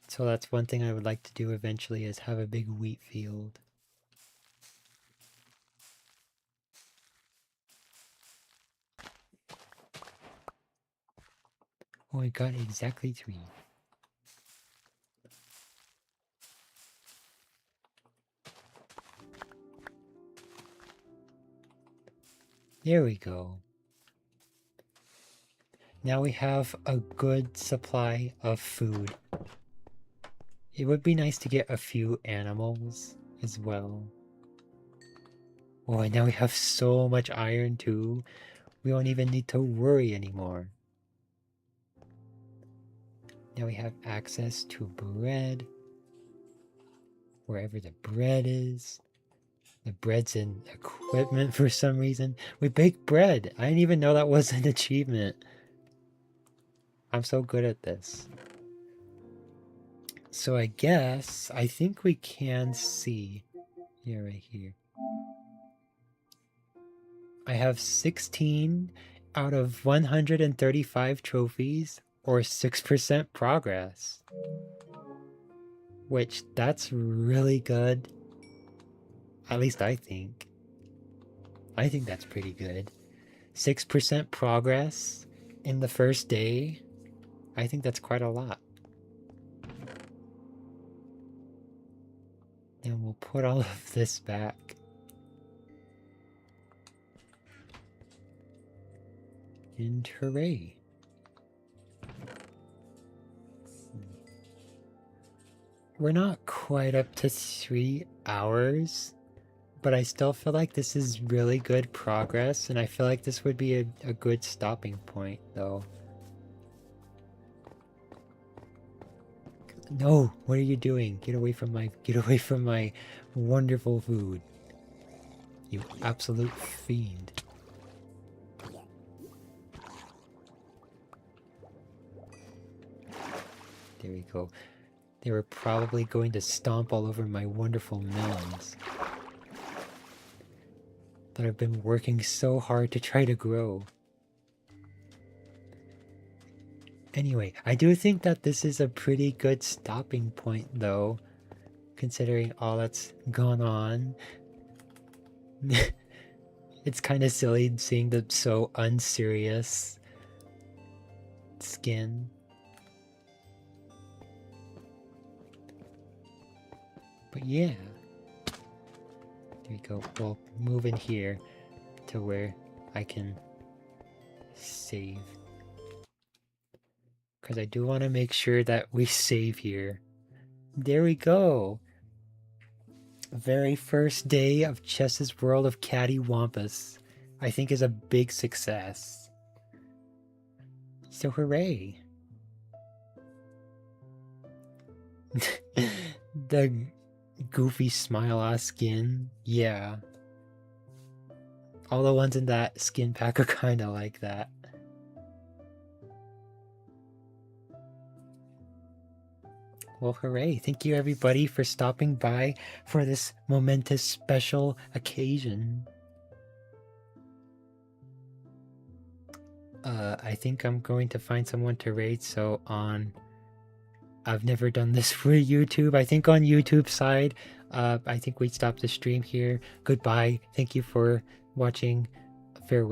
So that's one thing I would like to do eventually, is have a big wheat field. Oh, I got exactly 3. There we go. Now we have a good supply of food. It would be nice to get a few animals as well. Oh, and now we have so much iron too. We don't even need to worry anymore. Now we have access to bread. Wherever the bread is. The bread's in equipment for some reason. We bake bread. I didn't even know that was an achievement. I'm so good at this. So I think we can see. Yeah, right here. I have 16 out of 135 trophies, or 6% progress. Which, that's really good. At least I think. I think that's pretty good. 6% progress in the first day. I think that's quite a lot. And we'll put all of this back. And hooray. We're not quite up to 3 hours, but I still feel like this is really good progress, and I feel like this would be a good stopping point, though. No, what are you doing? Get away from my wonderful food. You absolute fiend. There we go. They were probably going to stomp all over my wonderful melons that I've been working so hard to try to grow. Anyway, I do think that this is a pretty good stopping point, though, considering all that's gone on. It's kind of silly seeing the so unserious skin. But yeah. There we go. We'll move in here to where I can save. Because I do want to make sure that we save here. There we go. Very first day of Chess's World of Cattywampus, I think, is a big success. So hooray. The goofy smile-ass skin, yeah. All the ones in that skin pack are kind of like that. Well, hooray. Thank you everybody for stopping by for this momentous special occasion. I think I'm going to find someone to raid, so on... I've never done this for YouTube. I think on YouTube side, I think we stop the stream here. Goodbye. Thank you for watching.